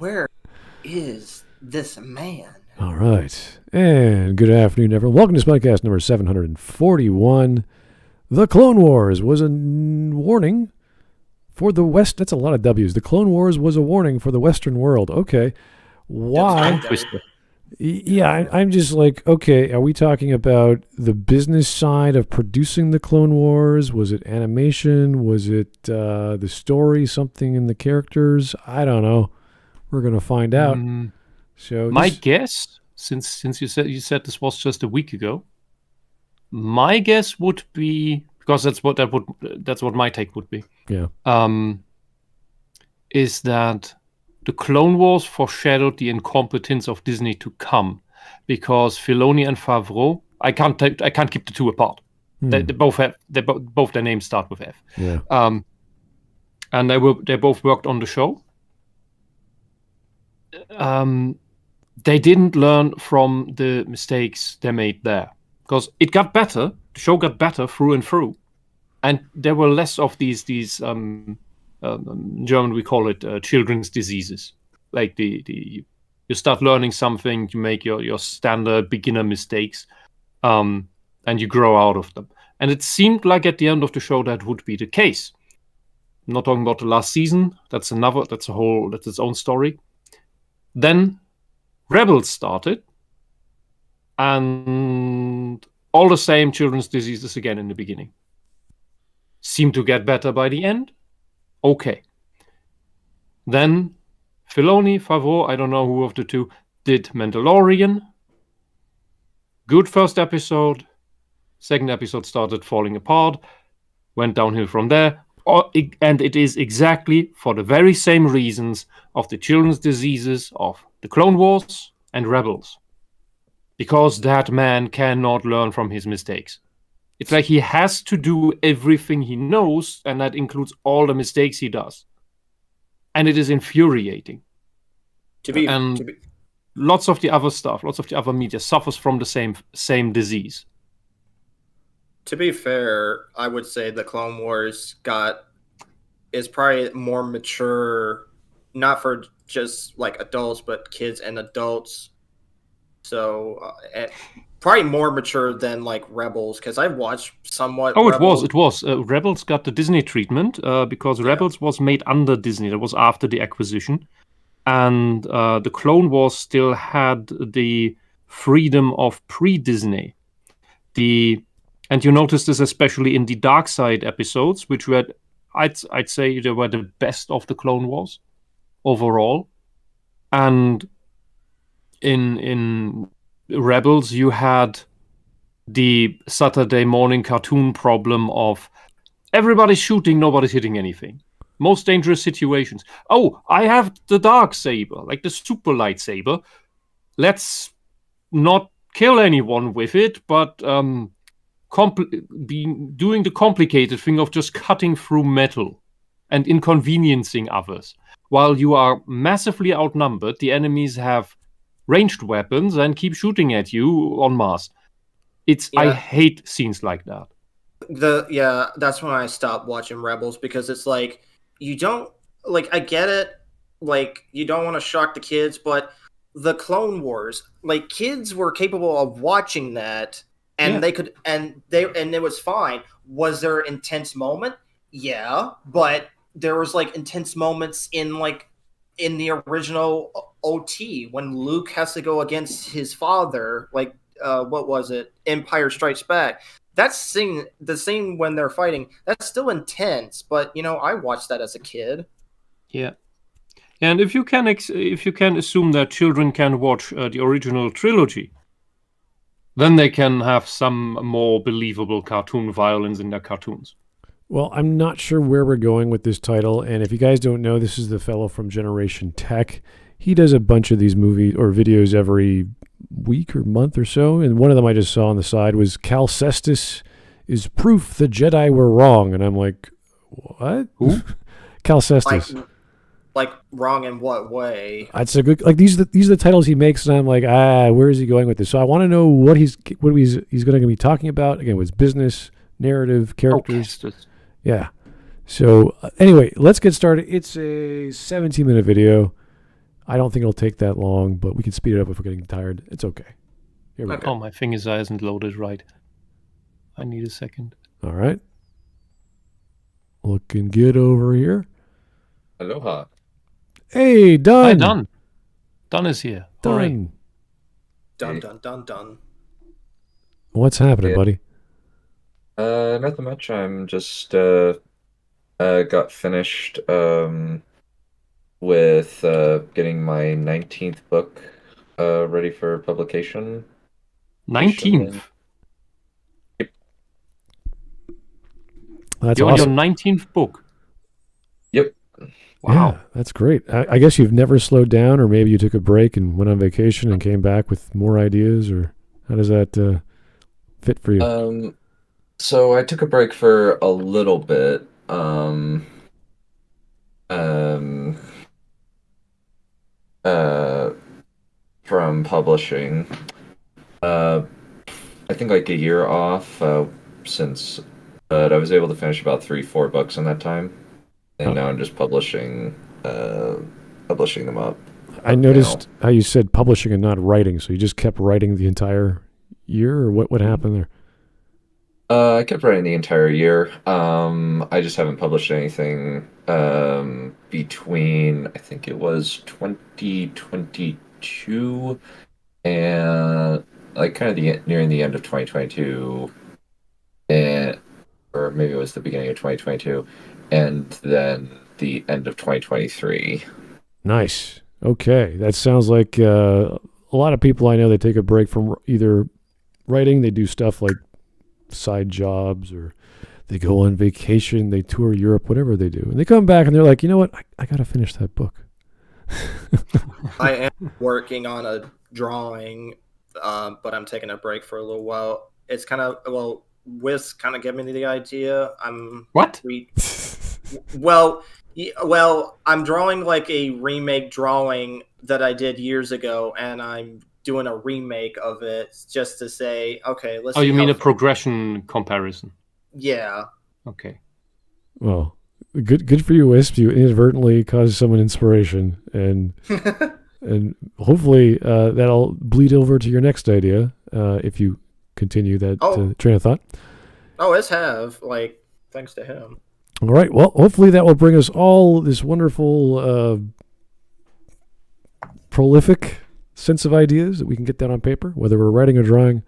Where is this man? All right. And good afternoon, everyone. Welcome to Smudcast number 741. The Clone Wars was a warning for the West. That's a lot of W's. The Clone Wars was a warning for the Western world. Okay. Why? Yeah, I'm just like, okay, are we talking about the business side of producing the Clone Wars? Was it animation? Was it the story, something in the characters? I don't know. We're going to find out. So my guess, since you said this was just a week ago, my guess would be, because that's what my take would be. Yeah. Is that the Clone Wars foreshadowed the incompetence of Disney to come, because Filoni and Favreau, I can't keep the two apart. They both their names start with F. Yeah. And they both worked on the show. They didn't learn from the mistakes they made there, because it got better. The show got better through and through, and there were less of these in German we call it children's diseases. Like you start learning something, you make your standard beginner mistakes, and you grow out of them. And it seemed like at the end of the show that would be the case. I'm not talking about the last season. That's its own story. Then Rebels started, and all the same children's diseases again in the beginning. Seemed to get better by the end. Okay. Then Filoni, Favreau, I don't know who of the two, did Mandalorian. Good first episode. Second episode started falling apart. Went downhill from there. And it is exactly for the very same reasons of the children's diseases of the Clone Wars and Rebels. Because that man cannot learn from his mistakes. It's like he has to do everything he knows, and that includes all the mistakes he does. And it is infuriating. Lots of the other stuff, lots of the other media suffers from the same disease. To be fair, I would say the Clone Wars is probably more mature, not for just like adults, but kids and adults. So probably more mature than like Rebels, because I've watched somewhat. Oh, Rebels. It was. Rebels got the Disney treatment because Rebels was made under Disney. That was after the acquisition. And the Clone Wars still had the freedom of pre-Disney. And you notice this especially in the Dark Side episodes, which were, I'd say, they were the best of the Clone Wars overall. And in Rebels, you had the Saturday morning cartoon problem of everybody's shooting, nobody's hitting anything. Most dangerous situations. Oh, I have the dark saber, like the super lightsaber. Let's not kill anyone with it, but doing the complicated thing of just cutting through metal and inconveniencing others. While you are massively outnumbered, the enemies have ranged weapons and keep shooting at you en masse. I hate scenes like that. That's when I stopped watching Rebels, because it's like, you don't, like, I get it, like, you don't want to shock the kids, but the Clone Wars, like, kids were capable of watching that, and they could, and it was fine. Was there an intense moment? Yeah, but there was like intense moments in the original OT when Luke has to go against his father, like what was it? Empire Strikes Back. That's the scene when they're fighting. That's still intense, but I watched that as a kid. Yeah, and if you can assume that children can watch the original trilogy, then they can have some more believable cartoon violence in their cartoons. Well, I'm not sure where we're going with this title, and if you guys don't know, this is the fellow from Generation Tech. He does a bunch of these movies or videos every week or month or so, and one of them I just saw on the side was Cal Kestis is proof the Jedi were wrong, and I'm like, what? Who? Cal Kestis. Like wrong in what way? That's a good. Like these are the titles he makes, and I'm like, where is he going with this? So I want to know what he's going to be talking about again with business, narrative, characters. Yeah. So anyway, let's get started. It's a 17-minute video. I don't think it'll take that long, but we can speed it up if we're getting tired. It's okay. Here we Okay. go. Oh, my fingers isn't loaded right. I need a second. All right. Looking good over here. Aloha. Hey, Dunn. Hi, Dunn. Dunn is here. Hooray. Dunn. Dun. What's happening, Yeah. buddy? Nothing much. I'm just got finished with getting my 19th book ready for publication. 19th. That's You're on your awesome. 19th book. Yep. Wow. Yeah, that's great. I guess you've never slowed down, or maybe you took a break and went on vacation and came back with more ideas, or how does that fit for you? So I took a break for a little bit. From publishing. I think like a year off since but I was able to finish about 3-4 books in that time. And now I'm just publishing them up. I noticed how you said publishing and not writing, so you just kept writing the entire year, or what happened there? I kept writing the entire year. I just haven't published anything between, I think it was 2022 and like kind of nearing the end of 2022, or maybe it was the beginning of 2022, and then the end of 2023. Nice. Okay, that sounds like a lot of people I know, they take a break from either writing, they do stuff like side jobs, or they go on vacation, they tour Europe, whatever they do. And they come back and they're like, you know what? I got to finish that book. I am working on a drawing, but I'm taking a break for a little while. It's kind of, well, Whisp kind of gave me the idea. What? Well, I'm drawing like a remake drawing that I did years ago, and I'm doing a remake of it just to say, okay, let's. Oh, you mean a progression comparison? Yeah. Okay. Well, good for you, Wisp. You inadvertently caused someone inspiration, and and hopefully that'll bleed over to your next idea if you continue that train of thought. Oh, it's like thanks to him. All right. Well, hopefully that will bring us all this wonderful, prolific sense of ideas that we can get down on paper, whether we're writing or drawing.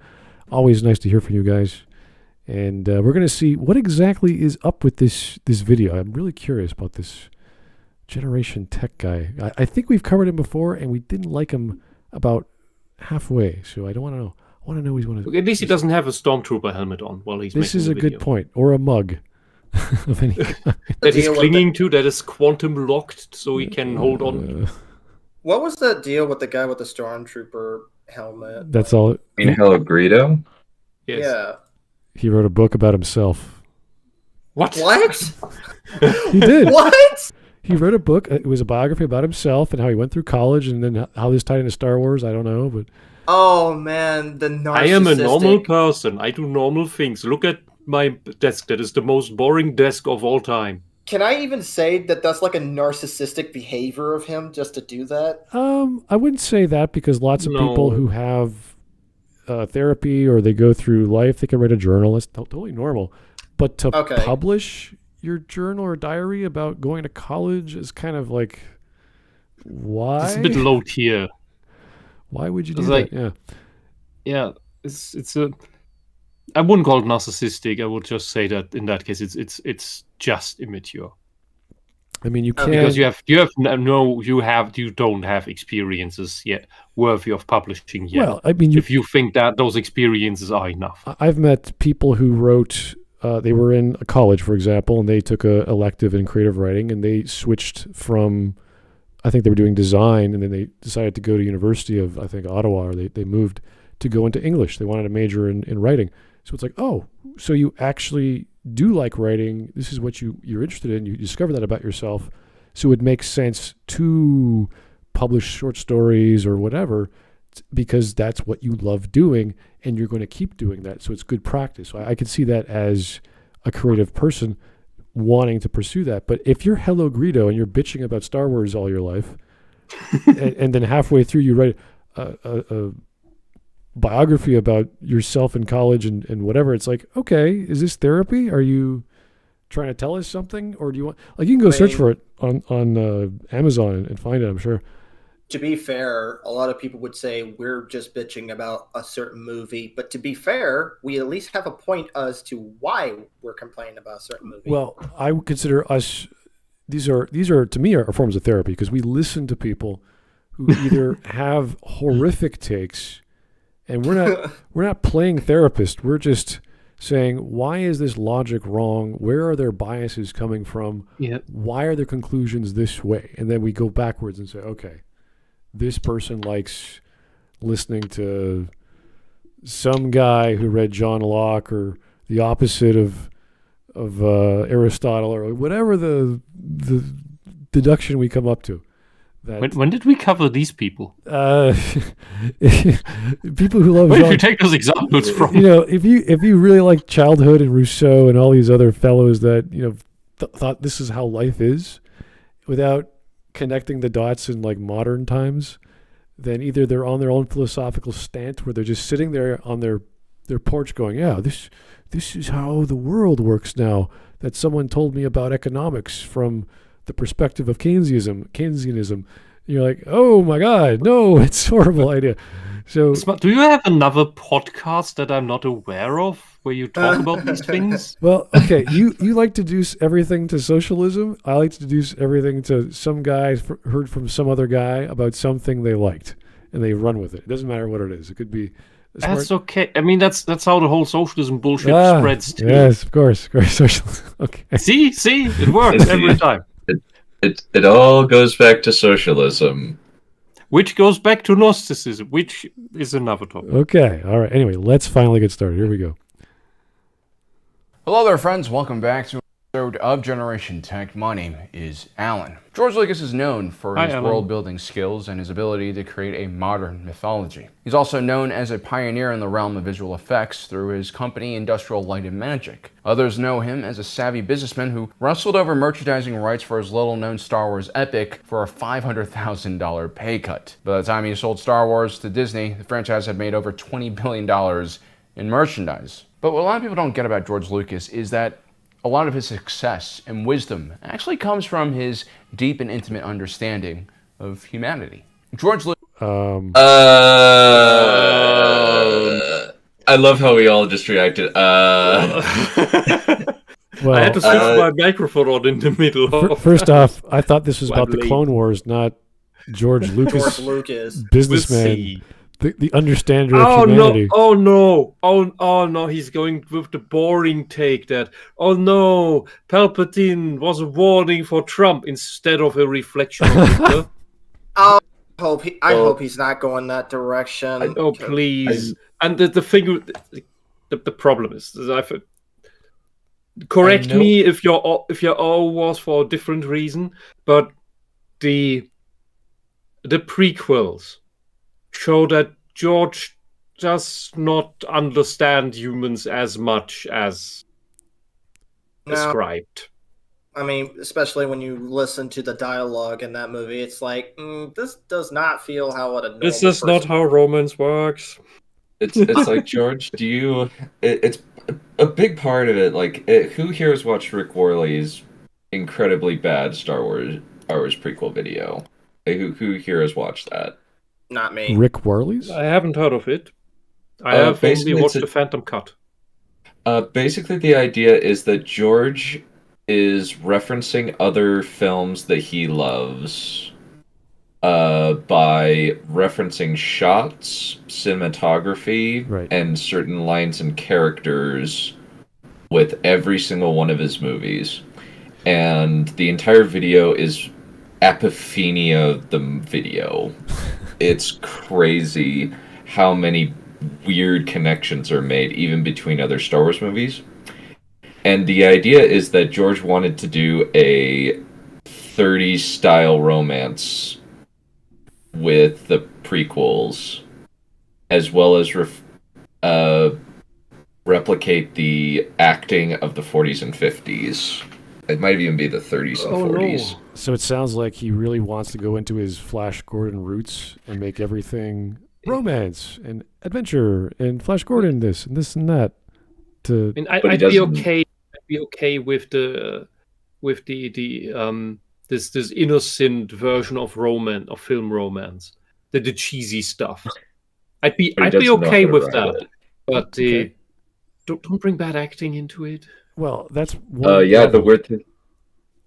Always nice to hear from you guys. And we're going to see what exactly is up with this video. I'm really curious about this Generation Tech guy. I think we've covered him before, and we didn't like him about halfway. So I don't want to know. I want to know he's one of. At least he doesn't have a stormtrooper helmet on while he's. This is a good point, or a mug. Of any kind. That he's clinging to, that is quantum locked, so he can hold on. What was that deal with the guy with the stormtrooper helmet? That's all. You mean Hello Greedo? Yes. Yeah. He wrote a book about himself. What? He did. What? He wrote a book. It was a biography about himself and how he went through college, and then how this tied into Star Wars. I don't know, but. Oh man, the narcissistic. I am a normal person. I do normal things. Look at my desk. That is the most boring desk of all time. Can I even say that that's like a narcissistic behavior of him just to do that? I wouldn't say that, because lots of people who have therapy or they go through life, they can write a journal. That's totally normal. But to publish your journal or diary about going to college is kind of like, why? It's a bit low tier. Why would you do that? Yeah. Yeah. It's a. I wouldn't call it narcissistic. I would just say that in that case, it's just immature. I mean, you can't, because you don't have experiences yet worthy of publishing yet. Well, I mean, if you think that those experiences are enough. I've met people who wrote. They were in a college, for example, and they took a elective in creative writing, and they switched from. I think they were doing design, and then they decided to go to University of, I think, Ottawa, or they moved to go into English. They wanted to major in writing. So it's like, oh, so you actually do like writing. This is what you're interested in. You discover that about yourself. So it makes sense to publish short stories or whatever, because that's what you love doing, and you're going to keep doing that. So it's good practice. So I could see that as a creative person wanting to pursue that. But if you're Hello Greedo and you're bitching about Star Wars all your life, and then halfway through you write a biography about yourself in college and whatever. It's like, okay, is this therapy? Are you trying to tell us something, or do you want, like, you can go search for it on Amazon and find it, I'm sure. To be fair, a lot of people would say we're just bitching about a certain movie, but to be fair, we at least have a point as to why we're complaining about a certain movie. Well, I would consider us, these are to me are forms of therapy, because we listen to people who either have horrific takes, and we're not playing therapist. We're just saying, why is this logic wrong? Where are their biases coming from? Yeah. Why are their conclusions this way? And then we go backwards and say, okay, this person likes listening to some guy who read John Locke, or the opposite of Aristotle, or whatever the deduction we come up to. When did we cover these people? People who love Where Jean, did you take those examples from? if you really like childhood and Rousseau and all these other fellows that thought this is how life is, without connecting the dots in like modern times, then either they're on their own philosophical stance where they're just sitting there on their porch going, yeah, this is how the world works now, that someone told me about economics from the perspective of Keynesianism. And you're like, oh my God, no, it's a horrible idea. So, do you have another podcast that I'm not aware of where you talk about these things? well, okay, you like to deduce everything to socialism. I like to deduce everything to some guy heard from some other guy about something they liked, and they run with it. It doesn't matter what it is. It could be That's okay. I mean, that's how the whole socialism bullshit spreads too. Yes, of course. Socialism. Okay. See, it works every time. It all goes back to socialism. Which goes back to Gnosticism, which is another topic. Okay, all right. Anyway, let's finally get started. Here we go. Hello there, friends. Welcome back to an episode of Generation Tech. My name is Alan. George Lucas is known for his world-building skills and his ability to create a modern mythology. He's also known as a pioneer in the realm of visual effects through his company Industrial Light and Magic. Others know him as a savvy businessman who wrestled over merchandising rights for his little-known Star Wars epic for a $500,000 pay cut. By the time he sold Star Wars to Disney, the franchise had made over $20 billion in merchandise. But what a lot of people don't get about George Lucas is that a lot of his success and wisdom actually comes from his deep and intimate understanding of humanity. George Lucas... I love how we all just reacted. Well, I had to switch my microphone on in the middle. First off, I thought this was about the Clone Wars, not George Lucas. Businessman. The understander of humanity. Oh no, he's going with the boring take that, oh no, Palpatine was a warning for Trump instead of a reflection of Hitler. I hope he's not going that direction. Oh please. And the thing, the problem is, correct me if your O was for a different reason, but the prequels show that George does not understand humans as much as described. I mean, especially when you listen to the dialogue in that movie, it's like, this does not feel how a normal This is not how romance works. It's like, George, it's a big part of it, like, who here has watched Rick Worley's incredibly bad Star Wars prequel video? Who here has watched that? Not me. Rick Worley's? I haven't heard of it. I have only watched the Phantom Cut. Basically, the idea is that George is referencing other films that he loves by referencing shots, cinematography, right, and certain lines and characters with every single one of his movies. And the entire video is Apophenia the video. It's crazy how many weird connections are made, even between other Star Wars movies. And the idea is that George wanted to do a 30s style romance with the prequels, as well as replicate the acting of the 40s and 50s. It might even be the 30s and 40s. No. So it sounds like he really wants to go into his Flash Gordon roots and make everything romance and adventure and Flash Gordon this and this and that. I mean, I'd be okay. I'd be okay with the this innocent version of romance, of film romance, the cheesy stuff. I'd be okay with that. But don't bring bad acting into it. Well, that's one.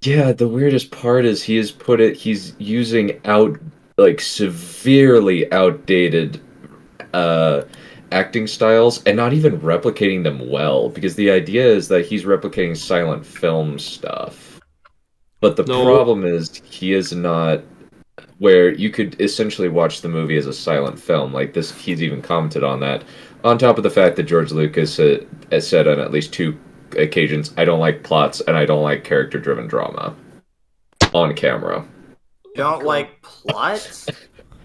The weirdest part is he's using severely outdated acting styles and not even replicating them well, because the idea is that he's replicating silent film stuff. But the problem is he is not, where you could essentially watch the movie as a silent film like this. He's even commented on that, on top of the fact that George Lucas has said on at least 2 occasions, I don't like plots and I don't like character-driven drama on camera. You don't like plots?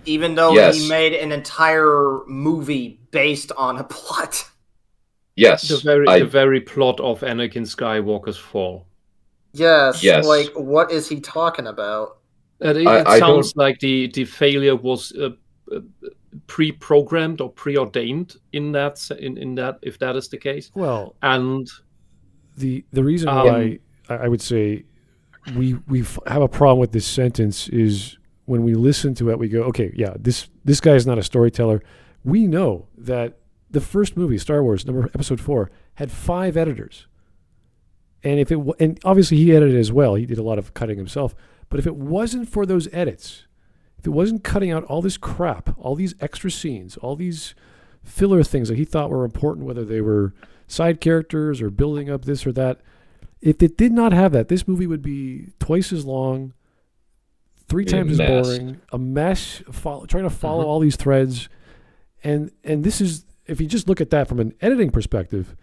Even though he made an entire movie based on a plot. Yes. The very plot of Anakin Skywalker's fall. Yes. Like, what is he talking about? It sounds like the failure was pre-programmed or preordained in that, if that is the case. Well, and the reason why I would say we have a problem with this sentence is when we listen to it, we go, okay, yeah, this guy is not a storyteller. We know that the first movie, Star Wars, Episode 4, had 5 editors, and and obviously he edited as well. He did a lot of cutting himself. But if it wasn't for those edits, if it wasn't cutting out all this crap, all these extra scenes, all these filler things that he thought were important, whether they were side characters or building up this or that, if it did not have that, this movie would be twice as long, 3 times as boring, a mess, trying to follow all these threads. And this is, if you just look at that from an editing perspective,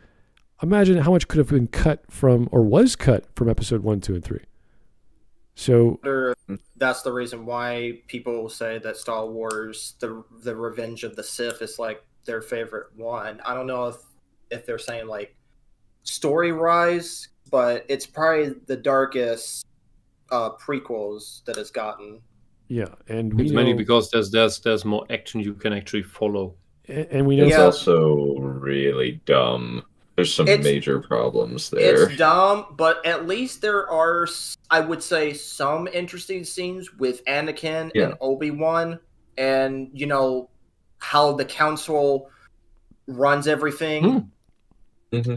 imagine how much could have been cut from, or was cut from episode 1, 2, and 3. So that's the reason why people say that Star Wars, the Revenge of the Sith, is like their favorite one. I don't know if they're saying like story-wise, but it's probably the darkest prequels that it's gotten. Yeah, and it's mainly because there's more action you can actually follow. And we know it's also really dumb. There's some major problems there. It's dumb, but at least there are, I would say, some interesting scenes with Anakin and Obi-Wan, and how the council runs everything. Mm-hmm.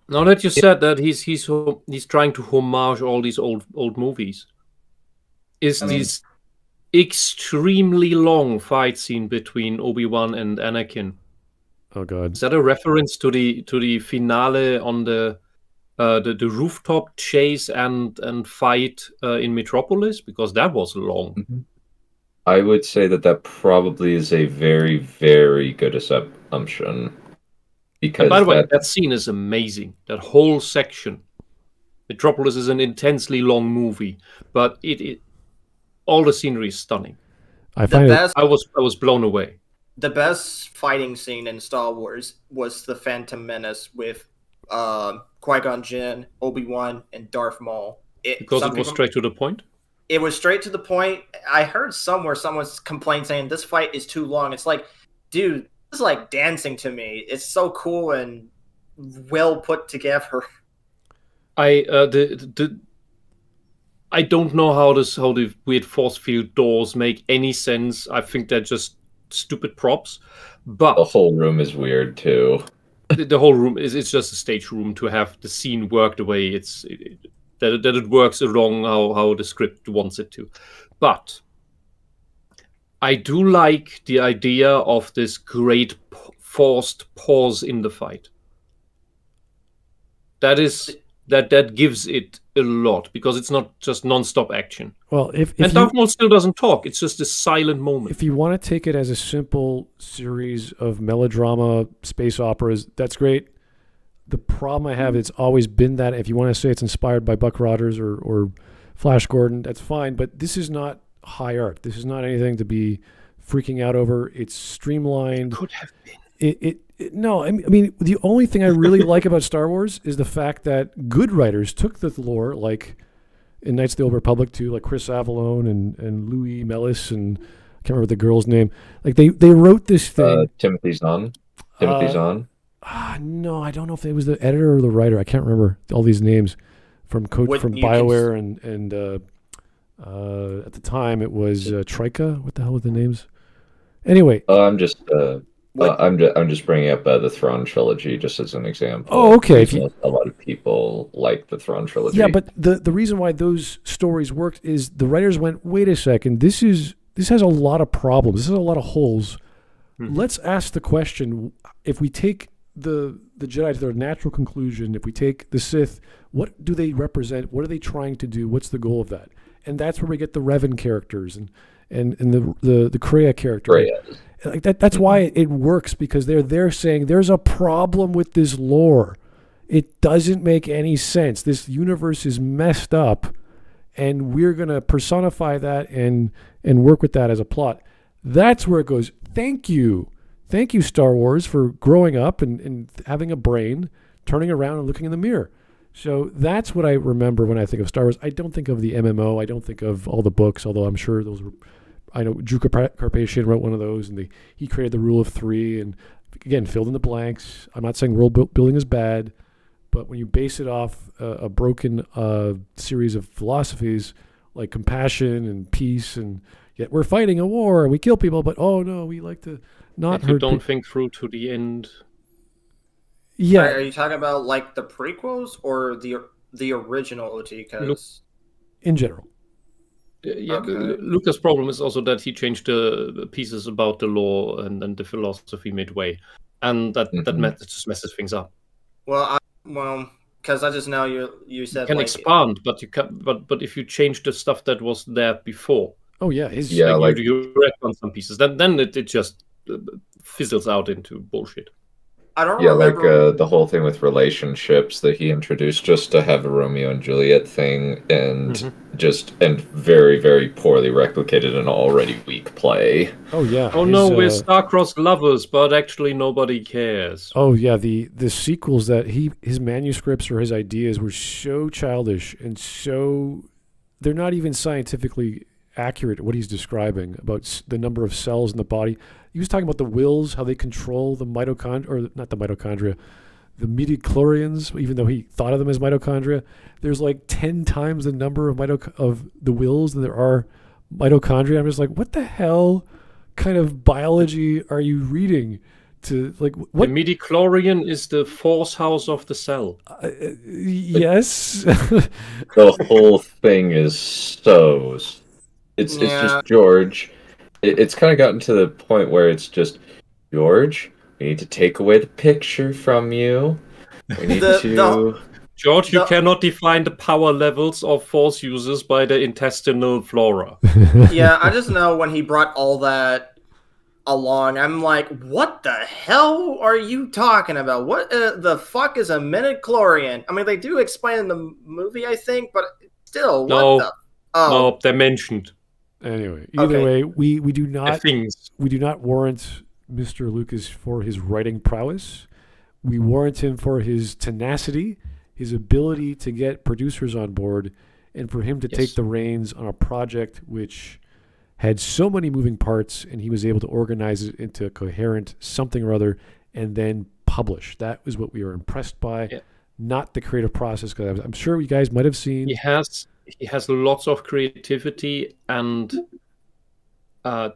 Now that you said that, he's trying to homage all these old movies. This extremely long fight scene between Obi-Wan and Anakin? Oh God! Is that a reference to the finale on the rooftop chase and fight in Metropolis? Because that was long. Mm-hmm. I would say that probably is a very, very good assumption. Because and by the way, that scene is amazing. That whole section. Metropolis is an intensely long movie, but it all the scenery is stunning. I was blown away. The best fighting scene in Star Wars was the Phantom Menace with Qui-Gon Jinn, Obi-Wan, and Darth Maul. Because it was straight to the point? It was straight to the point. I heard somewhere someone's complained saying this fight is too long. It's like, dude, this is like dancing to me. It's so cool and well put together. I don't know how the weird force field doors make any sense. I think they're just stupid props, but the whole room is weird too. The whole room it's just a stage room to have the scene work the way that it works along how the script wants it to. But I do like the idea of this great forced pause in the fight. That gives it a lot, because it's not just non-stop action. Well, if Darth Maul still doesn't talk, it's just a silent moment. If you want to take it as a simple series of melodrama space operas, that's great. The problem I have, it's always been that. If you want to say it's inspired by Buck Rogers or Flash Gordon, that's fine. But this is not high art. This is not anything to be freaking out over. It's streamlined. Could have been. No, I mean, the only thing I really like about Star Wars is the fact that good writers took the lore, like in Knights of the Old Republic too, like Chris Avallone and Louis Mellis, and I can't remember the girl's name. Like they wrote this thing. Timothy Zahn. No, I don't know if it was the editor or the writer. I can't remember all these names from BioWare and at the time it was Troika. What the hell were the names? Anyway, I'm just bringing up the Thrawn trilogy just as an example. Oh, okay. A lot of people like the Thrawn trilogy. Yeah, but the reason why those stories worked is the writers went, wait a second, this has a lot of problems. This has a lot of holes. Mm-hmm. Let's ask the question: if we take the Jedi to their natural conclusion, if we take the Sith, what do they represent? What are they trying to do? What's the goal of that? And that's where we get the Revan characters and the Kreia character. Kreia. Like that's why it works, because they're saying there's a problem with this lore. It doesn't make any sense. This universe is messed up, and we're gonna personify that and work with that as a plot. That's where it goes. Thank you, Star Wars, for growing up and having a brain, turning around and looking in the mirror. So that's what I remember when I think of Star Wars. I don't think of the MMO. I don't think of all the books, although I'm sure those were. I know Drew Karpathian wrote one of those, and he created the Rule of Three, and again filled in the blanks. I'm not saying world building is bad, but when you base it off a broken series of philosophies like compassion and peace, and yet we're fighting a war and we kill people, but oh no, we like to not hurt. You don't think through to the end. Yeah, are you talking about like the prequels or the original OT? Because in general. Yeah, okay. Lucas' problem is also that he changed the pieces about the law and the philosophy midway, and that just messes things up. Well, because I just know you said you can expand, but you can, but if you change the stuff that was there before, you retcon some pieces, then it just fizzles out into bullshit. I don't remember. Like the whole thing with relationships that he introduced just to have a Romeo and Juliet thing, and and very, very poorly replicated an already weak play. Oh yeah. Oh no, we're star-crossed lovers, but actually nobody cares. Oh yeah, the sequels that his manuscripts or his ideas were so childish and so they're not even scientifically accurate at what he's describing about the number of cells in the body. He was talking about the wills, how they control the mitochondria, or not the mitochondria, the midichlorians, even though he thought of them as mitochondria. There's like 10 times the number of the wills than there are mitochondria. I'm just like, what the hell kind of biology are you reading? What? The midichlorian is the force house of the cell. Yes. The whole thing is so... It's just George. It's kind of gotten to the point where it's just, George, we need to take away the picture from you. We need to... George, you cannot define the power levels of force users by the intestinal flora. Yeah, I just know when he brought all that along, I'm like, what the hell are you talking about? What the fuck is a midichlorian? I mean, they do explain in the movie, I think, but still, what the... Oh. No, they're mentioned. Anyway, either way, we do not warrant Mr. Lucas for his writing prowess. We warrant him for his tenacity, his ability to get producers on board, and for him to take the reins on a project which had so many moving parts, and he was able to organize it into a coherent something or other, and then publish. That was what we were impressed by, not the creative process. Because I'm sure you guys might have seen. He has lots of creativity and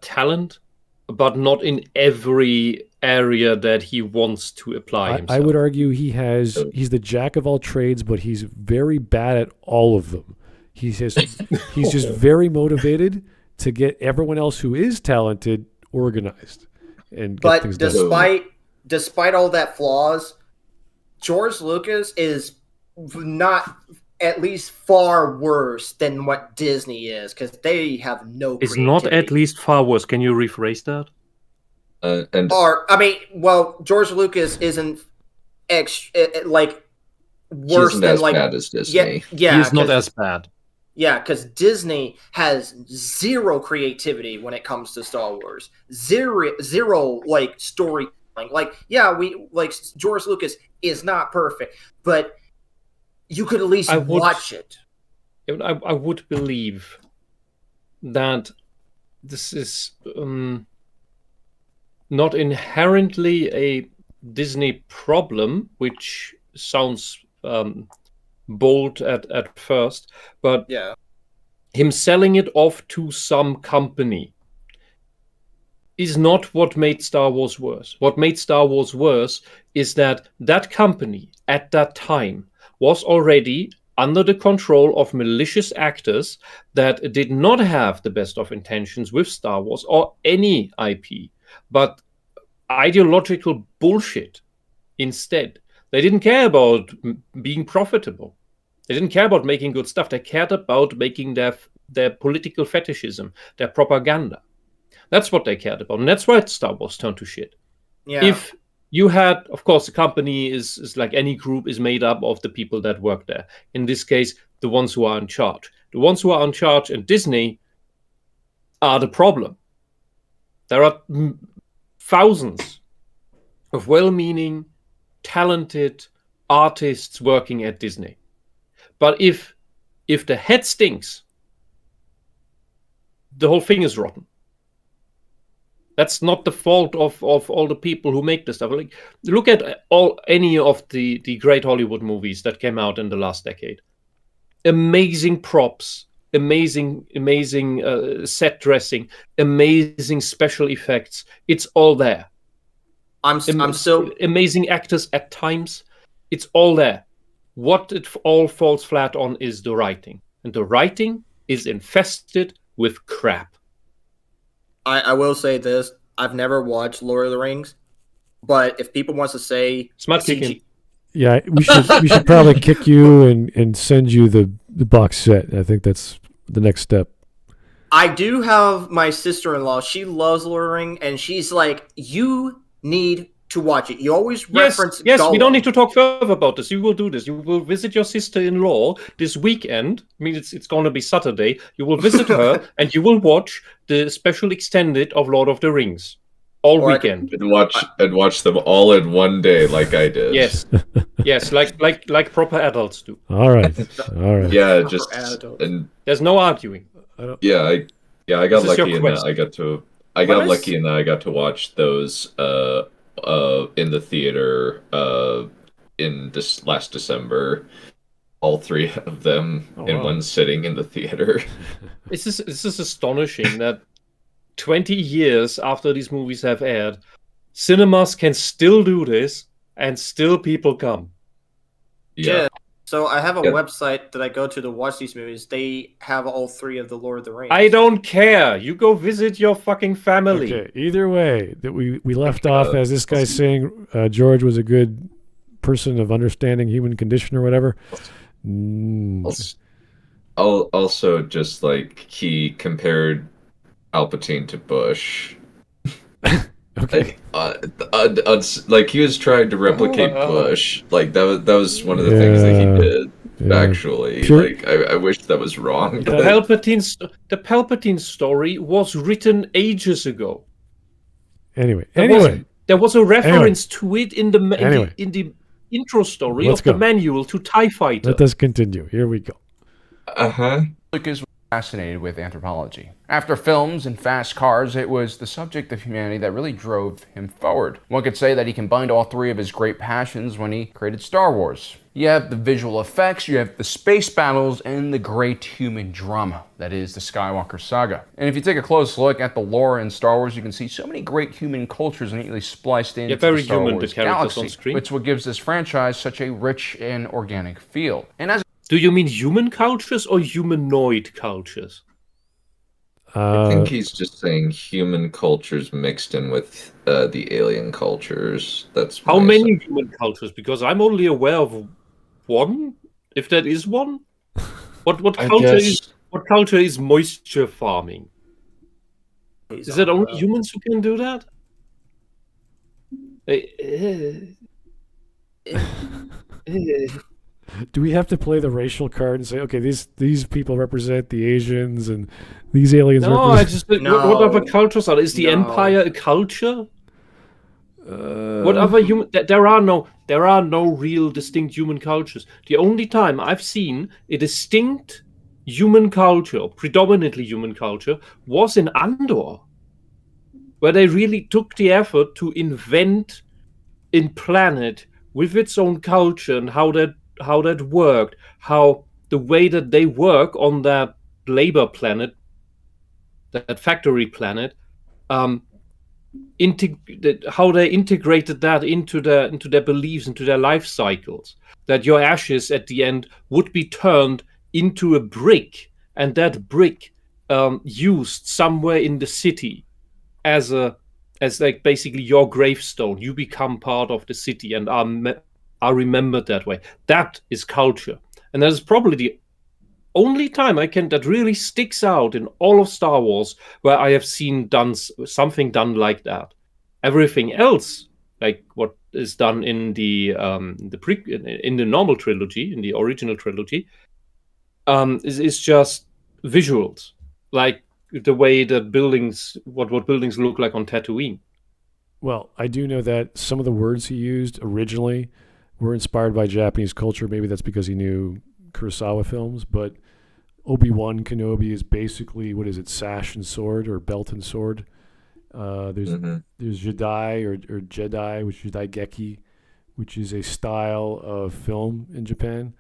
talent, but not in every area that he wants to apply himself. I would argue he's the jack of all trades, but he's very bad at all of them. He's just very motivated to get everyone else who is talented organized and get things done. Despite all that flaws, George Lucas is not at least far worse than what Disney is, because they have no creativity. It's not at least far worse. Can you rephrase that? George Lucas isn't worse than as bad as Disney. Yeah, he's not as bad. Yeah, because Disney has zero creativity when it comes to Star Wars. Zero story. Like, yeah, George Lucas is not perfect, but you could at least watch it. I would believe that this is not inherently a Disney problem, which sounds bold at first, but yeah, him selling it off to some company is not what made Star Wars worse. What made Star Wars worse is that that company at that time was already under the control of malicious actors that did not have the best of intentions with Star Wars or any IP, but ideological bullshit instead. They didn't care about being profitable. They didn't care about making good stuff. They cared about making their political fetishism, their propaganda. That's what they cared about. And that's why Star Wars turned to shit. Yeah. If you had, of course, the company is like any group is made up of the people that work there. In this case, the ones who are in charge. The ones who are in charge in Disney are the problem. There are thousands of well-meaning, talented artists working at Disney. But if the head stinks, the whole thing is rotten. That's not the fault of all the people who make this stuff. Like, look at any of the great Hollywood movies that came out in the last decade. Amazing props, amazing set dressing, amazing special effects. It's all there. I'm so amazing actors at times. It's all there. What it all falls flat on is the writing, and the writing is infested with crap. I will say this: I've never watched Lord of the Rings, but if people wants to say smart kicking, yeah, we should probably kick you and send you the box set. I think that's the next step. I do have my sister-in-law. She loves Lord of the Rings, and she's like, "You need to watch it." You always reference Yes, Gollum. We don't need to talk further about this. You will do this. You will visit your sister-in-law this weekend. I mean, it's going to be Saturday. You will visit her, and you will watch the special extended of Lord of the Rings all weekend. And watch them all in one day, like I did. Yes, yes, like proper adults do. All right. Yeah, just and there's no arguing. I got lucky in that I got lucky in that I got to watch those in the theater in this last December, all three of them in one sitting in the theater. This is astonishing that 20 years after these movies have aired, cinemas can still do this and still people come. Yeah. So I have a website that I go to watch these movies. They have all three of the Lord of the Rings. I don't care. You go visit your fucking family. Okay. Either way, that we left off as this guy saying George was a good person of understanding human condition or whatever. Also, just like he compared Palpatine to Bush. Okay. Like he was trying to replicate Bush. Like that was one of the things that he did. Yeah. Actually, like I wish that was wrong. The Palpatine story was written ages ago. Anyway, there was a reference to it in the intro story Let's of the go. manual to TIE Fighter. Let us continue. Here we go. Lucas was fascinated with anthropology. After films and fast cars, it was the subject of humanity that really drove him forward. One could say that he combined all three of his great passions when he created Star Wars. You have the visual effects, you have the space battles, and the great human drama that is the Skywalker saga. And if you take a close look at the lore in Star Wars, you can see so many great human cultures neatly spliced into the Star Wars galaxy, which is what gives this franchise such a rich and organic feel. And as do you mean human cultures or humanoid cultures? I think he's just saying human cultures mixed in with the alien cultures. That's how many human cultures? Because I'm only aware of one, if that is one. What culture is moisture farming? Is it only humans who can do that? Do we have to play the racial card and say, okay, these people represent the Asians and these aliens represent... What other cultures are there? Is the Empire a culture? What other human? There are no real distinct human cultures. The only time I've seen a distinct human culture, predominantly human culture, was in Andor, where they really took the effort to invent a planet with its own culture and how that worked, how the way that they work on that labor planet, that factory planet, how they integrated that into their beliefs, into their life cycles. That your ashes at the end would be turned into a brick, and that brick used somewhere in the city as like basically your gravestone. You become part of the city and are remembered that way. That is culture, and that is probably the only time that really sticks out in all of Star Wars where I have seen something done like that. Everything else, like what is done in the normal trilogy, in the original trilogy, is just visuals, like the way that what buildings look like on Tatooine. Well, I do know that some of the words he used originally were inspired by Japanese culture. Maybe that's because he knew Kurosawa films, but Obi-Wan Kenobi is basically, what is it, sash and sword or belt and sword. There's Jedi or Jedi, which is Daigeki, which is a style of film in Japan.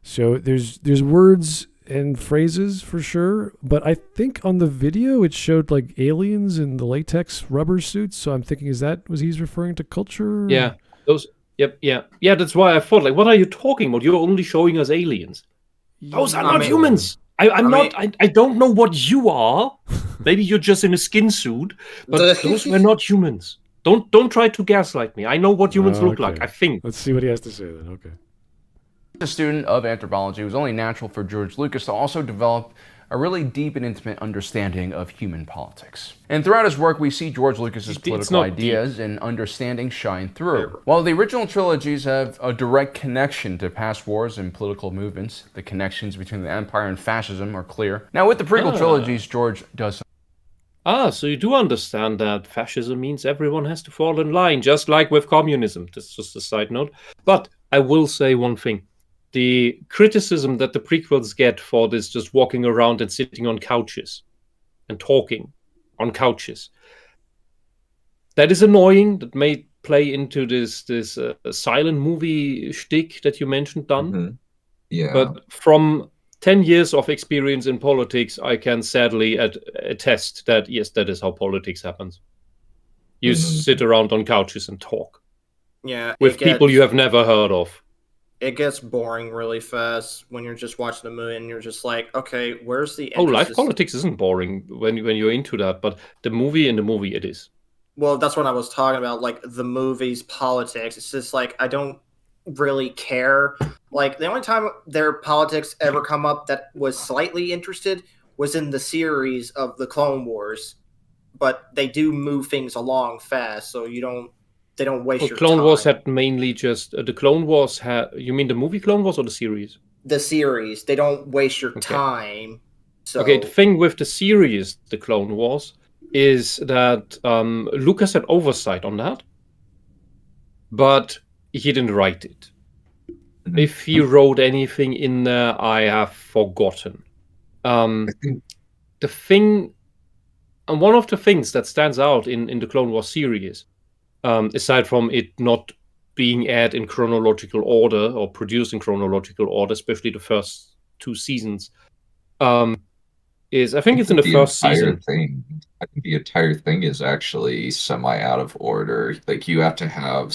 So there's words and phrases for sure, but I think on the video it showed like aliens in the latex rubber suits. So I'm thinking, was he's referring to culture? Yeah, those. Yep, yeah. That's why I thought, like, what are you talking about? You're only showing us aliens. Those are not humans. I don't know what you are. Maybe you're just in a skin suit, but those were not humans. Don't try to gaslight me. I know what humans look like, I think. Let's see what he has to say then. Okay. A student of anthropology, it was only natural for George Lucas to also develop a really deep and intimate understanding of human politics. And throughout his work, we see George Lucas's political ideas and understanding shine through. While the original trilogies have a direct connection to past wars and political movements, the connections between the Empire and fascism are clear. Now, with the prequel trilogies, George does. So you do understand that fascism means everyone has to fall in line, just like with communism. That's just a side note. But I will say one thing. The criticism that the prequels get for this just walking around and sitting on couches and talking on couches, that is annoying. That may play into this silent movie shtick that you mentioned, Dunn. Mm-hmm. Yeah. But from 10 years of experience in politics, I can sadly attest that, yes, that is how politics happens. You sit around on couches and talk. Yeah. With people you have never heard of. It gets boring really fast when you're just watching the movie and you're just like, okay, where's the interest? Life politics isn't boring when you're into that, but in the movie it is. Well, that's what I was talking about, like the movie's politics. It's just like, I don't really care. Like, the only time their politics ever come up that was slightly interested was in the series of the Clone Wars. But they do move things along fast, so they don't waste your time. Clone Wars had mainly just the Clone Wars had. You mean the movie Clone Wars or the series? The series. They don't waste your time. So. Okay, the thing with the series, the Clone Wars, is that Lucas had oversight on that, but he didn't write it. If he wrote anything in there, I have forgotten. The thing, and one of the things that stands out in the Clone Wars series, aside from it not being aired in chronological order or produced in chronological order, especially the first 2 seasons, is I think it's in the first season. I think the entire thing is actually semi out of order. Like, you have to have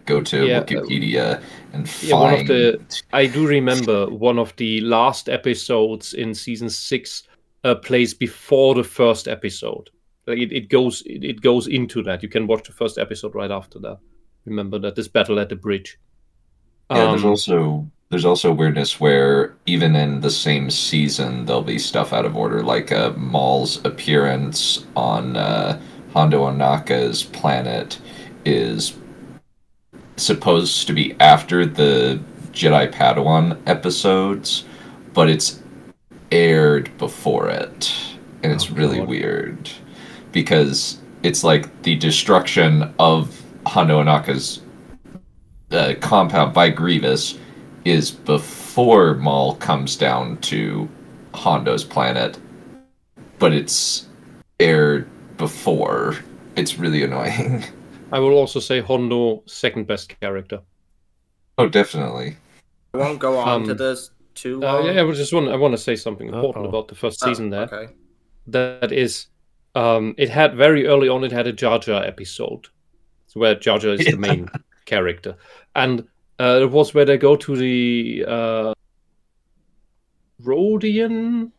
go to Wikipedia and find. I do remember one of the last episodes in season 6 plays before the first episode. It goes into that. You can watch the first episode right after that. Remember that this battle at the bridge. Yeah, there's also weirdness where even in the same season there'll be stuff out of order, like Maul's appearance on Hondo Ohnaka's planet is supposed to be after the Jedi Padawan episodes, but it's aired before it, and it's really weird. Because it's like the destruction of Hondo Ohnaka's compound by Grievous is before Maul comes down to Hondo's planet, but it's aired before. It's really annoying. I will also say Hondo, second best character. Oh, definitely. I won't go on to this too long. I want to say something important about the first season there. Okay. That is, it had very early on, it had a Jar Jar episode, where Jar Jar is the main character. And it was where they go to the Rhodian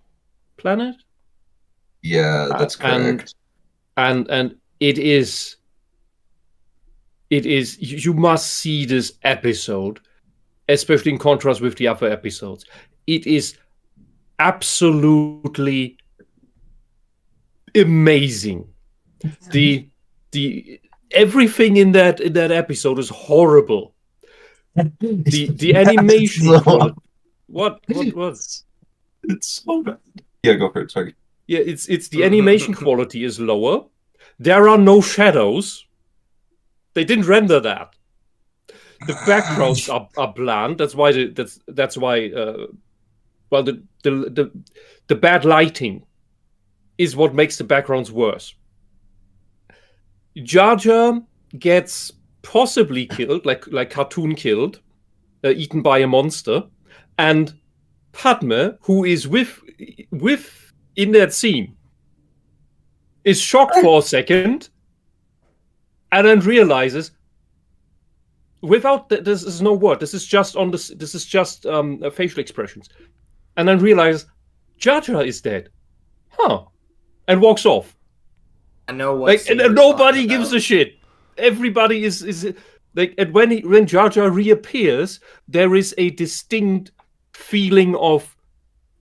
planet? Yeah, that's correct. And it is, you must see this episode, especially in contrast with the other episodes. It is absolutely amazing. The everything in that episode is horrible. The animation. What? It's so bad. Yeah, go for it. Sorry. Yeah, it's the animation quality is lower. There are no shadows. They didn't render that. The backgrounds are bland. That's why the bad lighting is what makes the backgrounds worse. Jar Jar gets possibly killed, like cartoon killed, eaten by a monster, and Padme, who is with in that scene, is shocked for a second, and then realizes, without this is no word. This is just facial expressions, and then realizes Jar Jar is dead, and walks off. I know what. And nobody gives a shit. Everybody is like, and when Jar Jar reappears, there is a distinct feeling of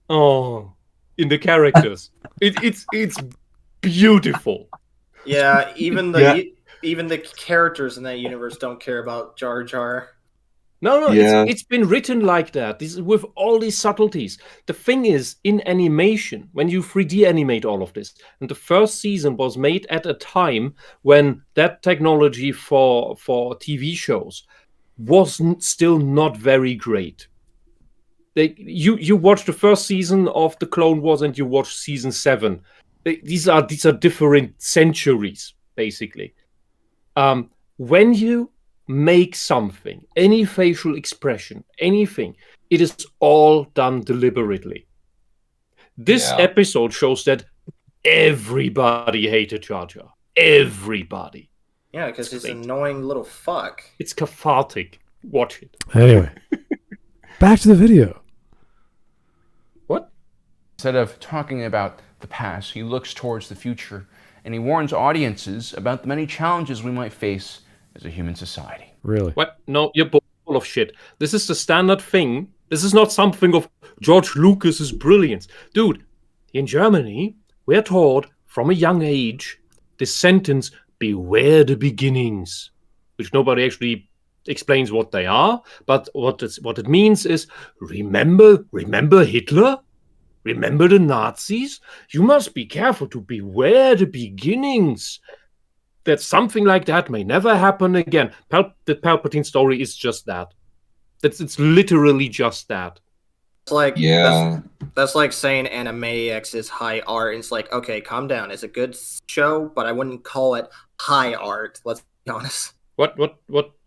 in the characters. It's beautiful. Yeah, even the characters in that universe don't care about Jar Jar. No, it's been written like that. This is with all these subtleties. The thing is, in animation, when you 3D animate all of this, and the first season was made at a time when that technology for TV shows was still not very great. You watch the first season of the Clone Wars and you watch season 7. These are different centuries, basically. When you make something, any facial expression, anything, it is all done deliberately. This episode shows that everybody hated Jar Jar. Everybody. Yeah, because he's an annoying little fuck. It's cathartic. Watch it. Anyway, back to the video. What? Instead of talking about the past, he looks towards the future, and he warns audiences about the many challenges we might face as a human society. Really? What? No, you're full of shit. This is the standard thing. This is not something of George Lucas's brilliance. Dude, in Germany, we're taught from a young age this sentence, beware the beginnings, which nobody actually explains what they are, but what it means is, remember Hitler? Remember the Nazis? You must be careful to beware the beginnings. That something like that may never happen again. The Palpatine story is just that. It's literally just that. It's like, that's like saying Animaniacs is high art. It's like, okay, calm down. It's a good show, but I wouldn't call it high art. Let's be honest. What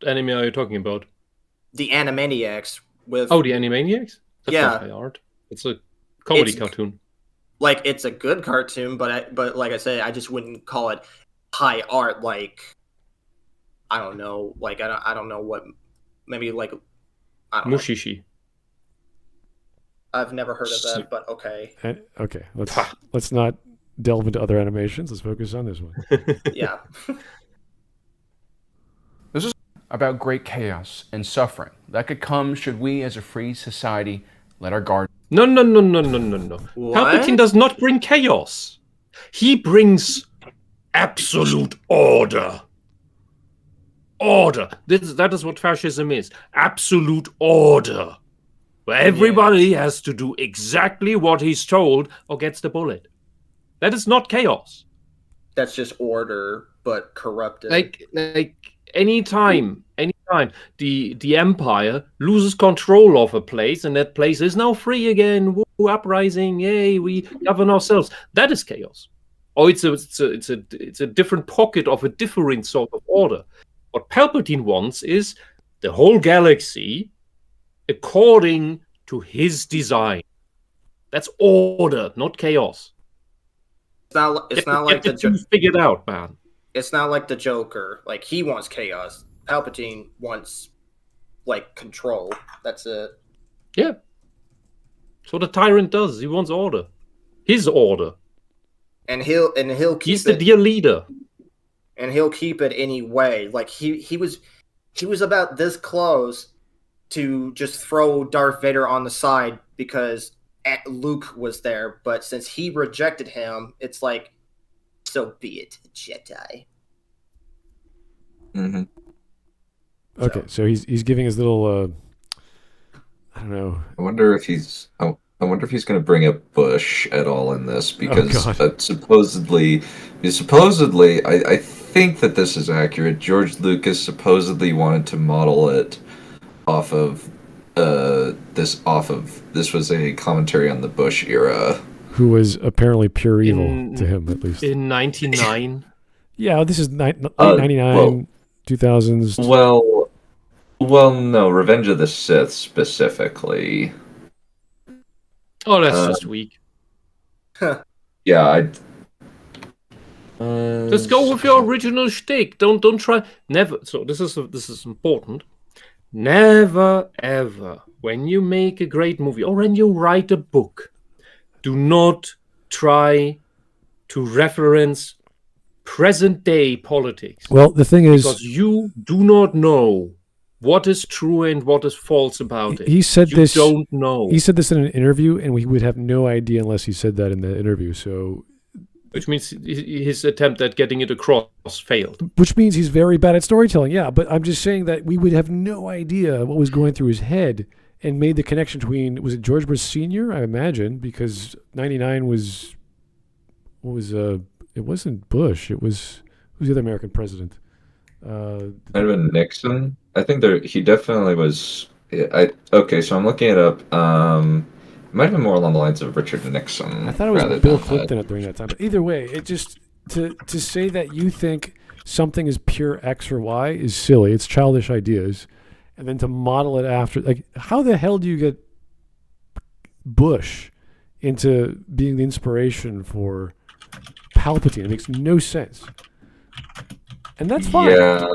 anime are you talking about? The Animaniacs with. Oh, the Animaniacs? That's not high art. It's a comedy cartoon. Like, it's a good cartoon, but like I said, I just wouldn't call it high art. Like, I don't know. Like, I don't know what. Maybe like. I don't Mushishi. know. I've never heard of that, but okay. Okay, let's not delve into other animations. Let's focus on this one. Yeah. This is about great chaos and suffering that could come should we, as a free society, let our guard. No. What? Palpatine does not bring chaos. He brings absolute order. Order. That is what fascism is. Absolute order. Where everybody has to do exactly what he's told or gets the bullet. That is not chaos. that's just order but corrupted. Like anytime the Empire loses control of a place and that place is now free again, woo, uprising, yay, we govern ourselves. That is chaos. Or it's a different pocket of a different sort of order. What Palpatine wants is the whole galaxy according to his design. That's order, not chaos. It's not like the two figured out, man. It's not like the Joker. Like, he wants chaos. Palpatine wants, like, control. That's it. Yeah. That's what a tyrant does. He wants order. His order. And he'll keep He's the dear leader. And he'll keep it anyway. Like, he was about this close to just throw Darth Vader on the side because Luke was there. But since he rejected him, it's like, so be it, Jedi. Mm-hmm. Okay, so he's giving his little, I don't know. I wonder if he's going to bring up Bush at all in this, because supposedly, I think that this is accurate. George Lucas supposedly wanted to model it off of this was a commentary on the Bush era, who was apparently pure evil to him, at least in 99. Yeah, this is 99, 2000s. Well, no, Revenge of the Sith specifically. Oh, that's just weak. Yeah, Just go with your original shtick. Don't try. Never. So this is important. Never ever, when you make a great movie or when you write a book, do not try to reference present day politics. Well, the thing is, because you do not know what is true and what is false about it. He said this. You don't know. He said this in an interview, and we would have no idea unless he said that in the interview. So, which means his attempt at getting it across failed. Which means he's very bad at storytelling. Yeah, but I'm just saying that we would have no idea what was going through his head, and made the connection between, was it George Bush Sr.? I imagine, because 99 was, it wasn't Bush. It was, who was the other American president? Might have been Nixon. I think he definitely was. Okay, so I'm looking it up. It might have been more along the lines of Richard Nixon. I thought it was Bill Clinton during that time. But either way, it just to say that you think something is pure X or Y is silly. It's childish ideas, and then to model it after, like, how the hell do you get Bush into being the inspiration for Palpatine? It makes no sense. And that's fine. Yeah.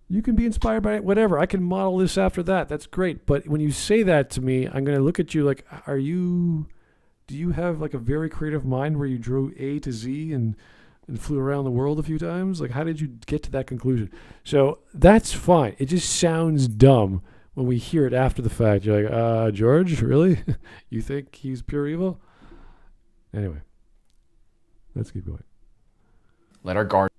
You can be inspired by it, whatever. I can model this after that. That's great. But when you say that to me, I'm going to look at you like, do you have like a very creative mind where you drew A to Z and flew around the world a few times? Like, how did you get to that conclusion? So that's fine. It just sounds dumb when we hear it after the fact. You're like, George, really? You think he's pure evil? Anyway, let's keep going. Let our guard.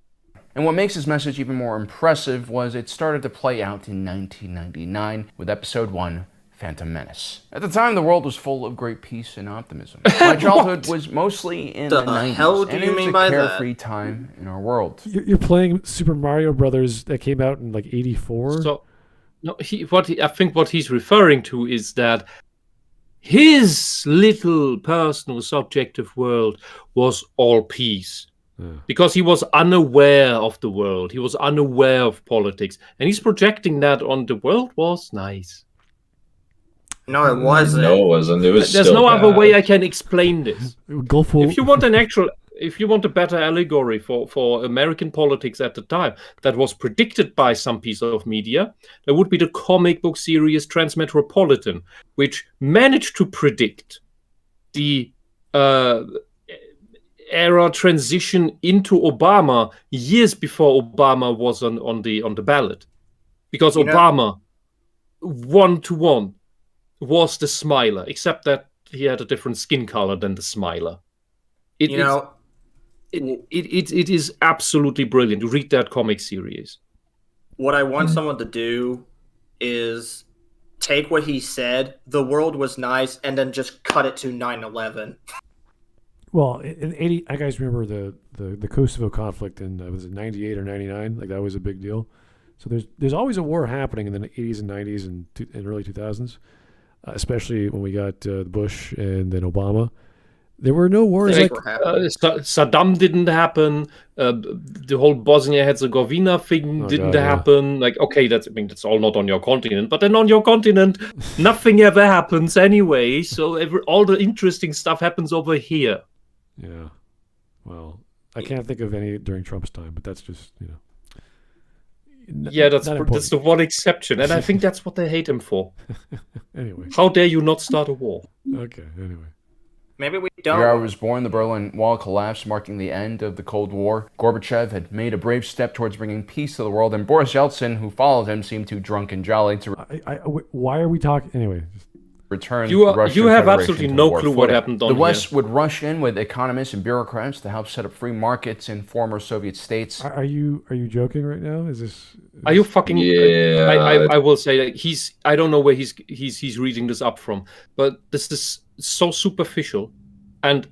And what makes his message even more impressive was it started to play out in 1999 with Episode 1, Phantom Menace. At the time, the world was full of great peace and optimism. My childhood was mostly in the 90s, hell do and you it was mean a by carefree that? time in our world. You're playing Super Mario Brothers that came out in like 84? So, no, I think what he's referring to is that his little personal subjective world was all peace. Yeah. Because he was unaware of the world. He was unaware of politics. And he's projecting that on the world was nice. No, it wasn't. No, it wasn't. It was There's still no bad. other way I can explain this. If you want a better allegory for American politics at the time that was predicted by some piece of media, there would be the comic book series Transmetropolitan, which managed to predict the era transition into Obama years before Obama was on the ballot, because Obama 1-to-1 was the Smiler, except that he had a different skin color than the Smiler. It is absolutely brilliant to read that comic series. What I want someone to do is take what he said, the world was nice, and then just cut it to 9/11. Well, in 80, I guys remember the Kosovo conflict in, was it 98 or 99? Like, that was a big deal. So there's always a war happening in the 80s and 90s and early 2000s, especially when we got Bush and then Obama. There were no wars like Saddam didn't happen. The whole Bosnia-Herzegovina thing didn't happen. Like, okay, that's all not on your continent, but then on your continent, nothing ever happens anyway. So all the interesting stuff happens over here. Yeah. Well, I can't think of any during Trump's time, but that's just, that's the one exception, and I think that's what they hate him for. Anyway. How dare you not start a war? Okay, anyway. Maybe we don't. The year I was born, the Berlin Wall collapsed, marking the end of the Cold War. Gorbachev had made a brave step towards bringing peace to the world, and Boris Yeltsin, who followed him, seemed too drunk and jolly to why are we talking? Anyway. Return you the Russian you have Federation absolutely to no war clue footing. what happened on The West here. would rush in with economists and bureaucrats to help set up free markets in former Soviet states. Are you joking right now? Is this? Are you fucking? Yeah. I will say that I don't know where he's reading this up from, but this is so superficial. And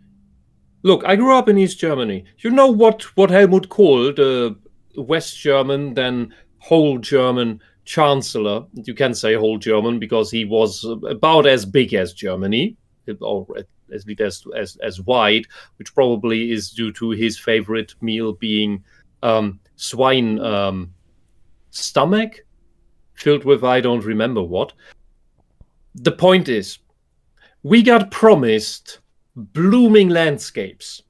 look, I grew up in East Germany. You know what Helmut Kohl, the West German, then whole German chancellor, you can say whole German because he was about as big as Germany, or at least as wide, which probably is due to his favorite meal being swine stomach filled with I don't remember what. The point is, we got promised blooming landscapes.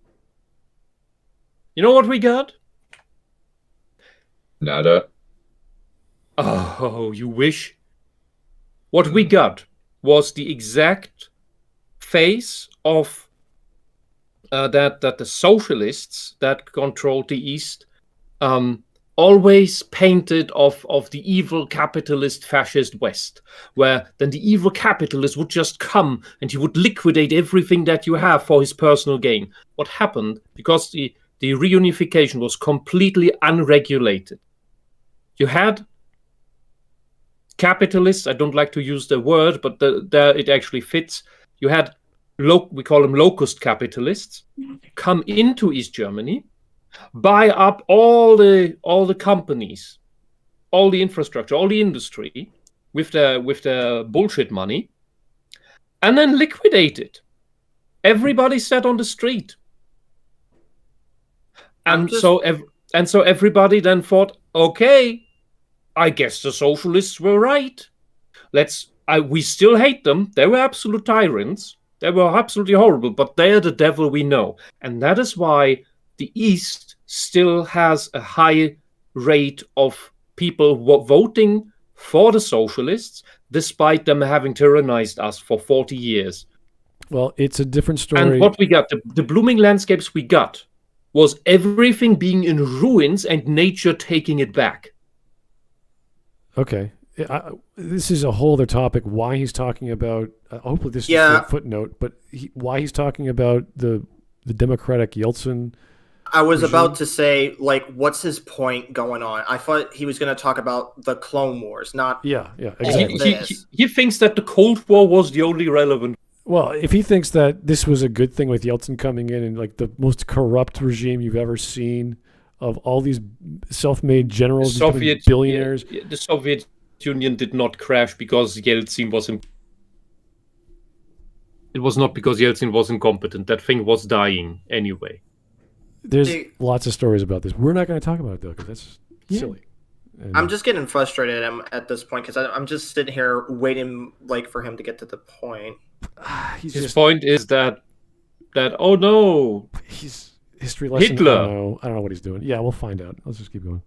You know what we got? Nada. Oh, you wish? What we got was the exact face of that the socialists that controlled the East always painted of the evil capitalist fascist West, where then the evil capitalist would just come and he would liquidate everything that you have for his personal gain. What happened, because the reunification was completely unregulated, you had capitalists, I don't like to use the word, but there it actually fits. You had, we call them locust capitalists, come into East Germany, buy up all the companies, all the infrastructure, all the industry with their bullshit money, and then liquidate it. Everybody sat on the street, so everybody then thought, okay, I guess the socialists were right. We still hate them. They were absolute tyrants. They were absolutely horrible, but they're the devil we know, and that is why the East still has a high rate of people voting for the socialists, despite them having tyrannized us for 40 years. Well, it's a different story. And what we got, the blooming landscapes we got, was everything being in ruins and nature taking it back. Okay. This is a whole other topic, why he's talking about, hopefully this is a footnote, but why he's talking about the democratic Yeltsin. I was about to say, like, what's his point going on? I thought he was going to talk about the Clone Wars, not exactly. He thinks that the Cold War was the only relevant. Well, if he thinks that this was a good thing with Yeltsin coming in and like the most corrupt regime you've ever seen of all these self-made generals becoming billionaires. The Soviet Union did not crash because Yeltsin was It was not because Yeltsin was incompetent. That thing was dying anyway. There's lots of stories about this. We're not going to talk about it, though, because that's silly. And I'm just getting frustrated at this point because I'm just sitting here waiting for him to get to the point. His point is that oh no, he's history lesson. Hitler. I don't know what he's doing. Yeah, we'll find out. Let's just keep going.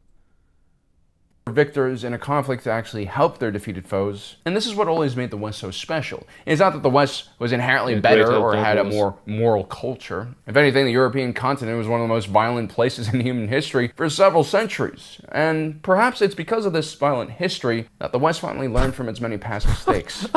Victors in a conflict to actually help their defeated foes. And this is what always made the West so special. It's not that the West was inherently better or had a more moral culture. If anything, the European continent was one of the most violent places in human history for several centuries. And perhaps it's because of this violent history that the West finally learned from its many past mistakes.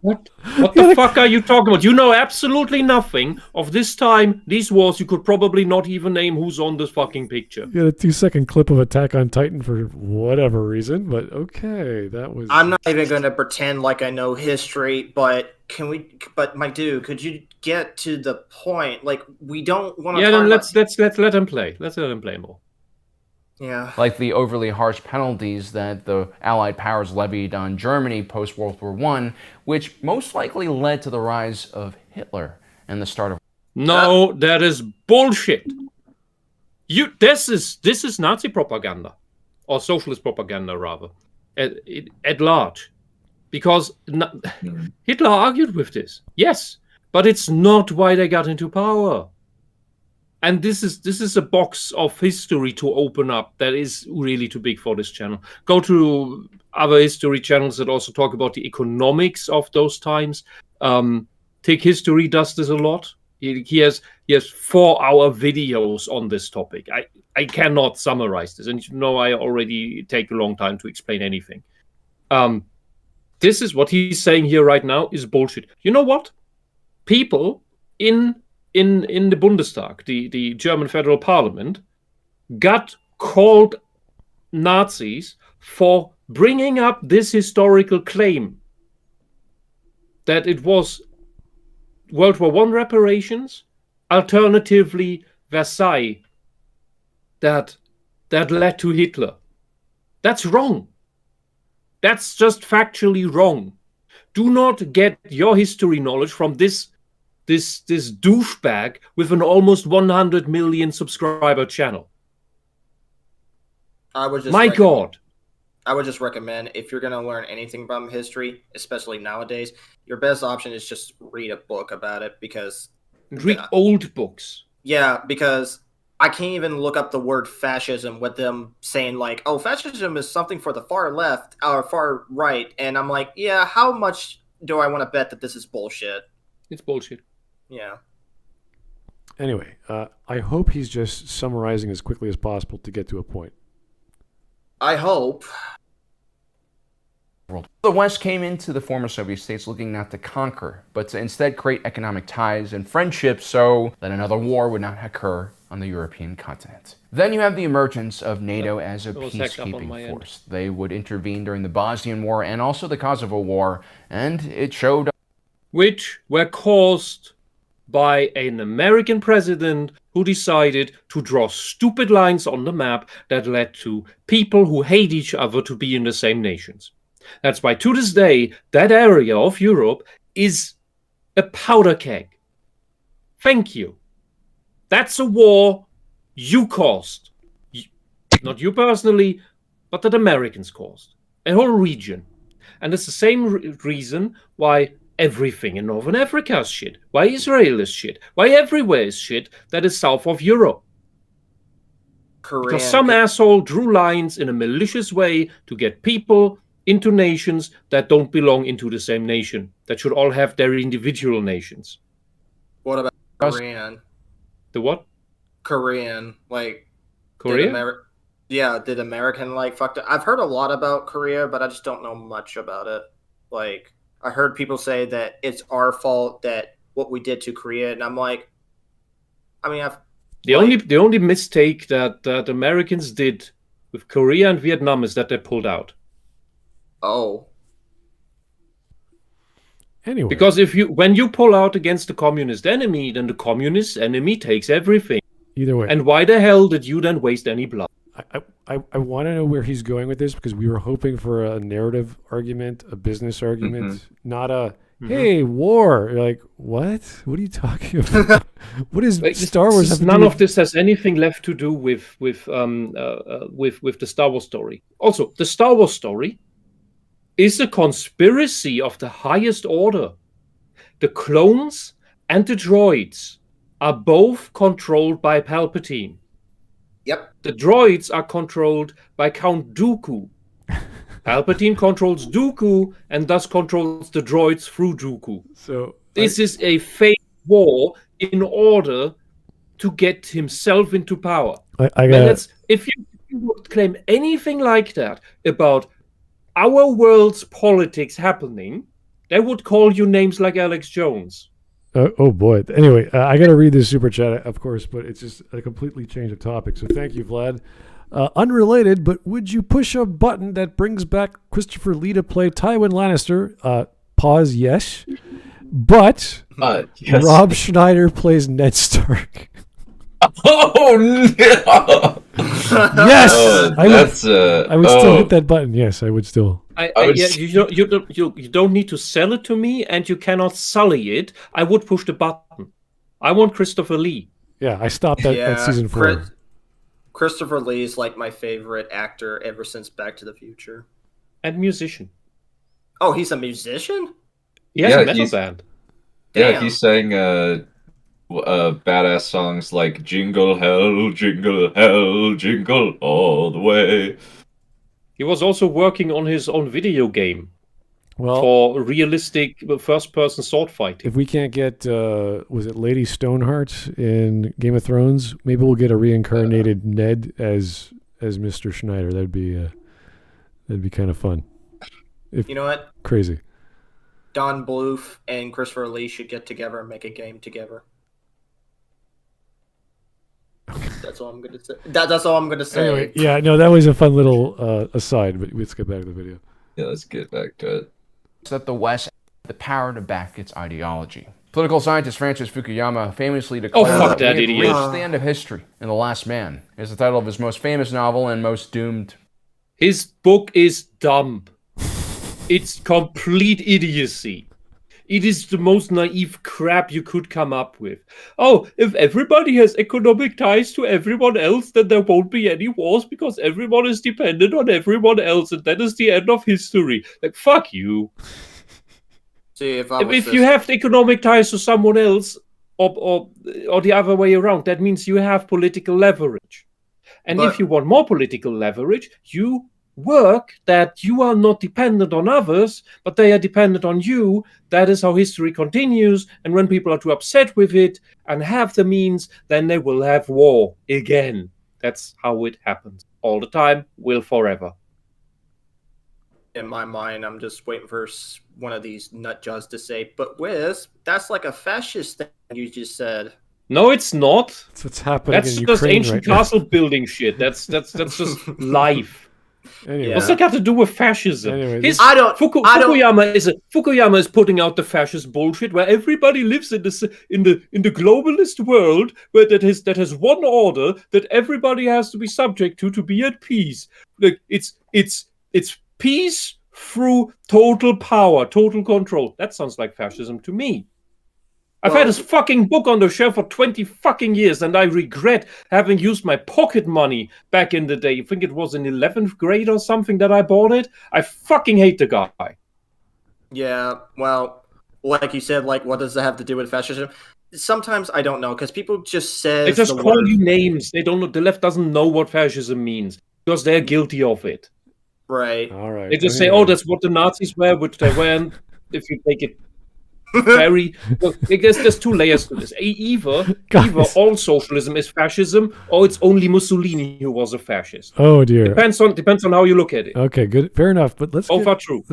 What the fuck are you talking about? You know absolutely nothing of this time, these wars. You could probably not even name who's on this fucking picture. You had a 2-second clip of Attack on Titan for whatever reason, but okay, that was... I'm not even going to pretend like I know history, but but my dude, could you get to the point? Like, we don't want to then let's let him play. Let's let him play more. Yeah. Like the overly harsh penalties that the Allied powers levied on Germany post-World War I, which most likely led to the rise of Hitler and the start of... No, that is bullshit. This is Nazi propaganda, or socialist propaganda rather, at large, because Hitler argued with this. Yes, but it's not why they got into power. And this is a box of history to open up that is really too big for this channel. Go to other history channels that also talk about the economics of those times. Tick History does this a lot. He has 4-hour videos on this topic. I cannot summarize this, and you know I already take a long time to explain anything. This is what he's saying here right now is bullshit. You know what? People in the Bundestag, the German federal parliament, got called Nazis for bringing up this historical claim that it was World War I reparations, alternatively Versailles, that led to Hitler. That's wrong. That's just factually wrong. Do not get your history knowledge from this douchebag with an almost 100 million subscriber channel. I would just recommend, if you're going to learn anything from history, especially nowadays, your best option is just read a book about it, because... Read old books. Yeah, because I can't even look up the word fascism with them saying, like, oh, fascism is something for the far left or far right, and I'm like, yeah, how much do I want to bet that this is bullshit? It's bullshit. Yeah. Anyway, I hope he's just summarizing as quickly as possible to get to a point. I hope. The West came into the former Soviet states looking not to conquer, but to instead create economic ties and friendships so that another war would not occur on the European continent. Then you have the emergence of NATO as a peacekeeping force. They would intervene during the Bosnian War and also the Kosovo War, and it showed... Which were caused by an American president who decided to draw stupid lines on the map that led to people who hate each other to be in the same nations. That's why to this day, that area of Europe is a powder keg. Thank you. That's a war you caused. Not you personally, but that Americans caused. A whole region. And it's the same reason why everything in Northern Africa is shit. Why Israel is shit. Why everywhere is shit that is south of Europe. Because some asshole drew lines in a malicious way to get people into nations that don't belong into the same nation. That should all have their individual nations. What about Korean? The what? Korean. Like... Korea? Did American, like, fucked up? I've heard a lot about Korea, but I just don't know much about it. Like... I heard people say that it's our fault that what we did to Korea, and I'm like, I mean, the only mistake that Americans did with Korea and Vietnam is that they pulled out. Oh. Anyway, because when you pull out against the communist enemy, then the communist enemy takes everything. Either way. And why the hell did you then waste any blood? I want to know where he's going with this, because we were hoping for a narrative argument, a business argument, not a, hey, war. You're like, what? What are you talking about? What is Star Wars? None of this has anything left to do with the Star Wars story. Also, the Star Wars story is a conspiracy of the highest order. The clones and the droids are both controlled by Palpatine. Yep. The droids are controlled by Count Dooku. Palpatine controls Dooku and thus controls the droids through Dooku. So this is a fake war in order to get himself into power. If you would claim anything like that about our world's politics happening, They would call you names like Alex Jones. Oh boy. Anyway, I got to read this super chat, of course, but it's just a completely change of topic. So thank you, Vlad. Unrelated, but would you push a button that brings back Christopher Lee to play Tywin Lannister? Pause, yes. But yes. Rob Schneider plays Ned Stark. Oh no! Yes, I would still hit that button. Yes, I would still. You don't need to sell it to me, and you cannot sully it. I would push the button. I want Christopher Lee. Yeah, I stopped at season 4. Christopher Lee is like my favorite actor ever since Back to the Future. And musician. Oh, he's a musician? He has a metal band. Yeah, Damn. he sang badass songs like Jingle Hell, Jingle all the way. He was also working on his own video game for realistic first-person sword fighting. If we can't get, was it Lady Stoneheart in Game of Thrones? Maybe we'll get a reincarnated Ned as Mr. Schneider. That'd be kind of fun. You know what? Crazy. Don Bluth and Christopher Lee should get together and make a game together. That's all I'm gonna say. That's all I'm gonna say. Anyway, yeah, no, that was a fun little aside, but let's get back to the video. Yeah, let's get back to it. So that the West had the power to back its ideology. Political scientist Francis Fukuyama famously declared that we idiot. had reached the end of history, and The Last Man is the title of his most famous novel and most doomed. His book is dumb. It's complete idiocy. It is the most naive crap you could come up with. Oh, if everybody has economic ties to everyone else, then there won't be any wars because everyone is dependent on everyone else, and that is the end of history. Like, fuck you. See, if you have economic ties to someone else, or the other way around, that means you have political leverage. And if you want more political leverage, you work that you are not dependent on others, but they are dependent on you. That is how history continues. And when people are too upset with it and have the means, then they will have war again. That's how it happens all the time, will forever. In my mind, I'm just waiting for one of these nut jobs to say, but Wisp, that's like a fascist thing you just said. No, it's not. That's what's happening That's in just Ukraine ancient right castle building shit. That's just life. Anyway. What's that got to do with fascism? Anyway, Fukuyama is putting out the fascist bullshit where everybody lives in the globalist world where that has one order that everybody has to be subject to be at peace. Like it's peace through total power, total control. That sounds like fascism to me. I've had this fucking book on the shelf for 20 fucking years, and I regret having used my pocket money back in the day. I think it was in 11th grade or something that I bought it. I fucking hate the guy. Yeah, well, like you said, like, what does that have to do with fascism? Sometimes I don't know, because people just say they just call you names. They don't know. The left doesn't know what fascism means because they're guilty of it. Right. All right. They just say, "Oh, that's what the Nazis were," which they weren't. If you take it. Very well, I guess there's two layers to this. Either all socialism is fascism, or it's only Mussolini who was a fascist. Oh dear. Depends on how you look at it. Okay, good, fair enough. But let's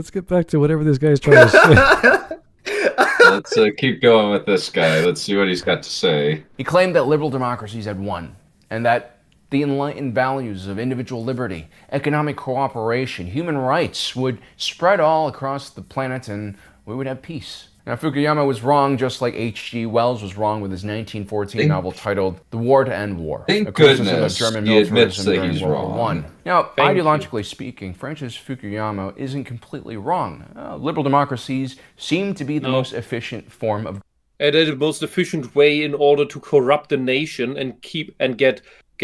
get back to whatever this guy's trying to say. Let's keep going with this guy. Let's see what he's got to say. He claimed that liberal democracies had won, and that the enlightened values of individual liberty, economic cooperation, human rights would spread all across the planet, and we would have peace. Now, Fukuyama was wrong, just like H.G. Wells was wrong with his 1914 novel titled The War to End War. Thank a criticism goodness of German he admits militarism that during he's World War wrong. I. Now, Thank ideologically speaking, Francis Fukuyama isn't completely wrong. Liberal democracies seem to be the most efficient form of... And the most efficient way in order to corrupt the nation and get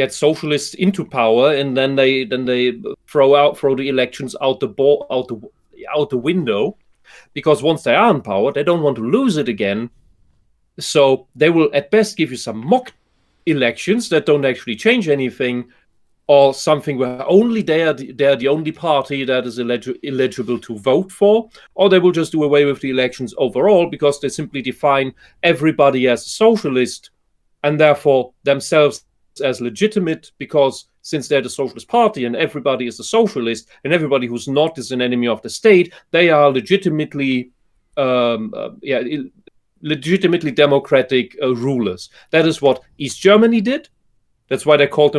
socialists into power, and then they throw the elections out the window. Because once they are in power, they don't want to lose it again. So they will at best give you some mock elections that don't actually change anything, or something where only they are the only party that is eligible to vote for, or they will just do away with the elections overall because they simply define everybody as a socialist and therefore themselves as legitimate, because since they're the Socialist Party and everybody is a socialist and everybody who's not is an enemy of the state, they are legitimately legitimately democratic rulers. That is what East Germany did. That's why they called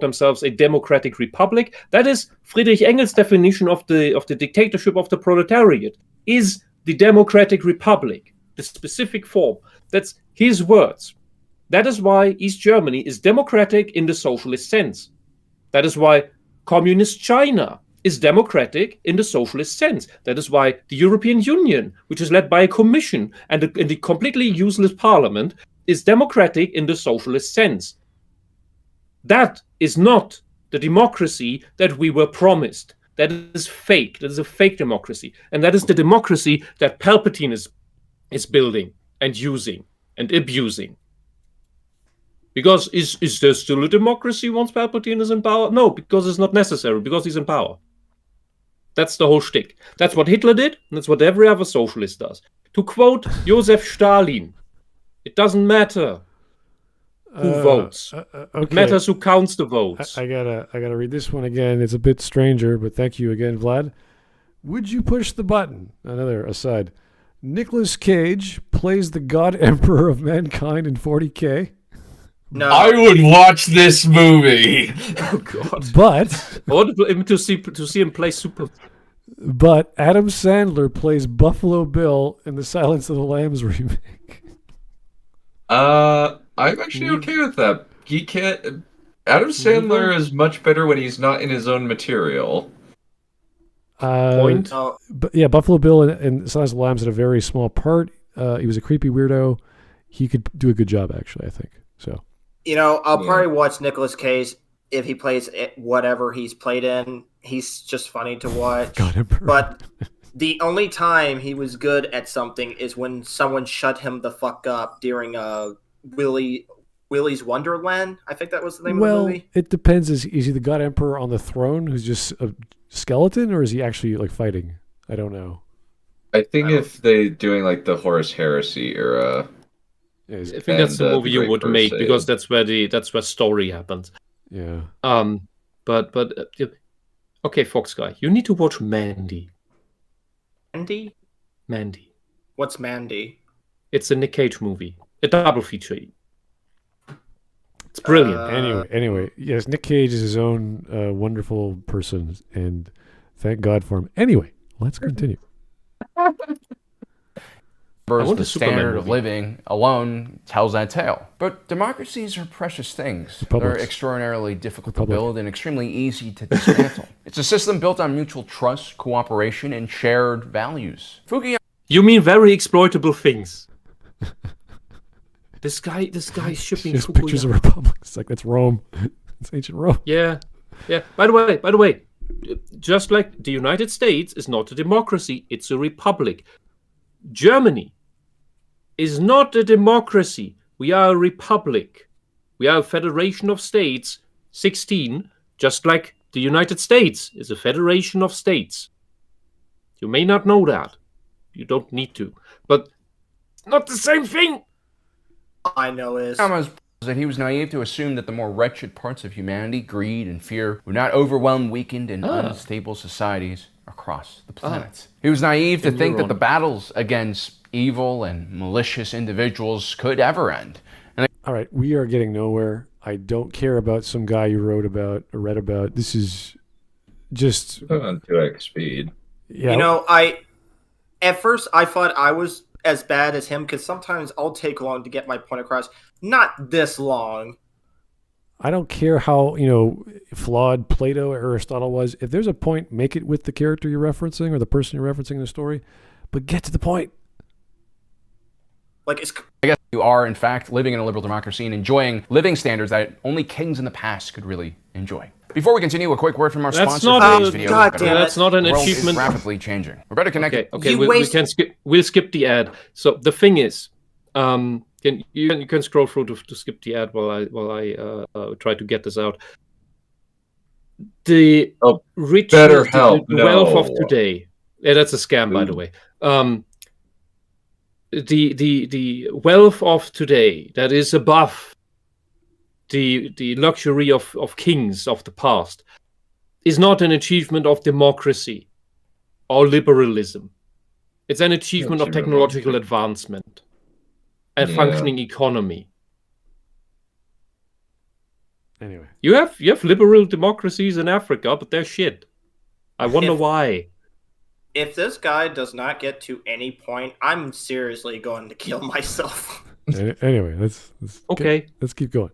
themselves a democratic republic. That is Friedrich Engels' definition of the dictatorship of the proletariat, is the democratic republic, the specific form. That's his words. That is why East Germany is democratic in the socialist sense. That is why communist China is democratic in the socialist sense. That is why the European Union, which is led by a commission and the completely useless parliament, is democratic in the socialist sense. That is not the democracy that we were promised. That is fake. That is a fake democracy. And that is the democracy that Palpatine is building and using and abusing. Because is there still a democracy once Palpatine is in power? No, because it's not necessary, because he's in power. That's the whole shtick. That's what Hitler did, and that's what every other socialist does. To quote Joseph Stalin, it doesn't matter who votes. Okay. It matters who counts the votes. I gotta read this one again. It's a bit stranger, but thank you again, Vlad. Would you push the button? Another aside. Nicolas Cage plays the God Emperor of Mankind in 40K. No. I would watch this movie. Oh God! But I want to see him play Super. But Adam Sandler plays Buffalo Bill in the Silence of the Lambs remake. I'm actually okay with that. He can't. Adam Sandler is much better when he's not in his own material. Point. But yeah, Buffalo Bill in Silence of the Lambs had a very small part. He was a creepy weirdo. He could do a good job, actually, I think. So. I'll probably watch Nicolas Cage if he plays whatever he's played in. He's just funny to watch. But the only time he was good at something is when someone shut him the fuck up during Willy's Wonderland. I think that was the name of the movie. Well, it depends. Is he the God Emperor on the throne who's just a skeleton, or is he actually like fighting? I don't know. I think if they're doing like the Horus Heresy era. I think that's the movie you would make because that's where story happens. Yeah. But okay, Fox guy, you need to watch Mandy. Mandy? Mandy. What's Mandy? It's a Nick Cage movie, a double feature. It's brilliant. Anyway, yes, Nick Cage is his own wonderful person, and thank God for him. Anyway, let's continue. The standard of living alone tells that tale. But democracies are precious things. They're extraordinarily difficult to build and extremely easy to dismantle. It's a system built on mutual trust, cooperation, and shared values. You mean very exploitable things. This guy is shipping just pictures of republics. Like, that's Rome. It's ancient Rome. Yeah. By the way, just like the United States is not a democracy, it's a republic. Germany is not a democracy. We are a republic. We are a federation of states, 16, just like the United States is a federation of states. You may not know that. You don't need to. But it's not the same thing. I know is that he was naive to assume that the more wretched parts of humanity, greed and fear, would not overwhelm weakened and unstable societies across the planet. He was naive to think that the battles against evil and malicious individuals could ever end. All right, we are getting nowhere. I don't care about some guy you wrote about or read about. This is just on 2x speed. Yeah. At first I thought I was as bad as him because sometimes I'll take long to get my point across. Not this long. I don't care how, flawed Plato or Aristotle was. If there's a point, make it with the character you're referencing or the person you're referencing in the story, but get to the point. I guess you are, in fact, living in a liberal democracy and enjoying living standards that only kings in the past could really enjoy. Before we continue, a quick word from our sponsor for today's video. That's not an achievement. The world is rapidly changing. We're better connected. Okay, we'll skip the ad. So the thing is, you can scroll through to skip the ad while I try to get this out. The wealth of today. Yeah, that's a scam, by the way. The wealth of today that is above the luxury of kings of the past is not an achievement of democracy or liberalism. It's an achievement of technological advancement. A functioning economy. Anyway. You have liberal democracies in Africa, but they're shit. I wonder why. If this guy does not get to any point, I'm seriously going to kill myself. Anyway, let's keep going.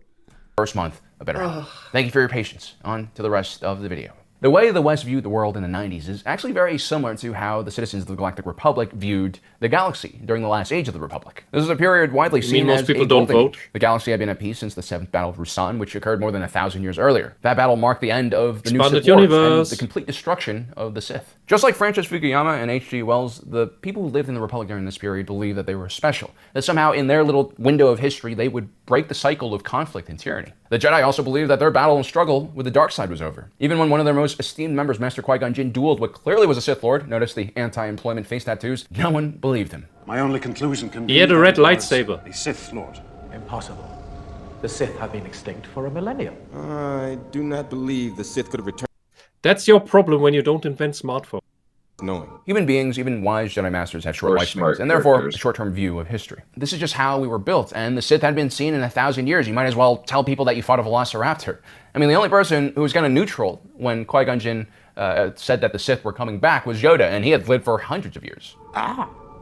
First month, a better help. Thank you for your patience. On to the rest of the video. The way the West viewed the world in the 90s is actually very similar to how the citizens of the Galactic Republic viewed the galaxy during the last age of the Republic. This is a period widely seen as most people don't vote? The galaxy had been at peace since the 7th Battle of Rusan, which occurred more than 1,000 years earlier. That battle marked the end of the new Sith Wars and the complete destruction of the Sith. Just like Francis Fukuyama and H.G. Wells, the people who lived in the Republic during this period believed that they were special, that somehow in their little window of history they would break the cycle of conflict and tyranny. The Jedi also believed that their battle and struggle with the dark side was over. Even when one of their most esteemed members, Master Qui-Gon Jinn, dueled what clearly was a Sith Lord, notice the anti-employment face tattoos, no one believed him. My only conclusion can be he had a red lightsaber. A Sith Lord. Impossible. The Sith have been extinct for a millennium. I do not believe the Sith could have returned. That's your problem when you don't invent smartphones. Knowing. Human beings, even wise Jedi Masters, have short lifespans, and therefore a short-term view of history. This is just how we were built, and the Sith had been seen in 1,000 years. You might as well tell people that you fought a Velociraptor. I mean, the only person who was kind of neutral when Qui-Gon Jinn said that the Sith were coming back was Yoda, and he had lived for hundreds of years.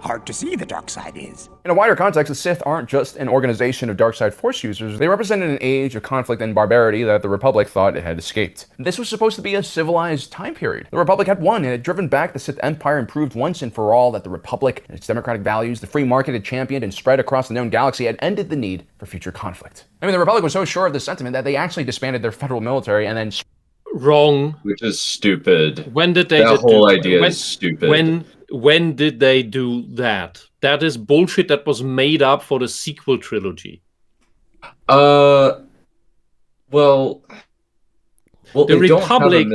Hard to see the dark side is. In a wider context, the Sith aren't just an organization of dark side force users. They represented an age of conflict and barbarity that the Republic thought it had escaped. This was supposed to be a civilized time period. The Republic had won and had driven back the Sith Empire and proved once and for all that the Republic and its democratic values, the free market had championed and spread across the known galaxy, had ended the need for future conflict. I mean, the Republic was so sure of this sentiment that they actually disbanded their federal military and then... Wrong. Which is stupid. When did they... That whole idea is stupid. When did they do that? That is bullshit that was made up for the sequel trilogy. Well, the they Republic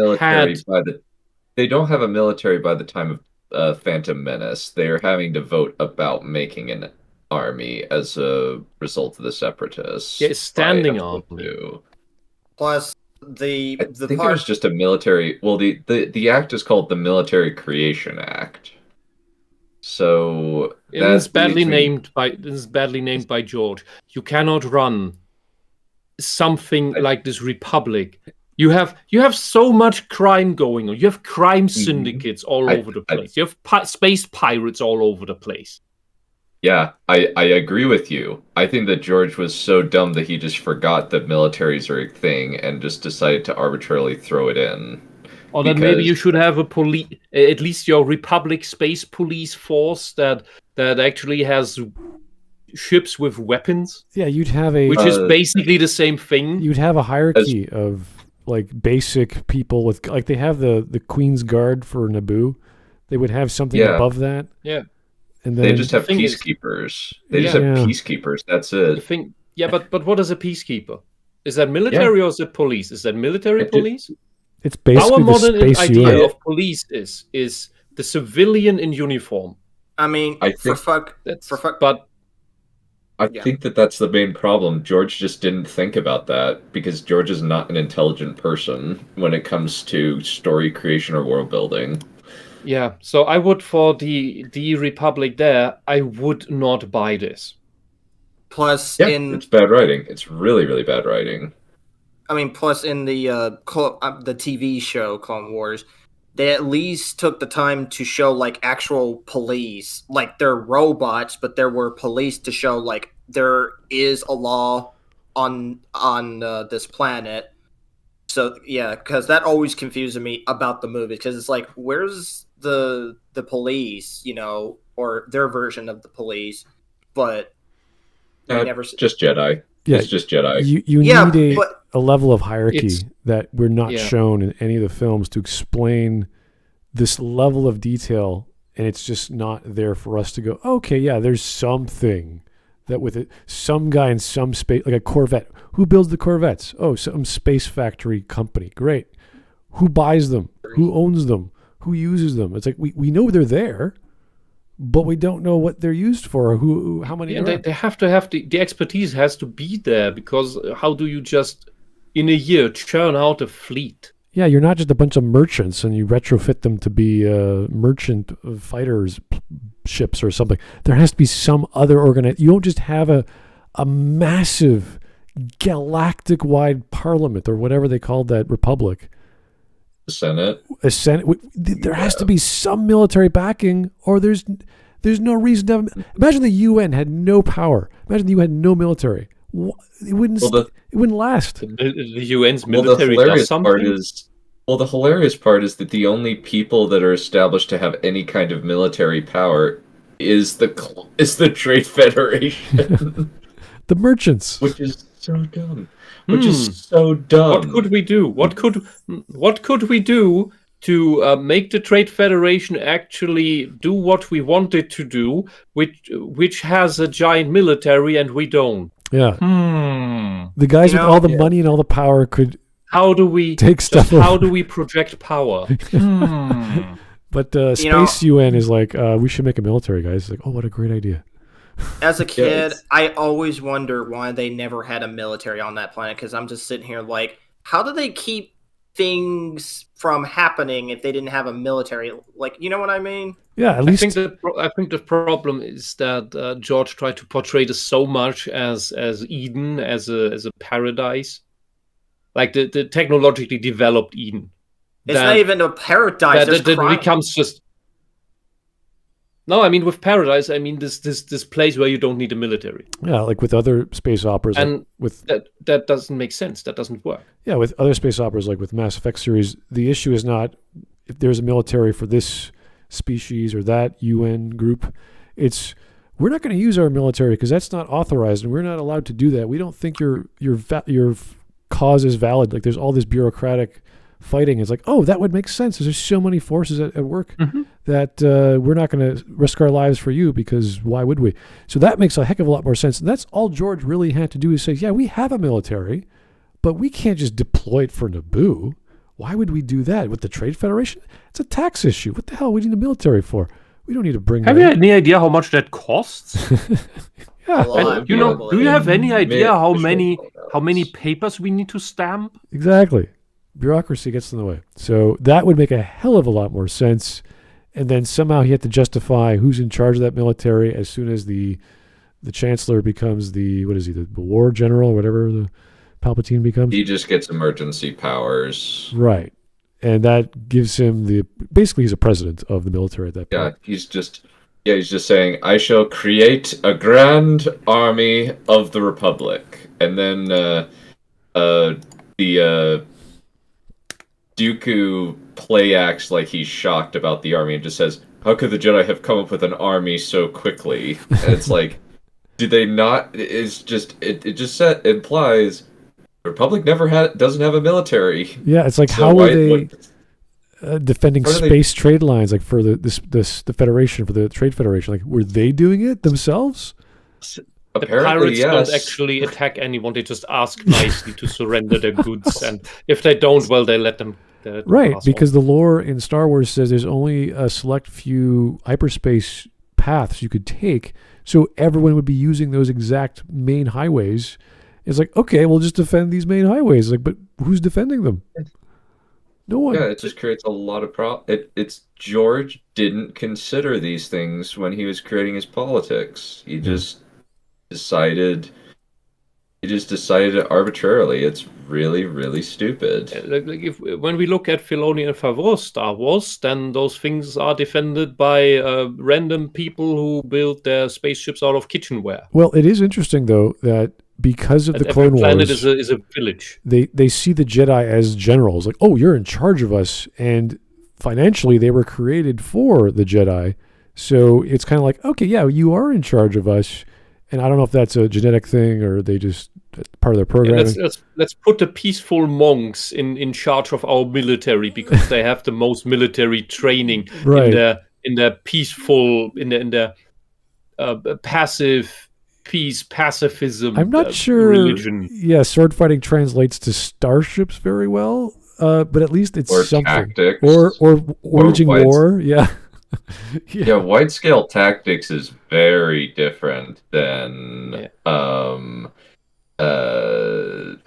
they don't have a military by the time of Phantom Menace. They are having to vote about making an army as a result of the Separatists. Yeah, standing army. Plus, I think it was just a military. Well, the act is called the Military Creation Act. So it is badly named by George. You cannot run something like this Republic. You have so much crime going on. You have crime syndicates all over the place. You have space pirates all over the place. Yeah, I agree with you. I think that George was so dumb that he just forgot that militaries are a thing and just decided to arbitrarily throw it in. Or that maybe you should have at least your Republic Space Police force that actually has ships with weapons. Yeah, you'd have which is basically the same thing. You'd have a hierarchy of like basic people with like they have the Queen's Guard for Naboo. They would have something above that. Yeah. And then they just have peacekeepers. Peacekeepers. That's it. But what is a peacekeeper? Is that military or is it police? Is that military police? It's basically our modern the space idea unit. of police is the civilian in uniform. I mean, I think that's the main problem. George just didn't think about that because George is not an intelligent person when it comes to story creation or world building. Yeah, so I would for the Republic there, I would not buy this. Plus, it's bad writing. It's really, really bad writing. I mean, plus in the TV show Clone Wars, they at least took the time to show like actual police, like they're robots, but there were police to show like there is a law on this planet. So yeah, because that always confuses me about the movie because it's like, where's the police, you know, or their version of the police, but they never just Jedi. Yeah, it's just Jedi. You need a level of hierarchy that we're not shown in any of the films to explain this level of detail, and it's just not there for us to go, okay, yeah, there's something that with it, some guy in some space, like a Corvette. Who builds the Corvettes? Oh, some space factory company. Great. Who buys them? Who owns them? Who uses them? It's like we know they're there, but we don't know what they're used for. Or how many? They have to have the expertise has to be there because how do you just in a year churn out a fleet? Yeah, you're not just a bunch of merchants and you retrofit them to be merchant fighters ships or something. There has to be some other You don't just have a massive galactic-wide parliament or whatever they called that republic. Senate. A Senate. There has to be some military backing, or there's no reason to have. Imagine the UN had no power. Imagine the UN had no military. It wouldn't. It wouldn't last. The UN's military does something. The hilarious part is that the only people that are established to have any kind of military power is the Trade Federation. The merchants. Which is so dumb. What could we do? What could we do to make the Trade Federation actually do what we want it to do, which has a giant military and we don't? Yeah. The guys with all the money and all the power could. How do we take stuff? How do we project power? But Space UN is like, we should make a military, guys. It's like, oh, what a great idea. As a kid, I always wonder why they never had a military on that planet, because I'm just sitting here like, how do they keep things from happening if they didn't have a military? Like, you know what I mean? Yeah, at least I think the problem is that George tried to portray this so much as Eden, as a paradise, like the technologically developed Eden. It's not even a paradise. That becomes just. No, I mean with paradise, I mean this place where you don't need a military. Yeah, like with other space operas, and with that doesn't make sense. That doesn't work. Yeah, with other space operas, like with Mass Effect series, the issue is not if there's a military for this species or that UN group. It's we're not going to use our military because that's not authorized, and we're not allowed to do that. We don't think your cause is valid. Like there's all this bureaucratic fighting. It's like, oh, that would make sense. There's so many forces at work that we're not going to risk our lives for you because why would we? So that makes a heck of a lot more sense. And that's all George really had to do is say, yeah, we have a military, but we can't just deploy it for Naboo. Why would we do that with the Trade Federation? It's a tax issue. What the hell we need a military for? We don't need to bring. Have you any idea how much that costs? Yeah, and, do you have any idea how many papers we need to stamp? Exactly. Bureaucracy gets in the way. So that would make a hell of a lot more sense. And then somehow he had to justify who's in charge of that military as soon as the chancellor becomes the war general or whatever the Palpatine becomes. He just gets emergency powers. Right. And that gives him basically he's a president of the military at that point. He's just saying, I shall create a grand army of the Republic. And then the Dooku play acts like he's shocked about the army and just says, how could the Jedi have come up with an army so quickly? And it's like, do they not? It's just it implies the Republic doesn't have a military. Yeah, it's like so how are they defending space trade lines like for the Federation, for the Trade Federation? Like, were they doing it themselves? Apparently, the pirates don't actually attack anyone. They just ask nicely to surrender their goods, and if they don't, well, they let them. Right, because the lore in Star Wars says there's only a select few hyperspace paths you could take, so everyone would be using those exact main highways. It's like, okay, we'll just defend these main highways. Like, but who's defending them? No one. Yeah, it just creates a lot of problems. It's George didn't consider these things when he was creating his politics. He just decided it arbitrarily. It's really, really stupid. When we look at Filoni and Favreau's Star Wars, then those things are defended by random people who build their spaceships out of kitchenware. Well, it is interesting though that because of the Clone Wars, every planet is a village. They see the Jedi as generals, like, oh, you're in charge of us, and financially they were created for the Jedi, so it's kind of like, okay, yeah, you are in charge of us. And I don't know if that's a genetic thing or they just part of their programming. Let's put the peaceful monks in charge of our military because they have the most military training in their peaceful in their passive pacifism. I'm not sure. Religion. Yeah, sword fighting translates to starships very well, but at least it's or something. Tactics, or waging war. Yeah. Yeah, wide scale tactics is very different than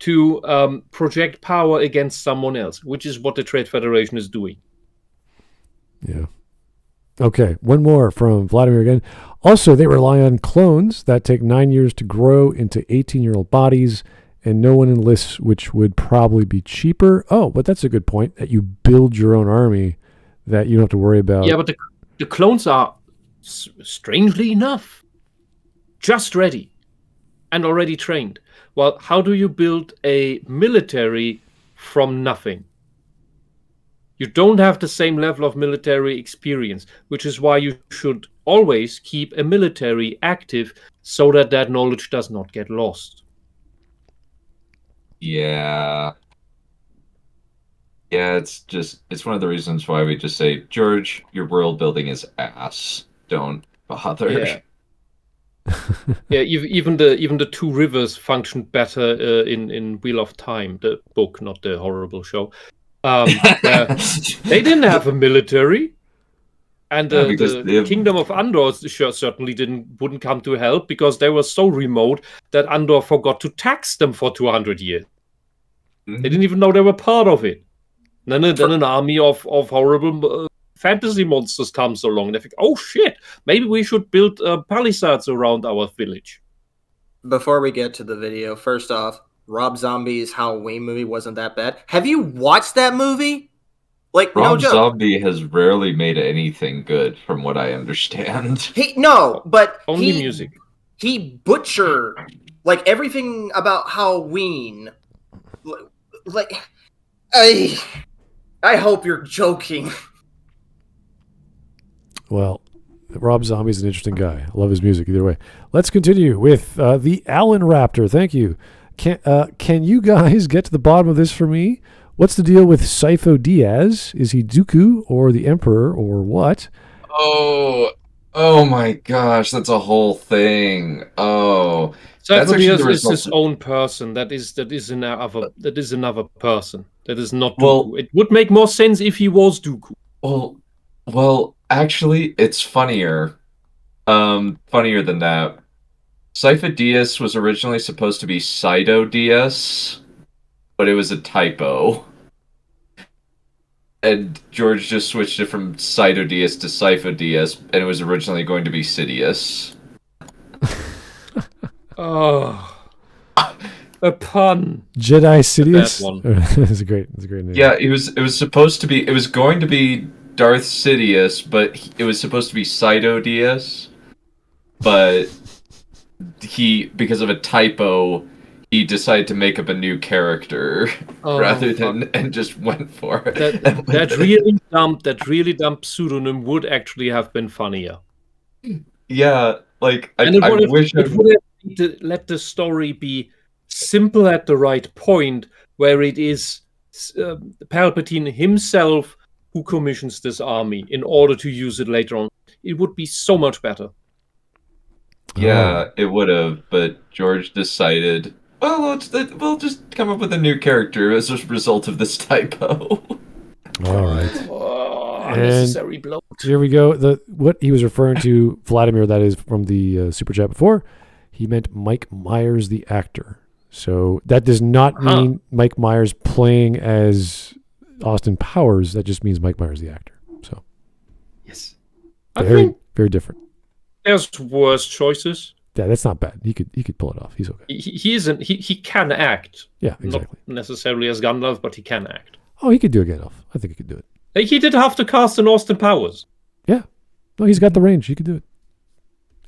to project power against someone else, which is what the Trade Federation is doing. Yeah. Okay, one more from Vladimir again. Also, they rely on clones that take 9 years to grow into 18-year-old bodies, and no one enlists, which would probably be cheaper. Oh, but that's a good point, that you build your own army that you don't have to worry about. Yeah, but the clones are, strangely enough, just ready and already trained. Well, how do you build a military from nothing? You don't have the same level of military experience, which is why you should always keep a military active so that knowledge does not get lost. Yeah. Yeah, it's one of the reasons why we just say, George, your world building is ass. Don't bother. Yeah. Yeah, even the Two Rivers functioned better in Wheel of Time, the book, not the horrible show. They didn't have a military, and the Kingdom of Andor certainly wouldn't come to help because they were so remote that Andor forgot to tax them for 200 years. Mm-hmm. They didn't even know they were part of it. Then an army of horrible fantasy monsters comes along. They think, oh shit, maybe we should build palisades around our village. Before we get to the video, first off, Rob Zombie's Halloween movie wasn't that bad. Have you watched that movie? Like, Rob no joke. Zombie has rarely made anything good, from what I understand. Only music. He butchered like everything about Halloween. Like, I hope you're joking. Well, Rob Zombie's an interesting guy. I love his music either way. Let's continue with the Alan Raptor. Thank you. Can you guys get to the bottom of this for me? What's the deal with Sifo Dyas? Is he Dooku or the Emperor or what? Oh my gosh, that's a whole thing. Oh, Sifo Dyas is his own person. That is another person. That is not Dooku. Well, it would make more sense if he was Dooku. Well, actually, it's funnier. Funnier than that. Sifo Dyas was originally supposed to be Sido Dyas, but it was a typo. And George just switched it from Sido Dyas to Sifo Dyas, and it was originally going to be Sidious. Oh, a pun. Jedi Sidious. That's a great name. Yeah, it was supposed to be. It was going to be Darth Sidious, but it was supposed to be Sido Dyas, but because of a typo, he decided to make up a new character rather than and just went for it. That really dumb pseudonym would actually have been funnier. Yeah, like I wish it would have let the story be simple at the right point, where it is Palpatine himself who commissions this army in order to use it later on. It would be so much better. Yeah, it would have, but George decided, well, we'll just come up with a new character as a result of this typo. All right. Unnecessary bloat. Here we go. What he was referring to, Vladimir, that is from the super chat before, he meant Mike Myers, the actor. So that does not mean Mike Myers playing as Austin Powers. That just means Mike Myers, the actor. So, yes, very different. There's worse choices. Yeah, that's not bad. He could pull it off. He's okay. He can act. Yeah, exactly. Not necessarily as Gandalf, but he can act. Oh, he could do a Gandalf. I think he could do it. He did have to cast an Austin Powers. Yeah. No, he's got the range. He could do it.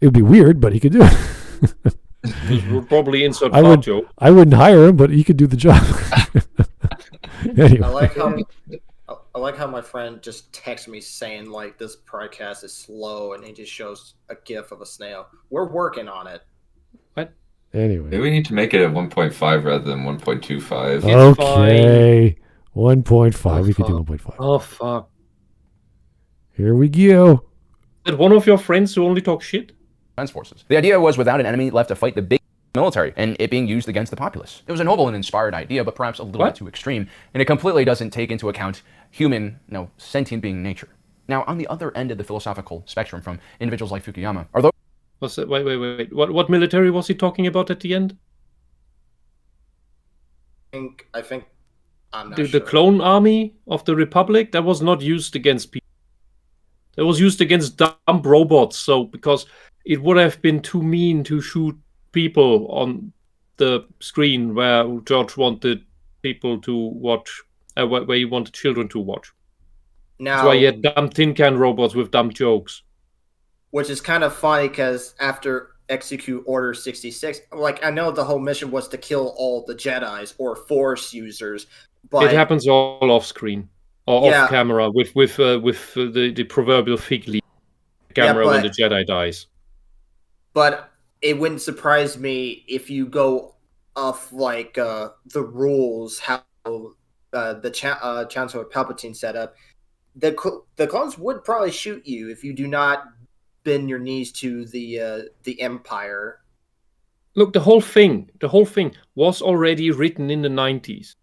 It would be weird, but he could do it. We'll probably insert fart joke. I wouldn't hire him, but he could do the job. Anyway. I like how my friend just texted me saying, like, this podcast is slow, and he just shows a gif of a snail. We're working on it. What? Anyway. Maybe we need to make it at 1.5 rather than 1.25. Okay. 1.5. We could do 1.5. Oh, fuck. Here we go. Is that one of your friends who only talk shit? Defense forces. The idea was without an enemy left to fight the big military, and it being used against the populace. It was a noble and inspired idea, but perhaps a little bit too extreme, and it completely doesn't take into account human, sentient being nature. Now, on the other end of the philosophical spectrum from individuals like Fukuyama, are those... Wait. What military was he talking about at the end? I think I'm not The sure. clone army of the Republic, that was not used against people. That was used against dumb robots. So because it would have been too mean to shoot people on the screen where George wanted people to watch, where he wanted children to watch. That's why he had dumb tin can robots with dumb jokes. Which is kind of funny because after Execute Order 66, like, I know the whole mission was to kill all the Jedis or Force users, but it happens all off screen or off camera with the proverbial fig leaf camera when the Jedi dies. But it wouldn't surprise me if you go off like the rules, how the Chancellor Palpatine set up. The clones would probably shoot you if you do not bend your knees to the Empire. Look, the whole thing was already written in the 90s,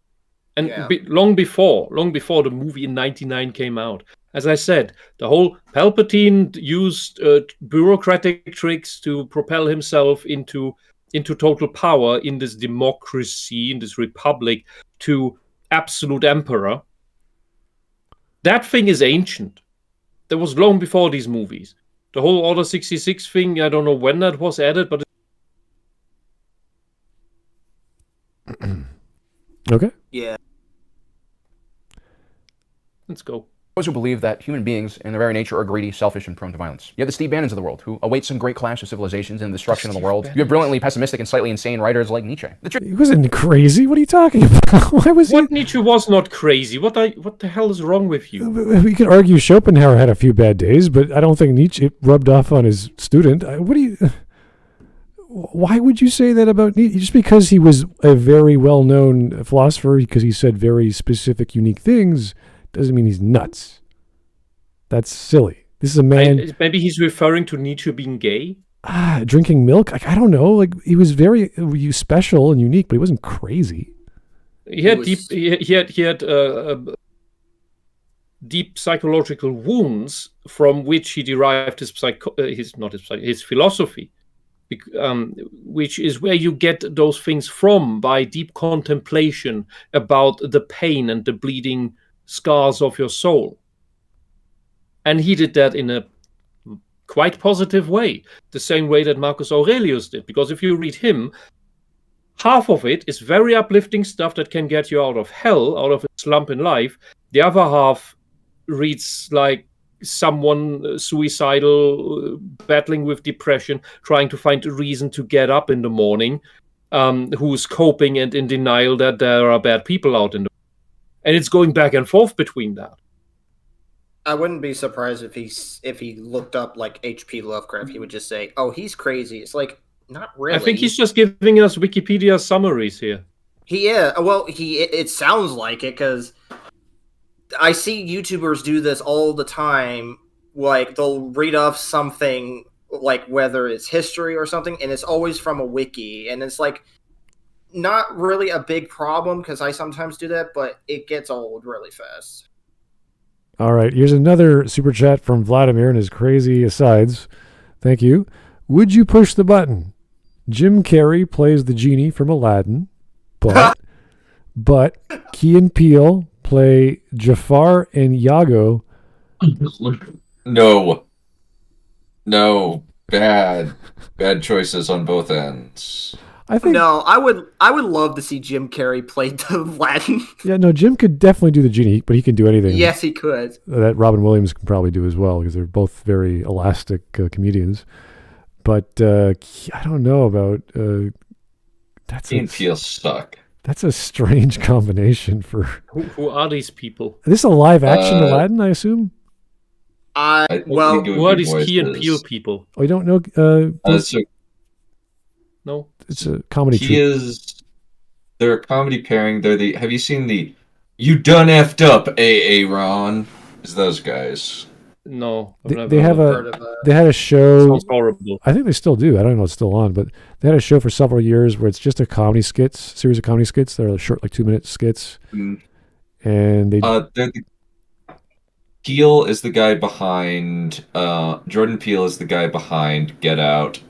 and long before the movie in '99 came out. As I said, the whole Palpatine used bureaucratic tricks to propel himself into total power in this democracy, in this republic, to absolute emperor. That thing is ancient. That was long before these movies. The whole Order 66 thing, I don't know when that was added, but... Okay. Yeah. Let's go. Those who believe that human beings in their very nature are greedy, selfish, and prone to violence. You have the Steve Bannons of the world, who await some great clash of civilizations and the destruction of the world. You have brilliantly pessimistic and slightly insane writers like Nietzsche. He wasn't crazy. What are you talking about? Why was he? Nietzsche was not crazy. What the hell is wrong with you? We could argue Schopenhauer had a few bad days, but I don't think Nietzsche rubbed off on his student. Why would you say that about Nietzsche? Just because he was a very well-known philosopher, because he said very specific, unique things, doesn't mean he's nuts. That's silly. This is a man. Maybe he's referring to Nietzsche being gay. Drinking milk. Like, I don't know. Like, he was very special and unique, but he wasn't crazy. He had deep psychological wounds from which he derived his philosophy, which is where you get those things from, by deep contemplation about the pain and the bleeding scars of your soul. And he did that in a quite positive way, the same way that Marcus Aurelius did. Because if you read him, half of it is very uplifting stuff that can get you out of hell, out of a slump in life. The other half reads like someone suicidal, battling with depression, trying to find a reason to get up in the morning, who's coping and in denial that there are bad people out in the world. And it's going back and forth between that. I wouldn't be surprised if he looked up like H.P. Lovecraft. He would just say, "Oh, he's crazy." It's like, not really. I think he's just giving us Wikipedia summaries here. It sounds like it, because I see YouTubers do this all the time. Like, they'll read off something, like whether it's history or something, and it's always from a wiki, and it's like not really a big problem because I sometimes do that, but it gets old really fast. All right, here's another super chat from Vladimir and his crazy asides. Thank you. Would you push the button? Jim Carrey plays the genie from Aladdin, but Key and Peele play Jafar and Iago. No, bad choices on both ends. I would love to see Jim Carrey play the Aladdin. Yeah, no, Jim could definitely do the genie, but he can do anything. Yes, he could. That Robin Williams can probably do as well, because they're both very elastic comedians. But I don't know about that's. Key and Peele suck. That's a strange combination for. Who are these people? Is this a live action Aladdin? I assume. Who are these Key and Peele people? Oh, you don't know? No, it's a comedy. They're a comedy pairing. Have you seen the "You Done Effed Up, Aaron"? It's those guys. No, they had a show. Sounds horrible. I think they still do. I don't know if it's still on, but they had a show for several years where it's just a series of comedy skits. They're short, like 2-minute skits, and they. Peele is the guy behind. Jordan Peele is the guy behind Get Out.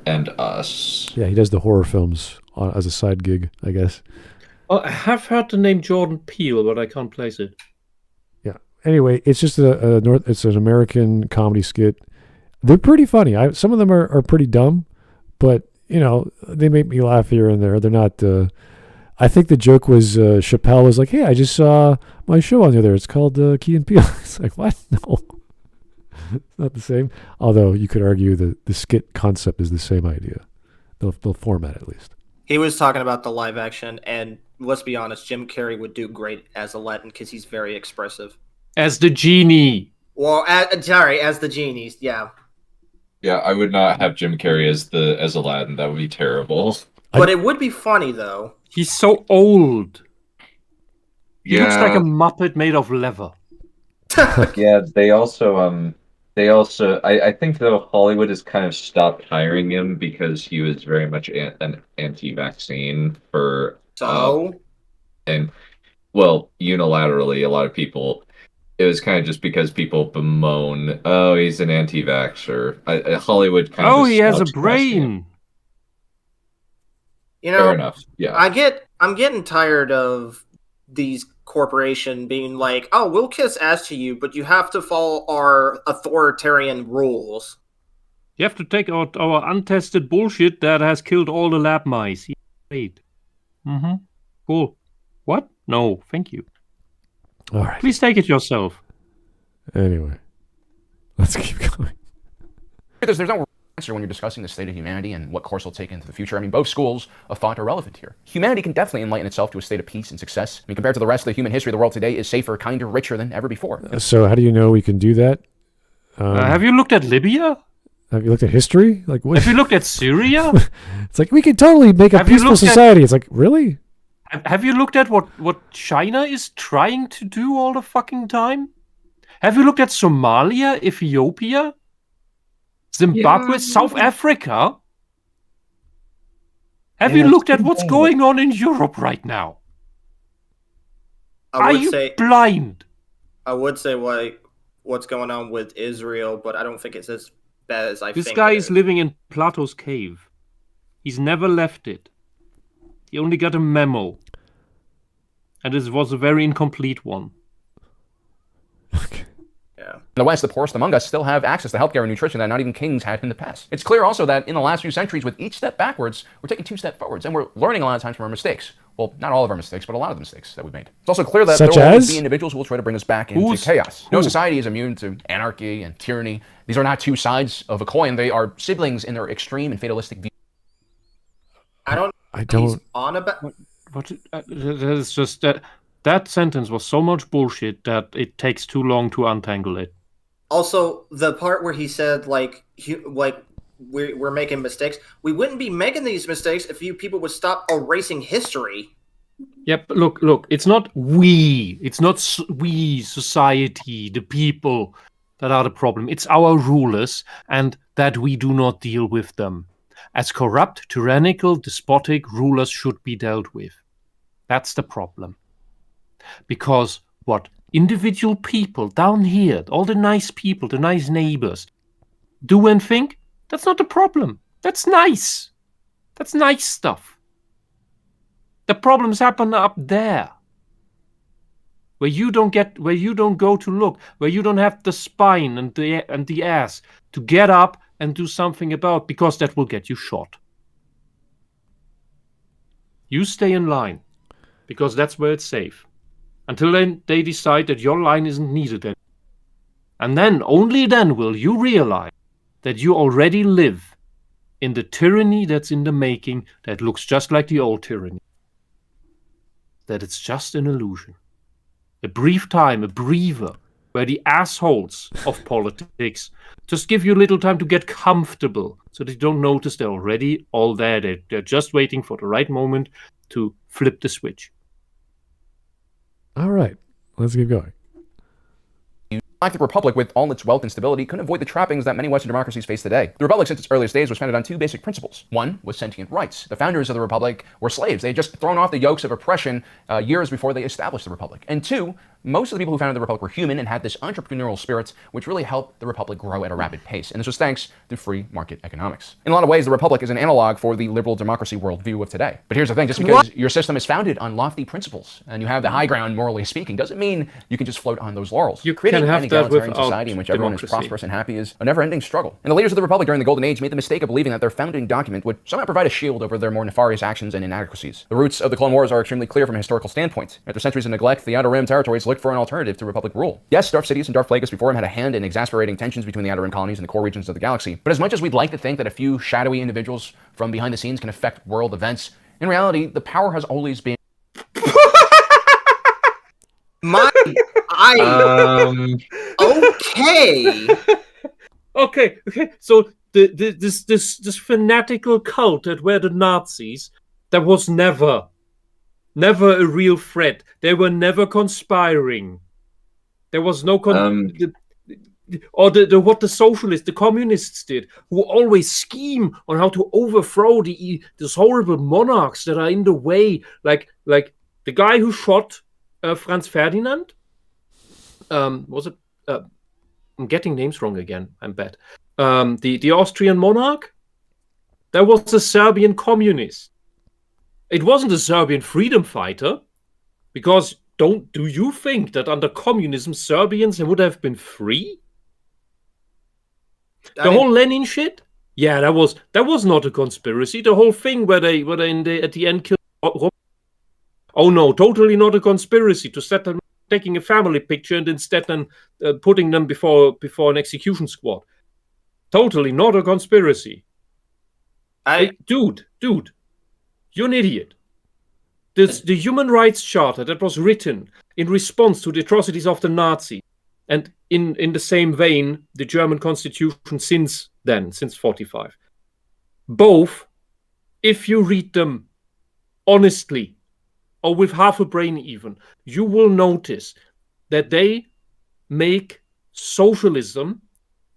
And Us. Yeah, he does the horror films as a side gig, I guess. I have heard the name Jordan Peele, but I can't place it. Yeah. Anyway, it's just it's an American comedy skit. They're pretty funny. Some of them are pretty dumb, but they make me laugh here and there. They're not. I think the joke was Chappelle was like, "Hey, I just saw my show on the other. It's called Key and Peele." It's like, what? No, it's not the same. Although you could argue that the skit concept is the same idea. They'll format at least. He was talking about the live action, and let's be honest, Jim Carrey would do great as Aladdin because he's very expressive. As the genie. Well, as the genies, yeah. Yeah, I would not have Jim Carrey as Aladdin. That would be terrible. But it would be funny though. He's so old. He Yeah. looks like a Muppet made of leather. Yeah, they also I think though Hollywood has kind of stopped hiring him because he was very much an anti-vaccine for and well, unilaterally a lot of people. It was kind of just because people bemoan, oh, he's an anti-vaxxer. Hollywood kind of. Oh, he has a brain. Fair enough. Yeah. I'm getting tired of these corporations being like, oh, we'll kiss ass to you, but you have to follow our authoritarian rules. You have to take out our untested bullshit that has killed all the lab mice. Wait. Mm-hmm. Cool. What? No, thank you. All right. Please take it yourself. Anyway, let's keep going. There's no answer when you're discussing the state of humanity and what course will take into the future. I mean, both schools of thought are relevant here. Humanity can definitely enlighten itself to a state of peace and success. I mean, compared to the rest of the human history, the world today is safer, kinder, richer than ever before. So how do you know we can do that? Have you looked at Libya? Have you looked at history? Like, what? Have you looked at Syria? It's like, we can totally make a peaceful society. It's like, really? Have you looked at what China is trying to do all the fucking time? Have you looked at Somalia, Ethiopia, Zimbabwe, South Africa? Have you looked at what's going on in Europe right now? Are you blind? I would say what's going on with Israel, but I don't think it's as bad as I think. This guy is living in Plato's cave. He's never left it. He only got a memo. And it was a very incomplete one. Okay. Yeah. In the West, the poorest among us still have access to healthcare and nutrition that not even kings had in the past. It's clear also that in the last few centuries, with each step backwards, we're taking 2 steps forwards, and we're learning a lot of times from our mistakes. Well, not all of our mistakes, but a lot of the mistakes that we've made. It's also clear that there will always be individuals who will try to bring us back into chaos. No society is immune to anarchy and tyranny. These are not two sides of a coin. They are siblings in their extreme and fatalistic view. I don't. He's on about. It's just that sentence was so much bullshit that it takes too long to untangle it. Also, the part where he said like we're making mistakes. We wouldn't be making these mistakes if you people would stop erasing history. Yep. Look. It's not we. It's not we, society, the people that are the problem. It's our rulers, and that we do not deal with them. As corrupt, tyrannical, despotic rulers should be dealt with. That's the problem. Because what individual people down here, all the nice people, the nice neighbors, do and think, that's not the problem. That's nice. That's nice stuff. The problems happen up there. Where you don't go to look, where you don't have the spine and the ass to get up and do something about, because that will get you shot. You stay in line, because that's where it's safe. Until then, they decide that your line isn't needed anymore. And then, only then will you realize that you already live in the tyranny that's in the making, that looks just like the old tyranny. That it's just an illusion. A brief time, a breather, where the assholes of politics just give you a little time to get comfortable so that you don't notice they're already all there. They're just waiting for the right moment to flip the switch. All right. Let's keep going. The Republic, with all its wealth and stability, couldn't avoid the trappings that many Western democracies face today. The Republic, since its earliest days, was founded on two basic principles. One was sentient rights. The founders of the Republic were slaves. They had just thrown off the yokes of oppression years before they established the Republic. And two, most of the people who founded the Republic were human and had this entrepreneurial spirit, which really helped the Republic grow at a rapid pace. And this was thanks to free market economics. In a lot of ways, the Republic is an analog for the liberal democracy worldview of today. But here's the thing, just because your system is founded on lofty principles and you have the high ground, morally speaking, doesn't mean you can just float on those laurels. You Creating can have an that egalitarian without society in which everyone is democracy. prosperous and happy is a never-ending struggle. And the leaders of the Republic during the Golden Age made the mistake of believing that their founding document would somehow provide a shield over their more nefarious actions and inadequacies. The roots of the Clone Wars are extremely clear from a historical standpoint. After centuries of neglect, the Outer Rim territories looked for an alternative to Republic rule. Yes, Darth Sidious and Darth Plagueis before him had a hand in exacerbating tensions between the Outer Rim colonies and the core regions of the galaxy. But as much as we'd like to think that a few shadowy individuals from behind the scenes can affect world events, in reality, the power has always been... Okay. So this fanatical cult that were the Nazis, that was never a real threat. They were never conspiring. There was no what the socialists, the communists did, who always scheme on how to overthrow these horrible monarchs that are in the way, like the guy who shot Franz Ferdinand. Was it? I'm getting names wrong again. I'm bad. The Austrian monarch. That was a Serbian communist. It wasn't a Serbian freedom fighter, because do you think that under communism Serbians would have been free? The whole Lenin shit? Yeah, that was not a conspiracy. The whole thing where they at the end killed. Oh no, totally not a conspiracy to set them taking a family picture and instead then putting them before an execution squad. Totally not a conspiracy. Dude, you're an idiot. The Human Rights Charter that was written in response to the atrocities of the Nazis, and in the same vein, the German Constitution since 45. Both, if you read them honestly, or with half a brain even, you will notice that they make socialism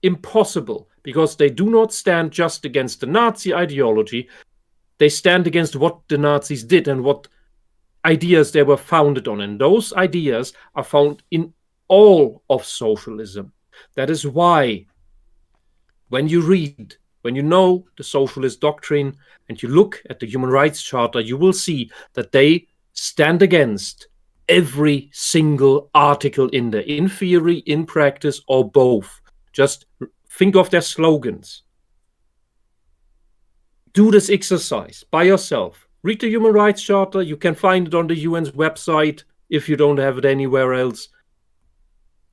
impossible, because they do not stand just against the Nazi ideology, they stand against what the Nazis did and what ideas they were founded on. And those ideas are found in all of socialism. That is why when you know the socialist doctrine and you look at the Human Rights Charter, you will see that they stand against every single article in there, in theory, in practice, or both. Just think of their slogans. Do this exercise by yourself. Read the Human Rights Charter. You can find it on the UN's website if you don't have it anywhere else.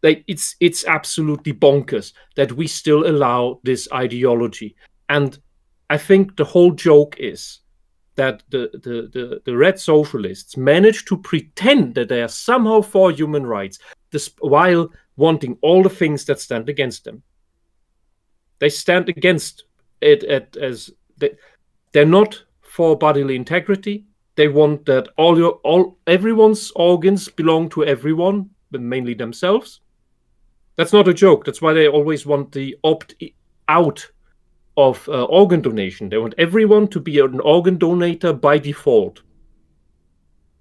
It's absolutely bonkers that we still allow this ideology. And I think the whole joke is that the red socialists manage to pretend that they are somehow for human rights, while wanting all the things that stand against them. They stand against it as they're not for bodily integrity. They want that everyone's organs belong to everyone, but mainly themselves. That's not a joke. That's why they always want the opt-out of organ donation. They want everyone to be an organ donor by default.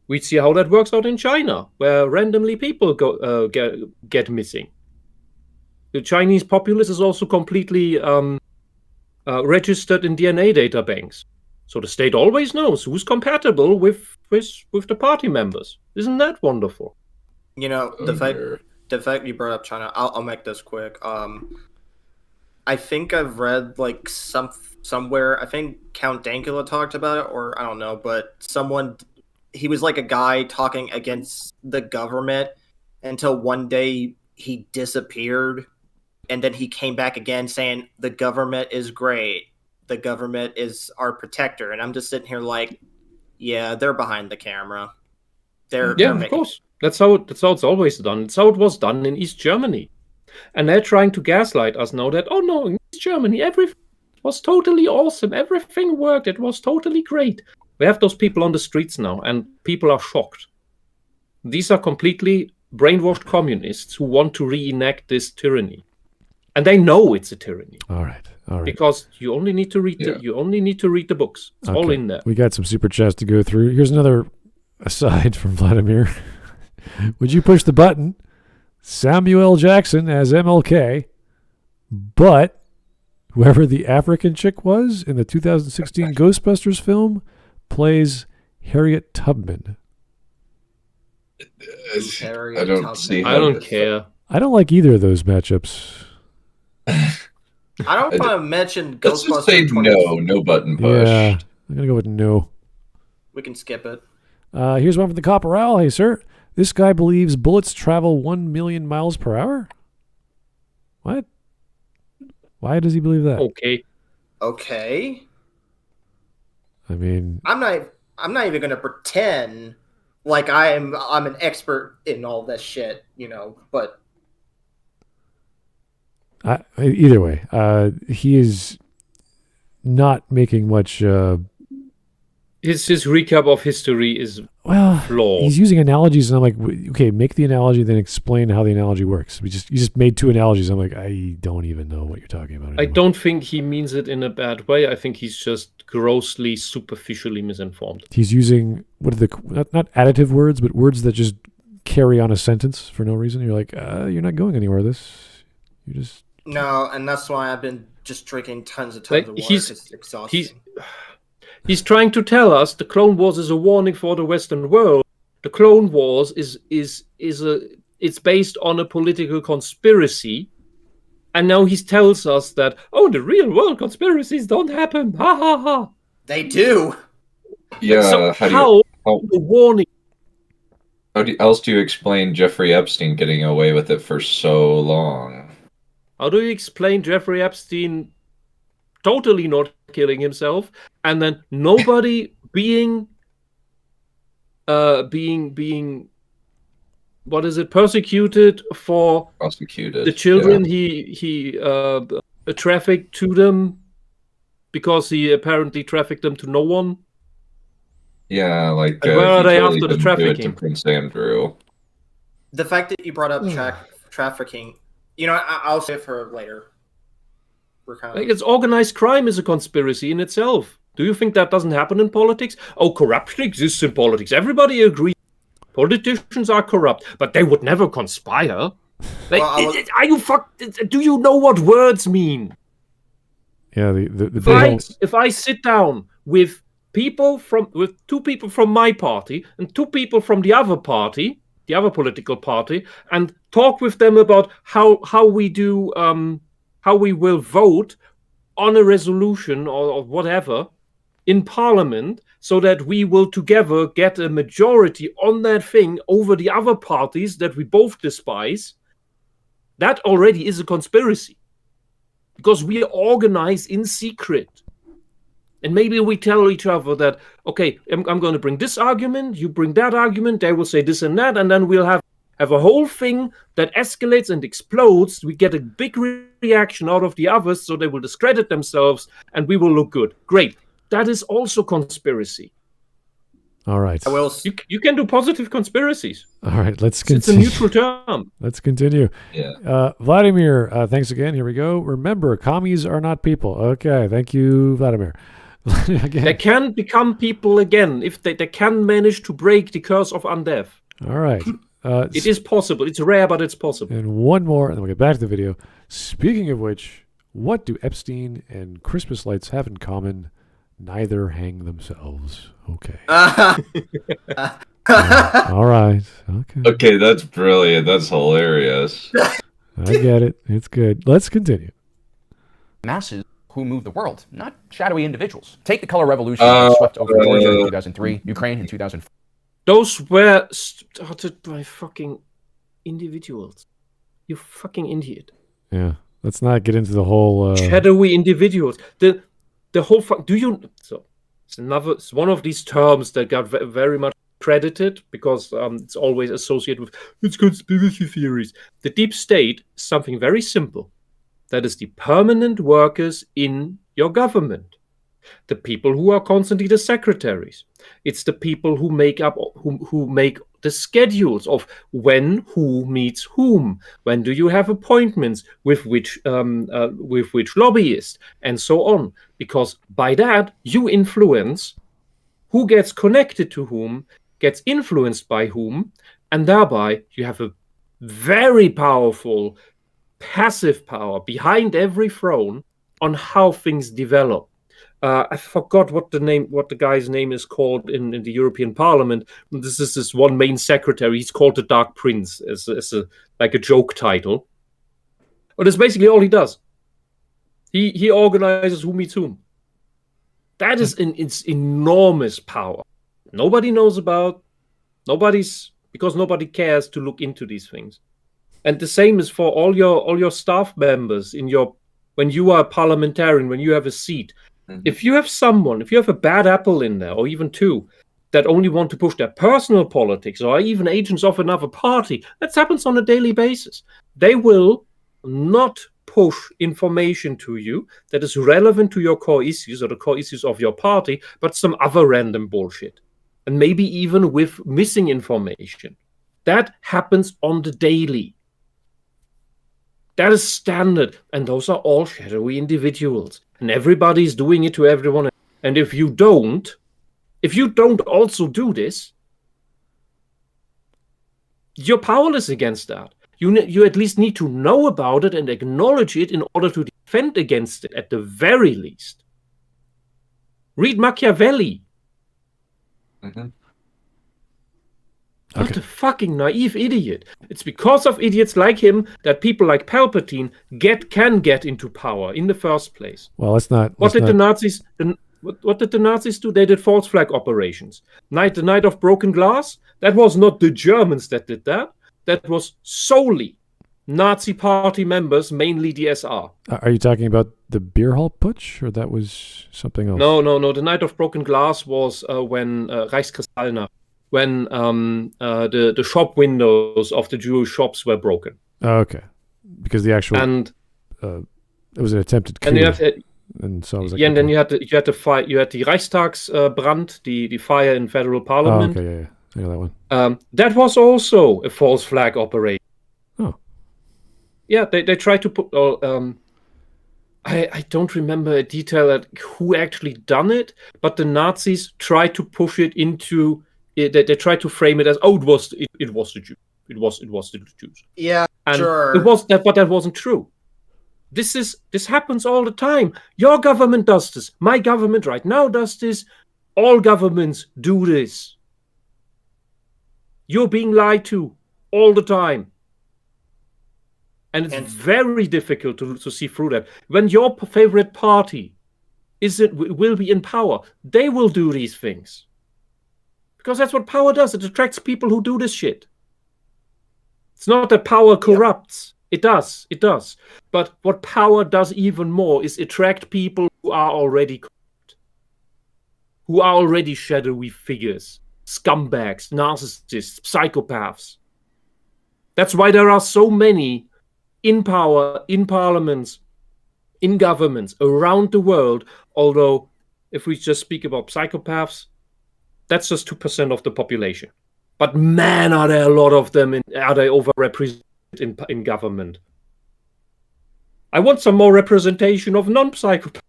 We see how that works out in China, where randomly people get missing. The Chinese populace is also completely registered in DNA databanks. So the state always knows who's compatible with the party members. Isn't that wonderful? You know, the fact you brought up China, I'll make this quick. I think I've read like somewhere, I think Count Dankula talked about it, or I don't know, but he was like a guy talking against the government until one day he disappeared, and then he came back again saying the government is great. The government is our protector. And I'm just sitting here like, yeah, they're behind the camera. They're of course. That's how it's always done. It's how it was done in East Germany. And they're trying to gaslight us now that, oh no, in East Germany, everything was totally awesome. Everything worked. It was totally great. We have those people on the streets now, and people are shocked. These are completely brainwashed communists who want to reenact this tyranny, and they know it's a tyranny. All right. Because you only need to read the books. It's all in there. We got some super chats to go through. Here's another aside from Vladimir. Would you push the button? Samuel Jackson as MLK, but whoever the African chick was in the 2016 Ghostbusters film plays Harriet Tubman. I don't see. I don't care. I don't like either of those matchups. I don't want to mention Let's just Ghostbusters. say no button push. Yeah, I'm gonna go with no. We can skip it. Here's one from the Copperal. Hey, sir. This guy believes bullets travel 1 million miles per hour? What? Why does he believe that? Okay. I mean, I'm not even gonna pretend like I'm an expert in all this shit, but either way, he is not making much. His recap of history is flawed. He's using analogies, and I'm like, okay, make the analogy, then explain how the analogy works. You just made 2 analogies. I'm like, I don't even know what you're talking about anymore. I don't think he means it in a bad way. I think he's just grossly, superficially misinformed. He's using not additive words, but words that just carry on a sentence for no reason. You're like, you're not going anywhere. You just. No, and that's why I've been just drinking tons of water. It's exhausting. He's trying to tell us the Clone Wars is a warning for the Western world. The Clone Wars it's based on a political conspiracy, and now he tells us that the real world conspiracies don't happen. Ha ha ha. They do. Yeah. So how the warning? How else do you explain Jeffrey Epstein getting away with it for so long? How do you explain Jeffrey Epstein totally not killing himself, and then nobody being what is it, prosecuted for the children he trafficked to them, because he apparently trafficked them to no one? Yeah, like where are they after the trafficking? To Prince Andrew. The fact that you brought up trafficking, I'll say it for later. It's organized crime is a conspiracy in itself. Do you think that doesn't happen in politics? Corruption exists in politics. Everybody agrees. Politicians are corrupt, but they would never conspire. Are you fucked? Do you know what words mean? Yeah, if I sit down with 2 people from my party and 2 people from the other party, the other political party, and talk with them about how we do. How we will vote on a resolution or whatever in Parliament, so that we will together get a majority on that thing over the other parties that we both despise, that already is a conspiracy. Because we organize in secret. And maybe we tell each other that, okay, I'm going to bring this argument, you bring that argument, they will say this and that, and then we'll have a whole thing that escalates and explodes. We get a big reaction out of the others, so they will discredit themselves, and we will look good. Great. That is also conspiracy. All right. You can do positive conspiracies. All right, let's continue. It's a neutral term. Let's continue. Yeah. Vladimir, thanks again. Here we go. Remember, commies are not people. Okay, thank you, Vladimir. They can become people again if they can manage to break the curse of undeath. All right. It is possible. It's rare, but it's possible. And one more, and then we'll get back to the video. Speaking of which, what do Epstein and Christmas lights have in common? Neither hang themselves. Okay. All right. Okay. Okay, that's brilliant. That's hilarious. I get it. It's good. Let's continue. Masses who move the world, not shadowy individuals. Take the color revolution that swept over Georgia in 2003, Ukraine in 2004. Those were started by fucking individuals. You fucking idiot. Yeah. Let's not get into the whole shadowy individuals. The whole it's one of these terms that got very much credited because it's always associated with it's conspiracy theories. The deep state is something very simple. That is the permanent workers in your government. The people who are constantly the secretaries. It's the people who make the schedules of when who meets whom, when do you have appointments with which lobbyist, and so on. Because by that you influence who gets connected to whom, gets influenced by whom, and thereby you have a very powerful passive power behind every throne on how things develop. I forgot what the guy's name is called in the European Parliament. This is this one main secretary. He's called the Dark Prince as a joke title. But it's basically all he does. He organizes who meets whom. That is its enormous power. Nobody knows about. Because nobody cares to look into these things. And the same is for all your staff members when you are a parliamentarian, when you have a seat. If you have a bad apple in there, or even two, that only want to push their personal politics, or even agents of another party, that happens on a daily basis. They will not push information to you that is relevant to your core issues or the core issues of your party, but some other random bullshit. And maybe even with missing information. That happens on the daily. That is standard. And those are all shadowy individuals. And everybody's doing it to everyone. And if you don't also do this, you're powerless against that. You at least need to know about it and acknowledge it in order to defend against it at the very least. Read Machiavelli. Mm-hmm. What a fucking naive idiot. It's because of idiots like him that people like Palpatine can get into power in the first place. Well, What did the Nazis do? They did false flag operations. The Night of Broken Glass, that was not the Germans that did that. That was solely Nazi party members, mainly the SR. Are you talking about the beer hall putsch, or that was something else? No. The Night of Broken Glass was when Reichskristallnacht, when the shop windows of the Jewish shops were broken. Oh, okay. Because the actual it was an attempted coup. And so I was like, and then you had the fight. You had the Reichstagsbrand, the fire in federal parliament. Oh, okay, yeah. I know that one. That was also a false flag operation. Oh. Yeah, they tried to put. I don't remember a detail at who actually done it, but the Nazis tried to push it into. They tried to frame it as, it was the Jews. It was the Jews. Yeah, and sure. It was that, but that wasn't true. This happens all the time. Your government does this. My government right now does this. All governments do this. You're being lied to all the time. And it's very difficult to see through that. When your favorite party will be in power, they will do these things. Because that's what power does. It attracts people who do this shit. It's not that power corrupts. Yeah. It does. But what power does even more is attract people who are already corrupt. Who are already shadowy figures. Scumbags, narcissists, psychopaths. That's why there are so many in power, in parliaments, in governments around the world. Although, if we just speak about psychopaths, that's just 2% of the population. But man, are there a lot of them? Are they overrepresented in government? I want some more representation of non-psychopaths.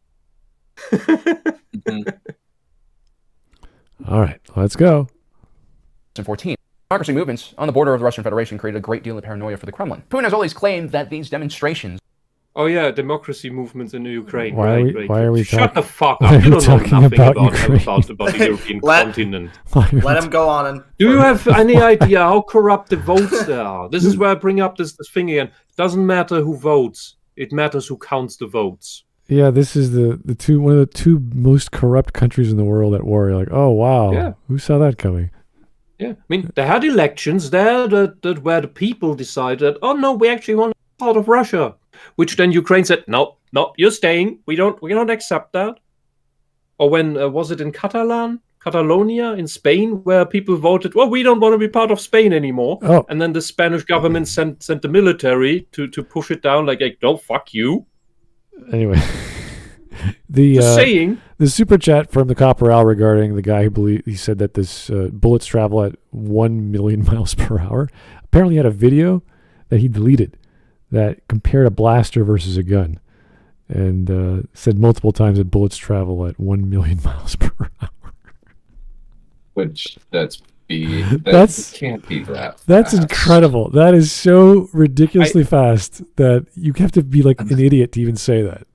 All right, let's go. 2014. Democracy movements on the border of the Russian Federation created a great deal of paranoia for the Kremlin. Putin has always claimed that these demonstrations... Oh yeah, democracy movements in the Ukraine. Why are we Shut talking? the fuck up! You don't know nothing about the European continent. Let him go on. And do you have any idea how corrupt the votes there are? This is where I bring up this thing again. It doesn't matter who votes; it matters who counts the votes. Yeah, this is one of the two most corrupt countries in the world at war. You're like, oh wow, yeah. Who saw that coming? Yeah, I mean, they had elections there that where the people decided, oh no, we actually want to be part of Russia. Which then Ukraine said, no, you're staying. We don't accept that. Or when was it in Catalonia in Spain, where people voted, well, we don't want to be part of Spain anymore. Oh. And then the Spanish government sent the military to push it down, like, no, fuck you. Anyway. Just saying. The super chat from the Copper Owl regarding the guy who he said that this bullets travel at 1 million miles per hour. Apparently, he had a video that he deleted that compared a blaster versus a gun, and said multiple times that bullets travel at 1 million miles per hour. Which that's can't be that. That's fast. incredible. That is so ridiculously fast that you have to be like an idiot to even say that.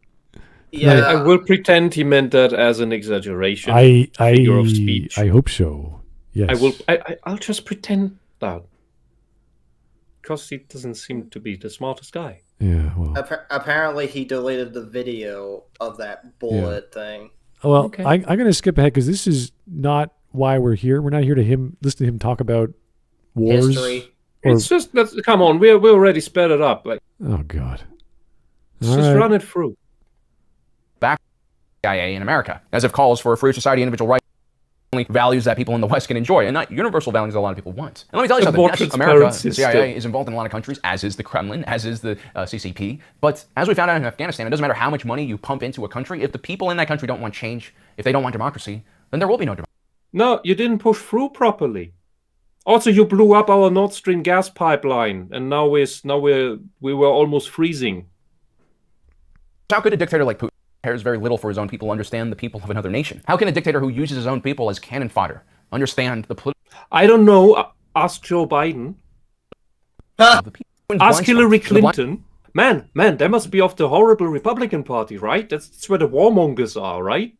Yeah, I will pretend he meant that as an exaggeration. Figure of speech. I hope so. Yes. I will. I'll just pretend that, because he doesn't seem to be the smartest guy. Yeah. Well. Apparently, he deleted the video of that bullet thing. Well, Okay. I'm going to skip ahead because this is not why we're here. We're not here to listen to him talk about wars. History. It's just come on. We already sped it up. Like, Oh God. let's just run it through. Back CIA in America, as if calls for a free society, individual rights, only values that people in the West can enjoy, and not universal values that a lot of people want. And let me tell you something. more Yes, America, transparency the CIA still. is involved in a lot of countries, as is the Kremlin, as is the CCP. But as we found out in Afghanistan, it doesn't matter how much money you pump into a country. If the people in that country don't want change, if they don't want democracy, then there will be no democracy. No, you didn't push through properly. Also, you blew up our Nord Stream gas pipeline, and now we were almost freezing. How could a dictator like Putin, who cares very little for his own people, understand the people of another nation? How can a dictator who uses his own people as cannon fodder understand the political? I don't know. Ask Joe Biden. Ask Hillary Clinton. Man, they must be of the horrible Republican Party, right? That's where the warmongers are, right?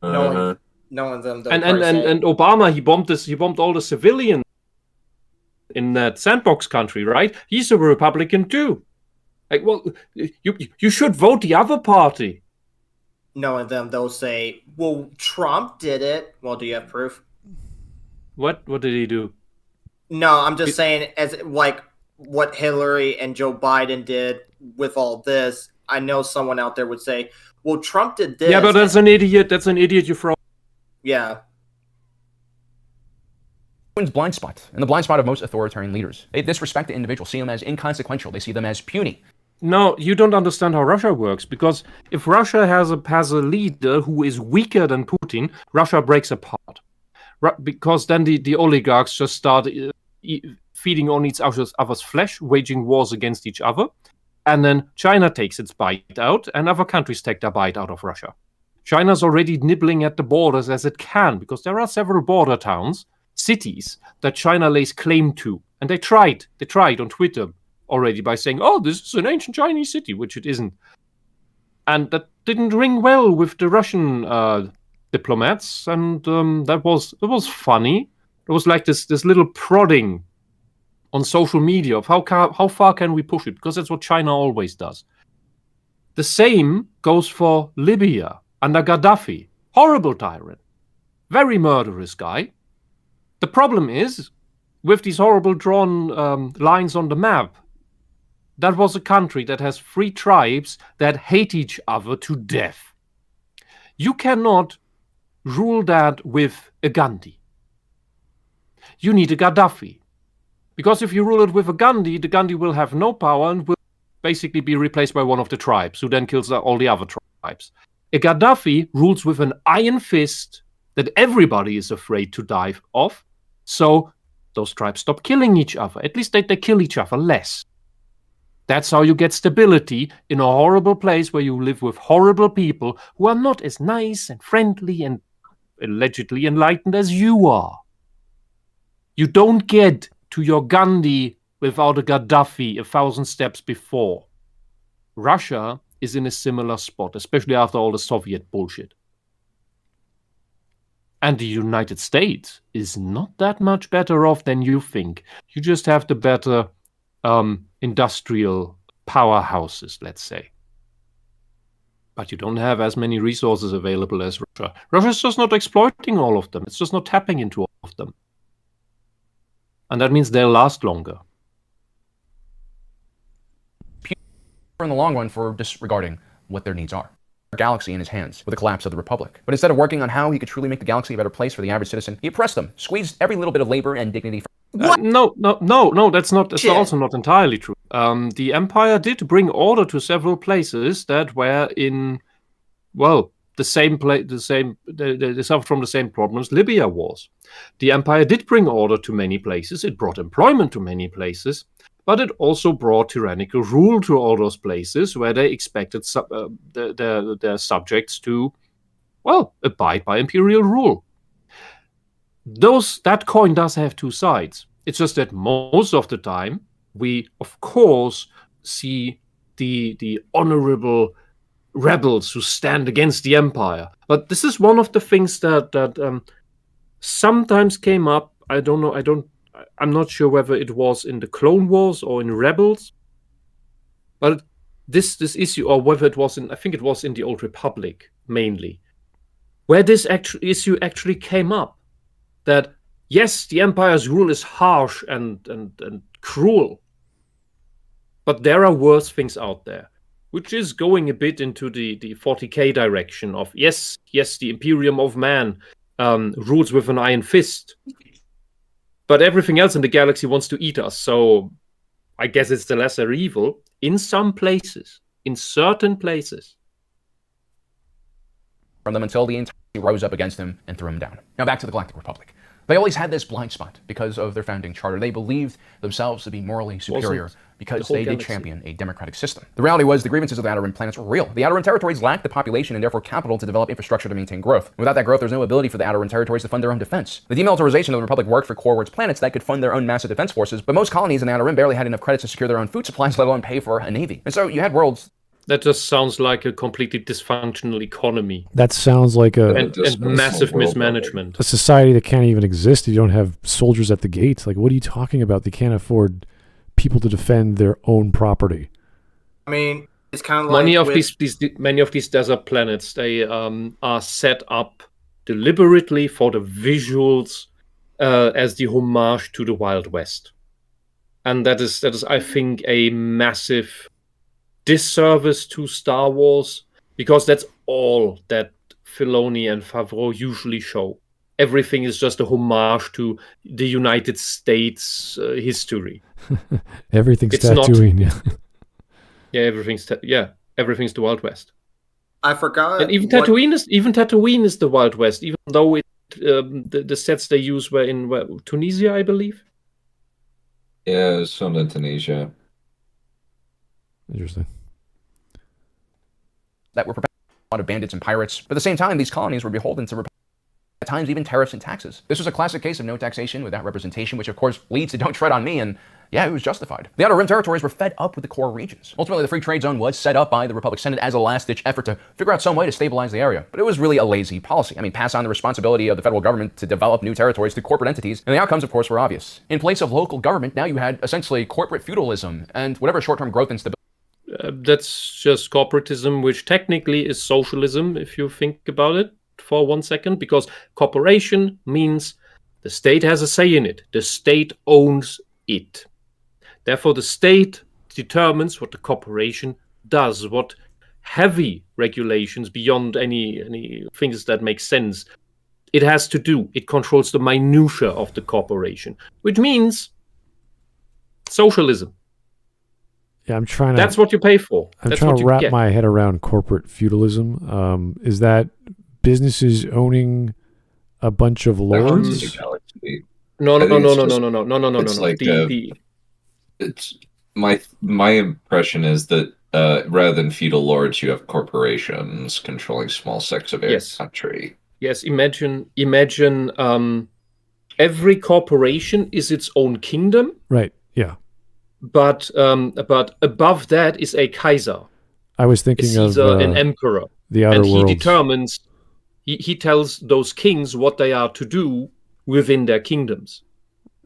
No one of them. And Obama, he bombed all the civilians in that sandbox country, right? He's a Republican too. Like, well, you should vote the other party. Knowing them, they'll say, "Well, Trump did it." Well, do you have proof? What did he do? No, I'm just saying, as like what Hillary and Joe Biden did with all this. I know someone out there would say, "Well, Trump did this." Yeah, but that's an idiot. That's an idiot you throw. Yeah. blind spot, and the blind spot of most authoritarian leaders. They disrespect the individual, see them as inconsequential. They see them as puny. No, you don't understand how Russia works, because if Russia has a leader who is weaker than Putin, Russia breaks apart. Because then the oligarchs just start feeding on each other's flesh, waging wars against each other, and then China takes its bite out, and other countries take their bite out of Russia. China's already nibbling at the borders as it can, because there are several border towns, cities, that China lays claim to. And they tried on Twitter already by saying, oh, this is an ancient Chinese city, which it isn't. And that didn't ring well with the Russian diplomats, and that was funny. It was like this little prodding on social media of how far can we push it, because that's what China always does. The same goes for Libya under Gaddafi. Horrible tyrant. Very murderous guy. The problem is, with these horrible drawn lines on the map, that was a country that has 3 tribes that hate each other to death. You cannot rule that with a Gandhi. You need a Gaddafi. Because if you rule it with a Gandhi, the Gandhi will have no power and will basically be replaced by one of the tribes, who then kills all the other tribes. A Gaddafi rules with an iron fist that everybody is afraid to die off, so those tribes stop killing each other. At least they kill each other less. That's how you get stability in a horrible place where you live with horrible people who are not as nice and friendly and allegedly enlightened as you are. You don't get to your Gandhi without a Gaddafi 1,000 steps before. Russia is in a similar spot, especially after all the Soviet bullshit. And the United States is not that much better off than you think. You just have the better industrial powerhouses, let's say. But you don't have as many resources available as Russia. Russia's just not exploiting all of them. It's just not tapping into all of them. And that means they'll last longer. In the long run for disregarding what their needs are. Galaxy in his hands with the collapse of the Republic. But instead of working on how he could truly make the galaxy a better place for the average citizen, he oppressed them, squeezed every little bit of labor and dignity from No, that's also not entirely true. The Empire did bring order to several places that were in they suffered from the same problems Libya was. The empire did bring order to many places. It brought employment to many places, but it also brought tyrannical rule to all those places where they expected their subjects to, abide by imperial rule. That coin does have two sides. It's just that most of the time we, of course, see the honorable rebels who stand against the empire. But this is one of the things that sometimes came up. I don't know. I'm not sure whether it was in the Clone Wars or in Rebels. But this issue, or whether it was I think it was in the Old Republic mainly, where this issue actually came up. That yes, the empire's rule is harsh and cruel, but there are worse things out there, which is going a bit into the 40k direction of yes, the Imperium of Man rules with an iron fist, but everything else in the galaxy wants to eat us. So I guess it's the lesser evil in some places, in certain places. From them until the entire rose up against him and threw him down. Now back to the Galactic Republic. They always had this blind spot because of their founding charter. They believed themselves to be morally superior because they did champion a democratic system. The reality was the grievances of the Outer Rim planets were real. The Outer Rim territories lacked the population and therefore capital to develop infrastructure to maintain growth. Without that growth, there's no ability for the Outer Rim territories to fund their own defense. The demilitarization of the Republic worked for Core World's planets that could fund their own massive defense forces, but most colonies in the Outer Rim barely had enough credits to secure their own food supplies, let alone pay for a navy. And so you had worlds. That just sounds like a completely dysfunctional economy. That sounds like and massive mismanagement. A society that can't even exist if you don't have soldiers at the gates. Like, what are you talking about? They can't afford people to defend their own property. I mean, it's kind of like many of these desert planets. They are set up deliberately for the visuals as the homage to the Wild West, and that is I think a massive disservice to Star Wars, because that's all that Filoni and Favreau usually show. Everything is just a homage to the United States history. Everything's Tatooine. Everything's the Wild West. I forgot. And even Tatooine is the Wild West, even though the sets they use were in Tunisia, I believe. Yeah, it's filmed in Tunisia. Interesting. That were a lot of bandits and pirates. But at the same time, these colonies were beholden to at times even tariffs and taxes. This was a classic case of no taxation without representation, which of course leads to don't tread on me, and yeah, it was justified. The Outer Rim territories were fed up with the core regions. Ultimately, the Free Trade Zone was set up by the Republic Senate as a last-ditch effort to figure out some way to stabilize the area. But it was really a lazy policy. I mean, pass on the responsibility of the federal government to develop new territories to corporate entities, and the outcomes, of course, were obvious. In place of local government, now you had essentially corporate feudalism and whatever short-term growth and stability. That's just corporatism, which technically is socialism, if you think about it for 1 second, because corporation means the state has a say in it. The state owns it. Therefore, the state determines what the corporation does, what heavy regulations beyond any things that make sense it has to do. It controls the minutiae of the corporation, which means socialism. Yeah, I'm trying to. That's what you pay for. I'm That's trying to wrap get. my head around corporate feudalism. Is that businesses owning a bunch of lords? No. It's like it's my impression is that rather than feudal lords, you have corporations controlling small sects of a country. Yes, imagine. Every corporation is its own kingdom. Right. Yeah. But above that is a Kaiser. I was thinking of an emperor. The Outer Worlds. And he determines. He tells those kings what they are to do within their kingdoms.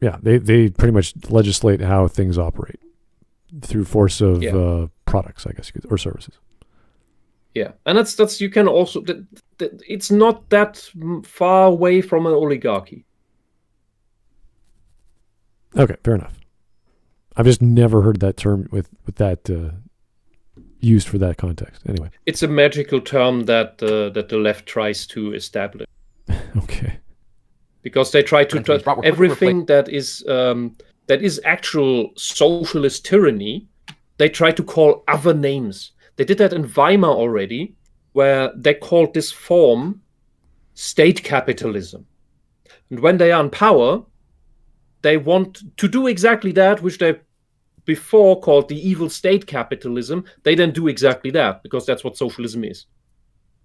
Yeah, they pretty much legislate how things operate through force of products, I guess, or services. Yeah, and that's you can also it's not that far away from an oligarchy. Okay, fair enough. I've just never heard that term with that used for that context. Anyway, it's a magical term that the left tries to establish. Okay. Because they try to everything that is actual socialist tyranny, they try to call other names. They did that in Weimar already, where they called this form state capitalism. And when they are in power, they want to do exactly that which they before called the evil state capitalism. They then do exactly that, because that's what socialism is.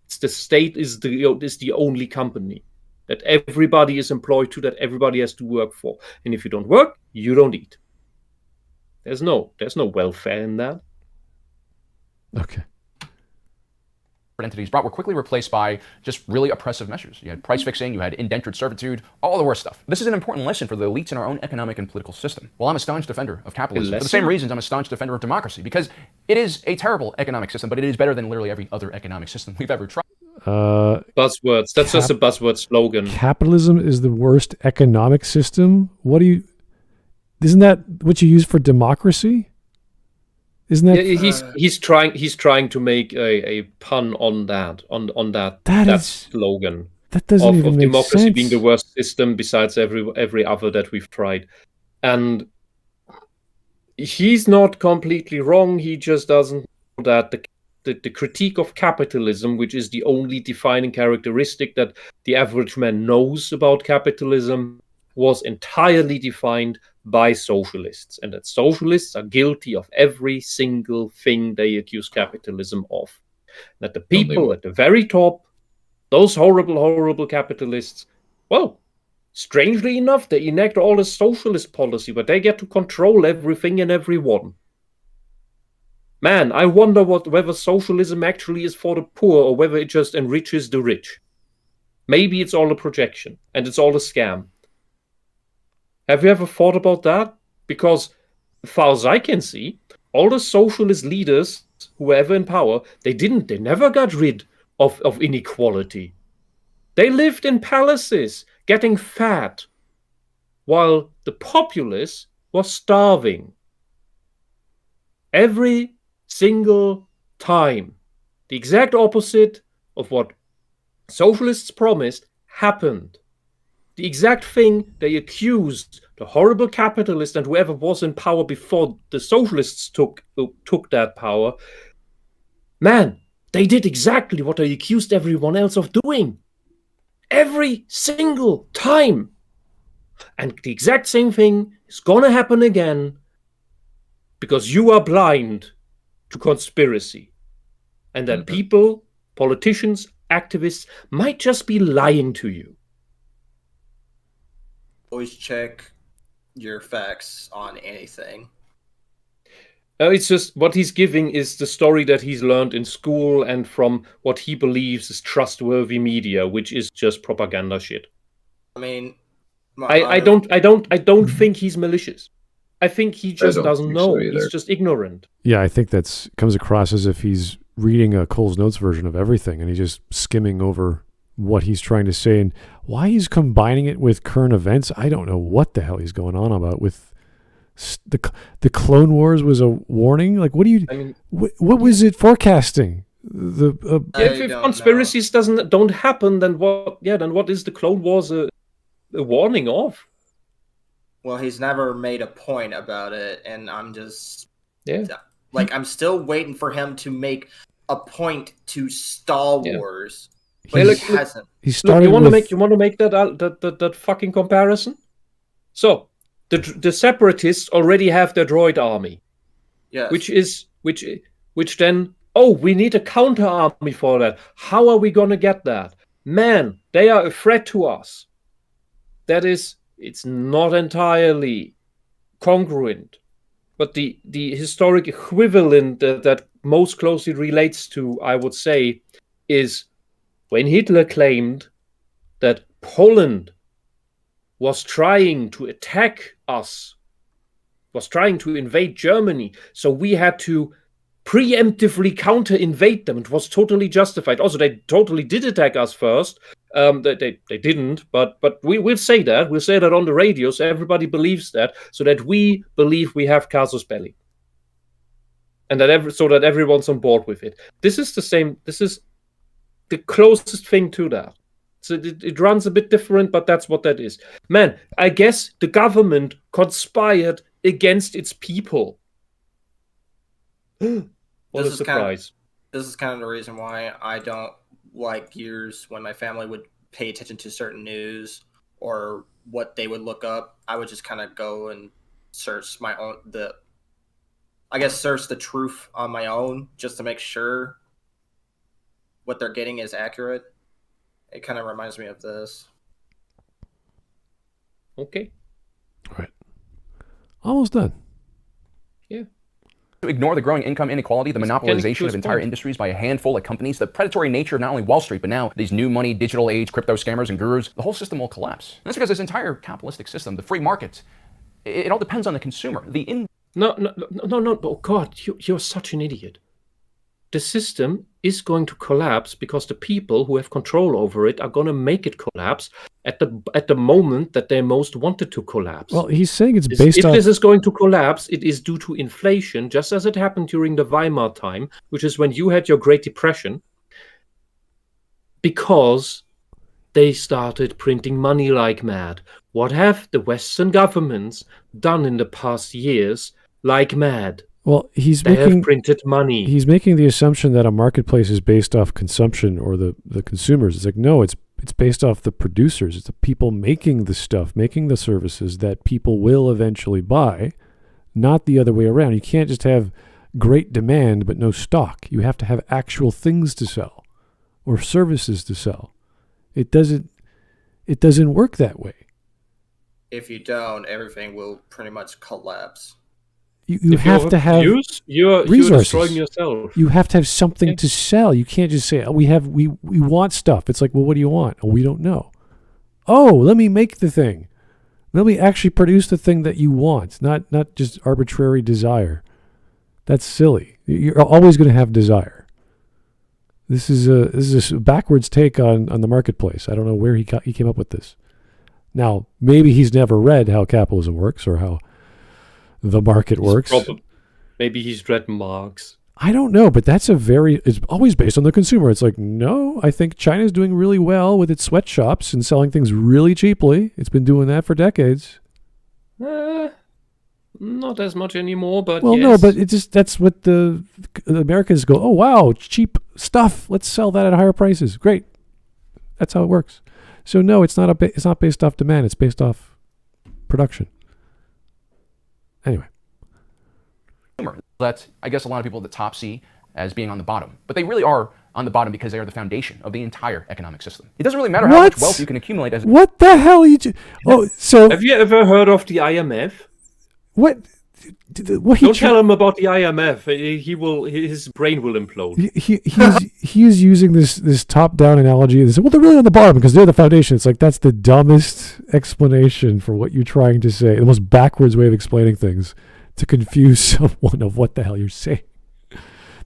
It's the state is the only company that everybody is employed to, that everybody has to work for. And if you don't work, you don't eat. There's no welfare in that. Okay. Entities brought were quickly replaced by just really oppressive measures. You had price fixing, you had indentured servitude, all the worst stuff. This is an important lesson for the elites in our own economic and political system. Well, I'm a staunch defender of capitalism for the same reasons I'm a staunch defender of democracy, because it is a terrible economic system, but it is better than literally every other economic system we've ever tried. Buzzwords. That's just a buzzword slogan. Capitalism is the worst economic system? Isn't that what you use for democracy? Isn't that? Yeah, he's trying to make a pun on that that slogan. That doesn't even of make democracy sense. being the worst system besides every other that we've tried. And he's not completely wrong. He just doesn't know that the critique of capitalism, which is the only defining characteristic that the average man knows about capitalism, was entirely defined by socialists, and that socialists are guilty of every single thing they accuse capitalism of. That the people at the very top, those horrible capitalists, well, strangely enough, they enact all the socialist policy, but they get to control everything and everyone. Man, I wonder whether socialism actually is for the poor or whether it just enriches the rich. Maybe it's all a projection and it's all a scam. Have you ever thought about that? Because, as far as I can see, all the socialist leaders who were ever in power, they never got rid of inequality. They lived in palaces, getting fat, while the populace was starving. Every single time, the exact opposite of what socialists promised happened. The exact thing they accused the horrible capitalist and whoever was in power before the socialists took that power. Man, they did exactly what they accused everyone else of doing. Every single time. And the exact same thing is gonna happen again because you are blind to conspiracy. And that people, politicians, activists might just be lying to you. Always check your facts on anything. It's just what he's giving is the story that he's learned in school and from what he believes is trustworthy media, which is just propaganda shit. I mean, I don't think he's malicious. I think he just doesn't know. So he's just ignorant. Yeah, I think that's comes across as if he's reading a Cole's Notes version of everything, and he's just skimming over what he's trying to say and why he's combining it with current events. I don't know what the hell he's going on about with the Clone Wars was a warning. Like, what do you? I mean, what was it forecasting? If conspiracies don't happen, then what? Yeah, then what is the Clone Wars a warning of? Well, he's never made a point about it, and I'm just I'm still waiting for him to make a point to Star Wars. But he hasn't. He started. You want to make that fucking comparison? So the separatists already have their droid army. Yes. Which then we need a counter army for that. How are we gonna get that? Man, they are a threat to us. It's not entirely congruent. But the historic equivalent that most closely relates to, I would say, is when Hitler claimed that Poland was trying to attack us, was trying to invade Germany, so we had to preemptively counter-invade them. It was totally justified. Also, they totally did attack us first. They didn't, but we'll say that. We'll say that on the radio, so everybody believes that, so that we believe we have casus belli. And so that everyone's on board with it. This is the same. This is the closest thing to that. So it runs a bit different, but that's what that is. Man, I guess the government conspired against its people. What a surprise. this is kind of the reason why I don't like years when my family would pay attention to certain news or what they would look up. I would just kind of go and search my own search the truth on my own just to make sure what they're getting is accurate. It kind of reminds me of this. Okay. All right. Almost done. Yeah. To ignore the growing income inequality, the monopolization of entire industries by a handful of companies, the predatory nature of not only Wall Street, but now these new money, digital age, crypto scammers and gurus, the whole system will collapse. And that's because this entire capitalistic system, the free market, it all depends on the consumer. No. Oh, God, you're such an idiot. The system is going to collapse because the people who have control over it are going to make it collapse at the moment that they most want it to collapse. Well, he's saying it's based on... If this is going to collapse, it is due to inflation, just as it happened during the Weimar time, which is when you had your Great Depression, because they started printing money like mad. What have the Western governments done in the past years like mad? Well, they have printed money. He's making the assumption that a marketplace is based off consumption or the consumers. It's like, no, it's based off the producers. It's the people making the stuff, making the services that people will eventually buy, not the other way around. You can't just have great demand but no stock. You have to have actual things to sell or services to sell. It doesn't work that way. If you don't, everything will pretty much collapse. You have to have resources. You're destroying yourself. You have to have something to sell. You can't just say, we want stuff. It's like, well, what do you want? Oh, we don't know. Oh, let me make the thing. Let me actually produce the thing that you want, not just arbitrary desire. That's silly. You're always going to have desire. This is a backwards take on the marketplace. I don't know where he came up with this. Now, maybe he's never read how capitalism works or how the market works. Maybe he's read Marx. I don't know, but it's always based on the consumer. It's like, no, I think China's doing really well with its sweatshops and selling things really cheaply. It's been doing that for decades. Not as much anymore, but well, yes. No, but that's what the Americans go, oh, wow, cheap stuff. Let's sell that at higher prices. Great. That's how it works. So no, it's not based off demand. It's based off production. Anyway. That I guess a lot of people at the top see as being on the bottom. But they really are on the bottom because they are the foundation of the entire economic system. It doesn't really matter how much wealth you can accumulate as... What the hell are you... Have you ever heard of the IMF? What? Don't tell him about the IMF. His brain will implode. He is using this top-down analogy. They say, well, they're really on the bottom because they're the foundation. It's like, that's the dumbest explanation for what you're trying to say. The most backwards way of explaining things to confuse someone of what the hell you're saying.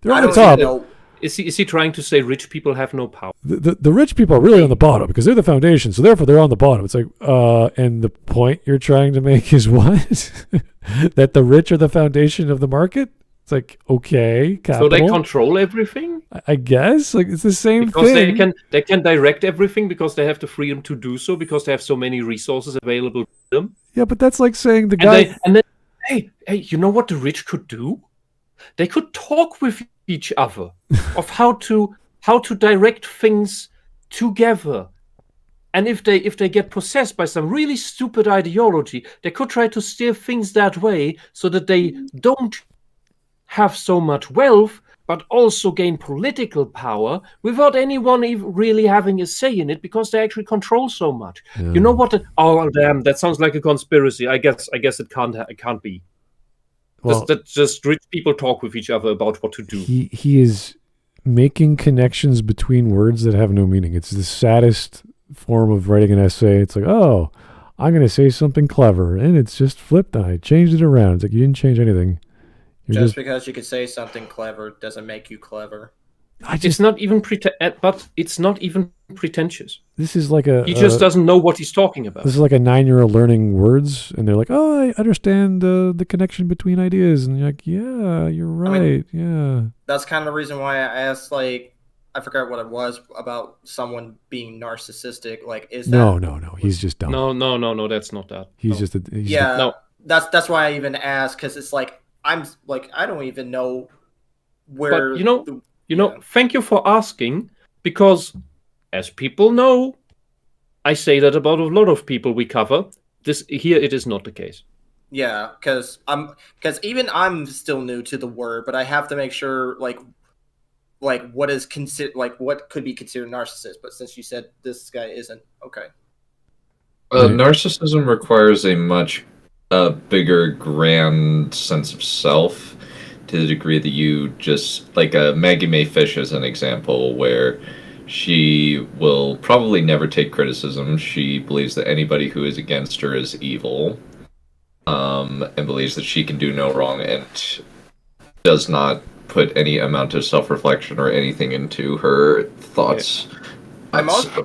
They're on the top. Is he trying to say rich people have no power? The rich people are really on the bottom because they're the foundation, so therefore they're on the bottom. It's like, and the point you're trying to make is what? That the rich are the foundation of the market? It's like, okay, capital. So they control everything? I guess. Like, it's the same because thing. They can direct everything because they have the freedom to do so, because they have so many resources available to them. Yeah, but that's like saying the guy... And then, hey, you know what the rich could do? They could talk with each other of how to direct things together. And if they get possessed by some really stupid ideology, they could try to steer things that way so that they don't have so much wealth, but also gain political power without anyone even really having a say in it, because they actually control so much. Yeah. You know what? Oh damn! That sounds like a conspiracy. I guess it can't be. Well, just rich people talk with each other about what to do. He is making connections between words that have no meaning. It's the saddest form of writing an essay. It's like, oh, I'm going to say something clever, and it's just flipped. I changed it around. It's like, you didn't change anything. Just because you could say something clever doesn't make you clever. It's not even pretentious. This is like he just doesn't know what he's talking about. This is like a 9-year-old learning words, and they're like, "Oh, I understand the connection between ideas," and you're like, "Yeah, you're right." Yeah. That's kind of the reason why I asked. Like, I forgot what it was about someone being narcissistic. Like, is that... No. He's just dumb. No. That's not that. He's no. That's why I even asked, because it's like I don't even know where. But Thank you for asking, because as people know, I say that about a lot of people we cover. Here it is not the case. Yeah, because even I'm still new to the word, but I have to make sure like what is what could be considered narcissist. But since you said this guy isn't, okay. Narcissism requires a much bigger, grand sense of self, to the degree that you just, like Maggie Mae Fish as an example, where she will probably never take criticism. She believes that anybody who is against her is evil, and believes that she can do no wrong, and does not put any amount of self-reflection or anything into her thoughts. Yeah.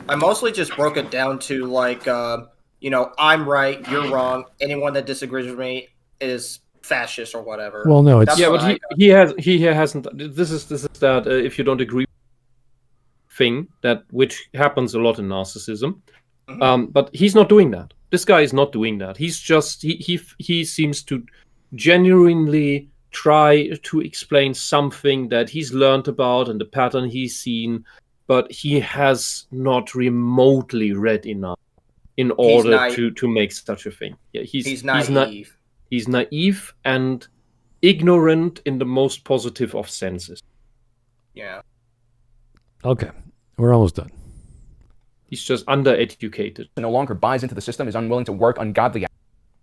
I mostly just broke it down to like, I'm right, you're wrong. Anyone that disagrees with me is fascist or whatever. Well, no, it's but he hasn't. This is that if you don't agree thing which happens a lot in narcissism. Mm-hmm. But he's not doing that. This guy is not doing that. He's just he seems to genuinely try to explain something that he's learned about and the pattern he's seen, but he has not remotely read enough in order to make such a thing. Yeah, he's naive. He's naive and ignorant in the most positive of senses. Yeah. Okay, we're almost done. He's just undereducated. No longer buys into the system, is unwilling to work ungodly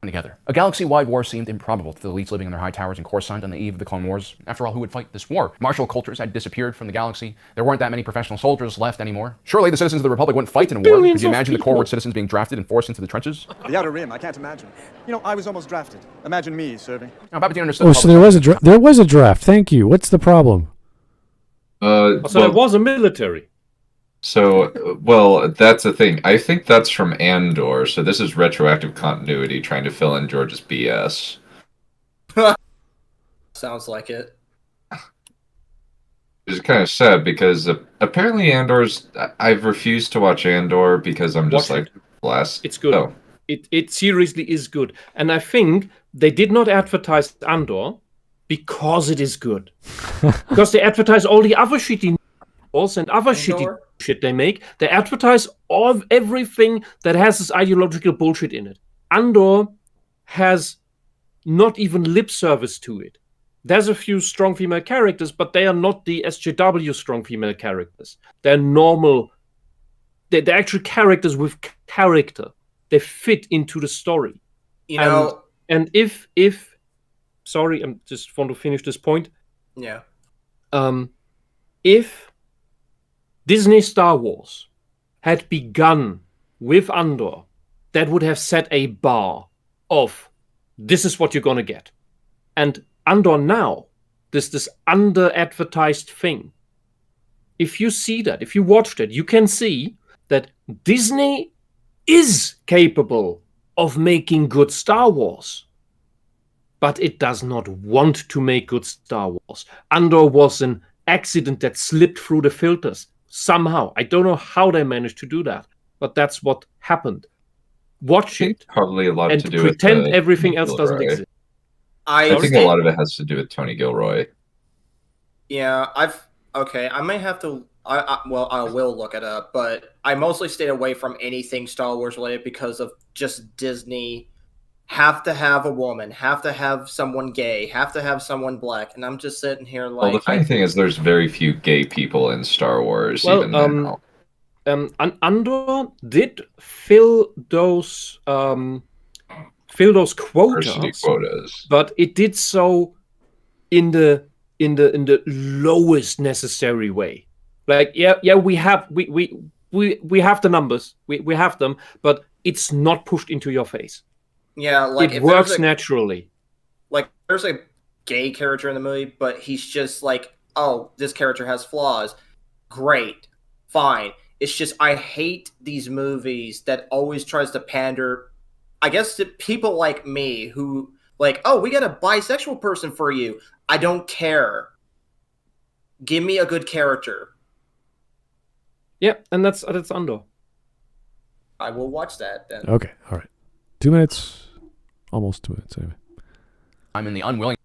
together. A galaxy-wide war seemed improbable to the elites living in their high towers in Coruscant on the eve of the Clone Wars. After all, who would fight this war? Martial cultures had disappeared from the galaxy. There weren't that many professional soldiers left anymore. Surely the citizens of the Republic wouldn't fight in a war. Could you imagine the core citizens being drafted and forced into the trenches? The Outer Rim, I can't imagine. I was almost drafted. Imagine me serving. Now, Palpatine understood. Oh, so there was a draft. Thank you. What's the problem? So there was a military. So, well, that's the thing. I think that's from Andor, so this is retroactive continuity trying to fill in George's BS. Sounds like it. It's kind of sad because apparently I've refused to watch Andor because I'm just blast. It's good. Oh. It seriously is good. And I think they did not advertise Andor because it is good. Because they advertise all the other shitty and other shitty shit they make. They advertise everything that has this ideological bullshit in it. Andor has not even lip service to it. There's a few strong female characters, but they are not the SJW strong female characters. They're normal. They're actually characters with character. They fit into the story. And if sorry, I just want to finish this point. Yeah. If Disney Star Wars had begun with Andor, that would have set a bar of this is what you're gonna get. And Andor now, this under-advertised thing, if you see that, if you watched it, you can see that Disney is capable of making good Star Wars. But it does not want to make good Star Wars. Andor was an accident that slipped through the filters. Somehow. I don't know how they managed to do that, but that's what happened. Watch it. Probably a lot and to do pretend with everything else doesn't exist. I think a lot of it has to do with Tony Gilroy. Yeah, I may have to. I will look it up, but I mostly stayed away from anything Star Wars related because of just Disney. Have to have a woman, have to have someone gay, have to have someone black, and I'm just sitting here like. Well, the funny thing is, there's very few gay people in Star Wars. Even now. Andor did fill those quotas, but it did so in the lowest necessary way. Like, we have the numbers, we have them, but it's not pushed into your face. Yeah, like it works naturally. Like, there's a gay character in the movie, but he's just like, oh, this character has flaws. Great, fine. It's just I hate these movies that always tries to pander, I guess, to people like me who like, oh, we got a bisexual person for you. I don't care. Give me a good character. Yeah, and that's Andor. I will watch that then. Okay, all right. 2 minutes. Almost 2 minutes, anyway. I'm in the unwilling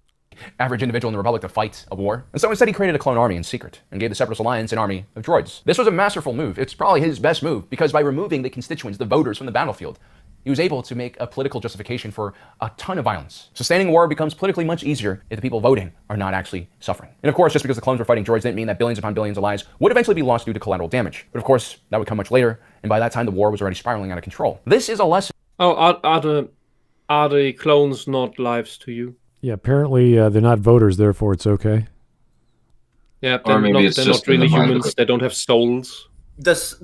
average individual in the Republic to fight a war. And so instead he created a clone army in secret and gave the Separatist Alliance an army of droids. This was a masterful move. It's probably his best move because by removing the constituents, the voters from the battlefield, he was able to make a political justification for a ton of violence. Sustaining war becomes politically much easier if the people voting are not actually suffering. And of course, just because the clones were fighting droids didn't mean that billions upon billions of lives would eventually be lost due to collateral damage. But of course, that would come much later, and by that time the war was already spiraling out of control. This is a lesson. Oh, are the clones not lives to you? Yeah, apparently they're not voters, therefore it's okay. Yeah, they're not really humans. They don't have souls. This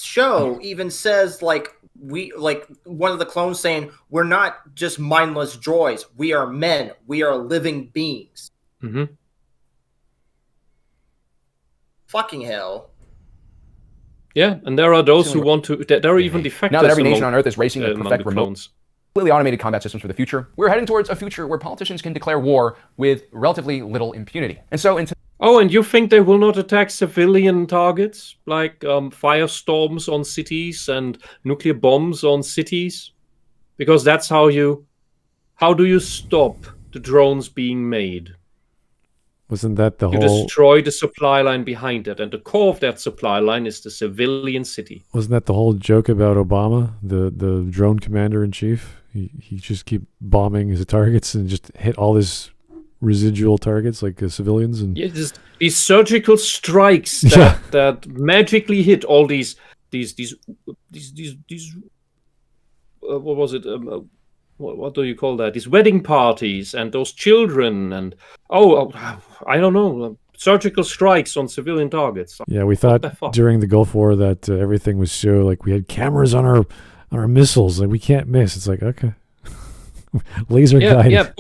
show even says one of the clones saying we're not just mindless droids. We are men. We are living beings. Mm-hmm. Fucking hell. Yeah, and there are those who want to. There are even defectors. Now that every nation on Earth is racing to perfect remote, clones. Completely automated combat systems for the future, we're heading towards a future where politicians can declare war with relatively little impunity. And so, and you think they will not attack civilian targets like firestorms on cities and nuclear bombs on cities? Because that's how do you stop the drones being made? Wasn't that the you whole... destroy the supply line behind it, and the core of that supply line is the civilian city. Wasn't that the whole joke about Obama, the drone commander-in-chief? He just keep bombing his targets and just hit all his residual targets like civilians. And yeah, these surgical strikes that magically hit all these what was it? What do you call that? These wedding parties and those children and I don't know, surgical strikes on civilian targets. Yeah, we thought during the Gulf War that everything was so like we had cameras on our missiles, like we can't miss. It's like okay, laser guided. Yeah.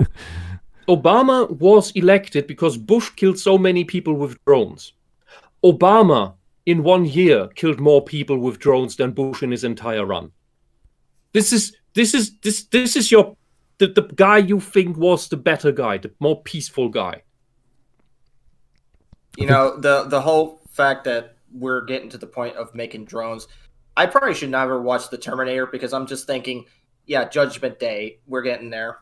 Obama was elected because Bush killed so many people with drones. Obama in 1 year killed more people with drones than Bush in his entire run. This is the guy you think was the better guy, the more peaceful guy. You know, the whole fact that we're getting to the point of making drones, I probably should never watch The Terminator because I'm just thinking, yeah, Judgment Day, we're getting there.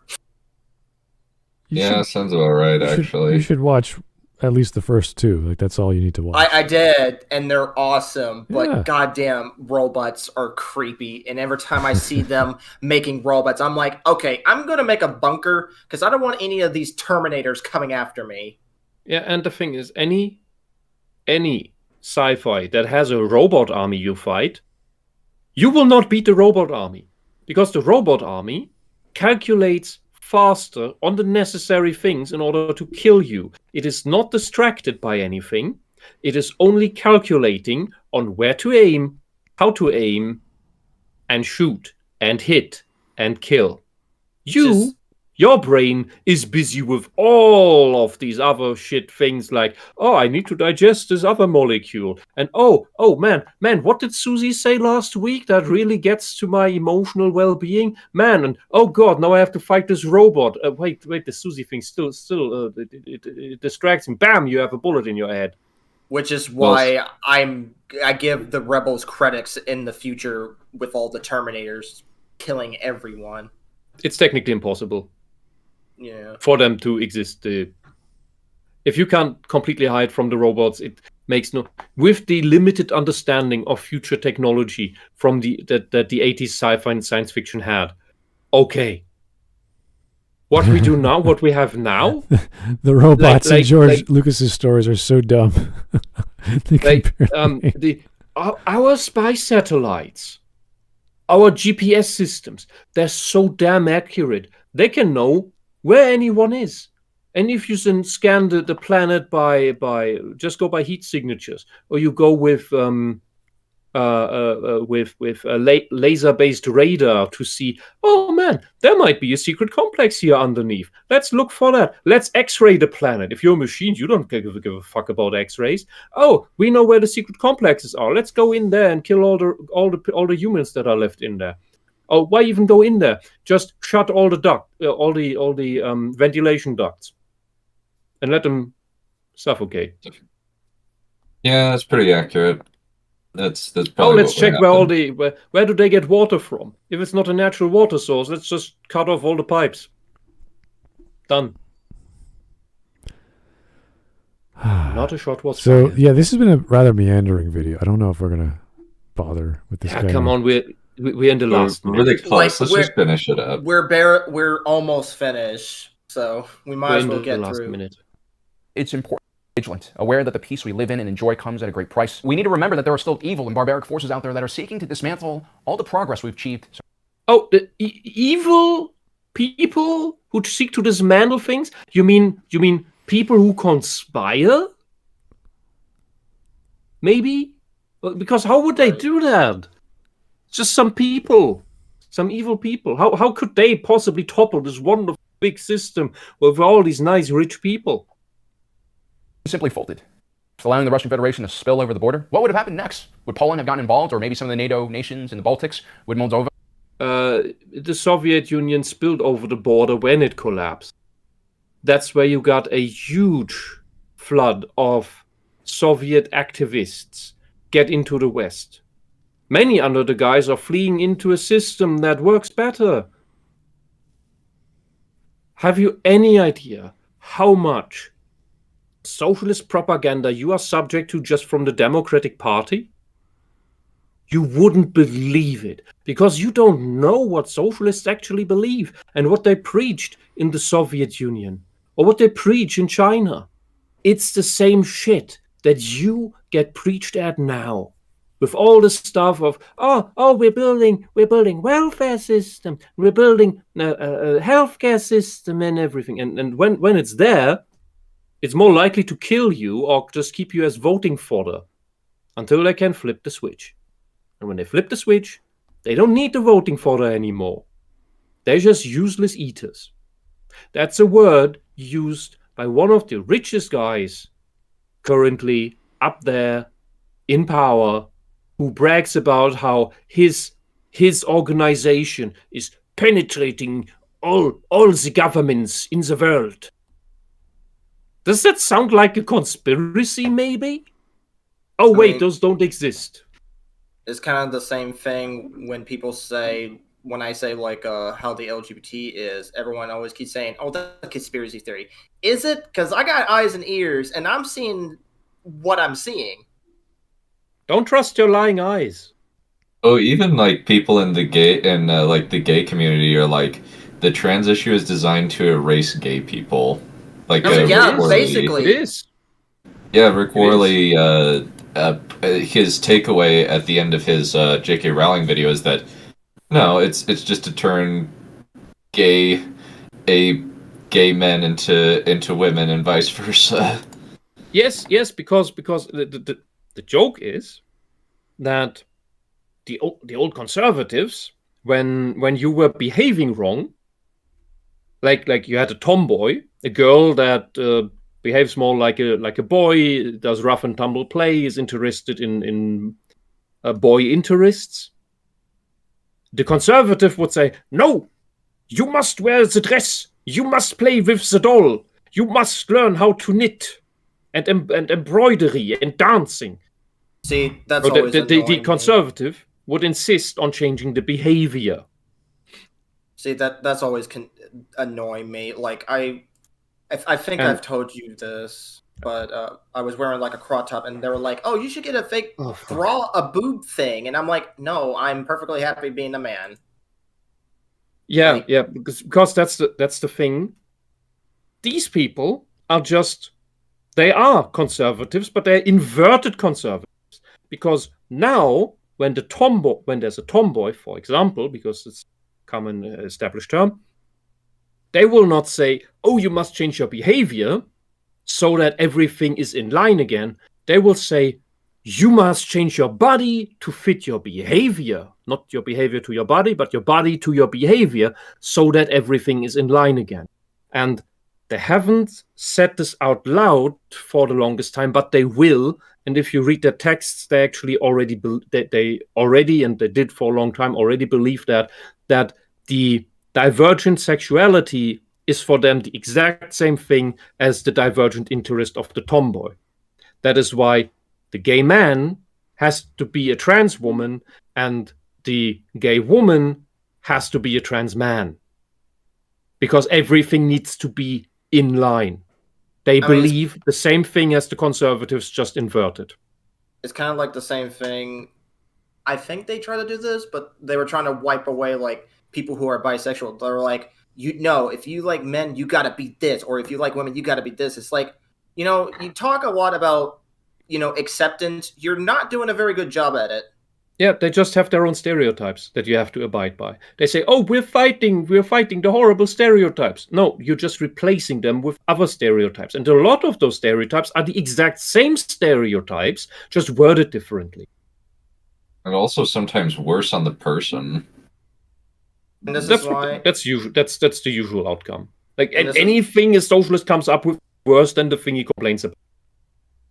Sounds about right, actually. You should watch at least the first two. Like, that's all you need to watch. I did, and they're awesome, but goddamn, robots are creepy, and every time I see them making robots, I'm like, okay, I'm going to make a bunker, because I don't want any of these Terminators coming after me. Yeah, and the thing is, any sci-fi that has a robot army you fight, you will not beat the robot army, because the robot army calculates faster on the necessary things in order to kill you. It is not distracted by anything. It is only calculating on where to aim, how to aim, and shoot, and hit, and kill. Your brain is busy with all of these other shit things like, I need to digest this other molecule. And man, what did Susie say last week that really gets to my emotional well-being? Man, and oh God, now I have to fight this robot. Wait, the Susie thing still it distracts me. Bam, you have a bullet in your head. Which is why I give the Rebels credits in the future with all the Terminators killing everyone. It's technically impossible. Yeah. For them to exist. If you can't completely hide from the robots, it makes no... With the limited understanding of future technology from that the 80s sci-fi and science fiction had, okay. What we do now, what we have now... the robots in George Lucas's stories are so dumb. Our spy satellites, our GPS systems, they're so damn accurate. They can know where anyone is. And if you scan the planet by just go by heat signatures, or you go with laser-based radar to see, oh man, there might be a secret complex here underneath. Let's look for that. Let's X-ray the planet. If you're a machine, you don't give a fuck about X-rays. Oh, we know where the secret complexes are. Let's go in there and kill all the humans that are left in there. Oh, why even go in there? Just shut all the ventilation ducts, and let them suffocate. Yeah, that's pretty accurate. That's probably. Let's check where do they get water from? If it's not a natural water source, let's just cut off all the pipes. Done. Not a shot was So, fired. yeah, this has been a rather meandering video. I don't know if we're going to bother with this guy. Come on, we're in the last We're really minute. close. Let's just finish it up. We're almost finished, so we might as well get through. Minute. It's important to be vigilant, aware that the peace we live in and enjoy comes at a great price. We need to remember that there are still evil and barbaric forces out there that are seeking to dismantle all the progress we've achieved. Oh, the evil people who seek to dismantle things? You mean people who conspire? Maybe? Because how would they do that? Just some people. Some evil people. How could they possibly topple this wonderful big system with all these nice rich people? Simply folded. Allowing the Russian Federation to spill over the border. What would have happened next? Would Poland have gotten involved, or maybe some of the NATO nations in the Baltics? Would Moldova? The Soviet Union spilled over the border when it collapsed. That's where you got a huge flood of Soviet activists get into the West. Many under the guise of fleeing into a system that works better. Have you any idea how much socialist propaganda you are subject to just from the Democratic Party? You wouldn't believe it, because you don't know what socialists actually believe and what they preached in the Soviet Union or what they preach in China. It's the same shit that you get preached at now, with all the stuff of we're building welfare system, we're building a healthcare system and everything, and when it's there, it's more likely to kill you or just keep you as voting fodder until they can flip the switch. And when they flip the switch, they don't need the voting fodder anymore. They're just useless eaters. That's a word used by one of the richest guys currently up there in power, who brags about how his organization is penetrating all the governments in the world. Does that sound like a conspiracy, maybe? Oh, wait, those don't exist. It's kind of the same thing when people say, when I say like how the LGBT is, everyone always keeps saying, oh, that's a conspiracy theory. Is it? Because I got eyes and ears, and I'm seeing what I'm seeing. Don't trust your lying eyes. Oh, even like people in the gay the gay community are like, the trans issue is designed to erase gay people. Like yeah, Rick basically it is. Yeah, Rick Worley. His takeaway at the end of his J.K. Rowling video is that no, it's just to turn gay men into women and vice versa. Yes, because the joke is that the old conservatives, when you were behaving wrong, like you had a tomboy, a girl that behaves more like a boy, does rough and tumble play, is interested in boy interests. The conservative would say, no, you must wear the dress, you must play with the doll, you must learn how to knit and embroidery and dancing. See, that's always the conservative would insist on changing the behavior. See, that's always annoying me. Like I think I've told you this, but I was wearing like a crop top, and they were like, "Oh, you should get a fake a boob thing," and I'm like, "No, I'm perfectly happy being a man." Yeah, because that's the thing. These people are they are conservatives, but they're inverted conservatives. Because now, when there's a tomboy, for example, because it's a common established term, they will not say, oh, you must change your behavior so that everything is in line again. They will say, you must change your body to fit your behavior. Not your behavior to your body, but your body to your behavior so that everything is in line again. And they haven't said this out loud for the longest time, but they will. And if you read their texts, they actually already and they did for a long time already believe that the divergent sexuality is for them the exact same thing as the divergent interest of the tomboy. That is why the gay man has to be a trans woman and the gay woman has to be a trans man. because everything needs to be in line. They believe the same thing as the conservatives, just inverted. It's kind of like the same thing. I think they try to do this, but they were trying to wipe away like people who are bisexual. They're like, if you like men, you gotta be this, or if you like women, you gotta be this. It's like, you talk a lot about, acceptance. You're not doing a very good job at it. Yeah, they just have their own stereotypes that you have to abide by. They say, oh, we're fighting the horrible stereotypes. No, you're just replacing them with other stereotypes. And a lot of those stereotypes are the exact same stereotypes, just worded differently. And also sometimes worse on the person. And this is why... That's the usual outcome. Like, anything a socialist comes up with worse than the thing he complains about.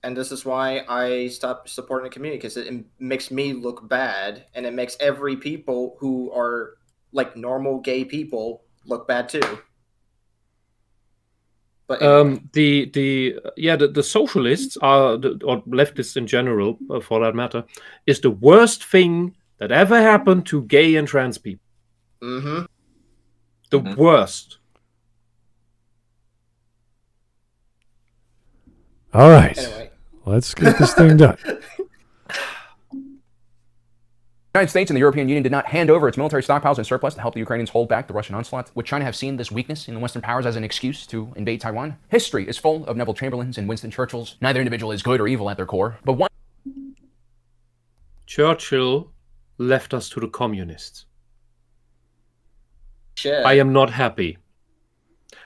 And this is why I stopped supporting the community, because it makes me look bad, and it makes every people who are like normal gay people look bad too. But anyway. The socialists or leftists in general, for that matter, is the worst thing that ever happened to gay and trans people. Mm-hmm. The worst. All right. Anyway. Let's get this thing done. The United States and the European Union did not hand over its military stockpiles and surplus to help the Ukrainians hold back the Russian onslaught. Would China have seen this weakness in the Western powers as an excuse to invade Taiwan? History is full of Neville Chamberlains and Winston Churchills. Neither individual is good or evil at their core, but one... Churchill left us to the communists. Shit. I am not happy.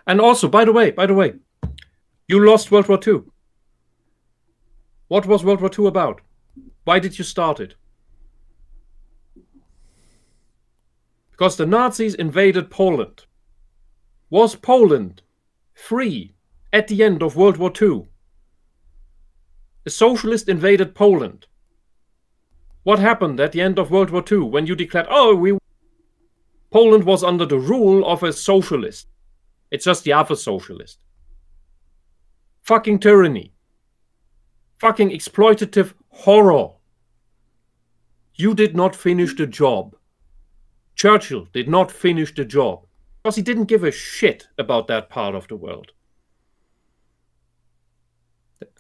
And also, by the way, you lost World War II. What was World War II about? Why did you start it? Because the Nazis invaded Poland. Was Poland free at the end of World War II? A socialist invaded Poland. What happened at the end of World War II when you declared, Poland was under the rule of a socialist? It's just the other socialist. Fucking tyranny. Fucking exploitative horror. You did not finish the job. Churchill did not finish the job because he didn't give a shit about that part of the world.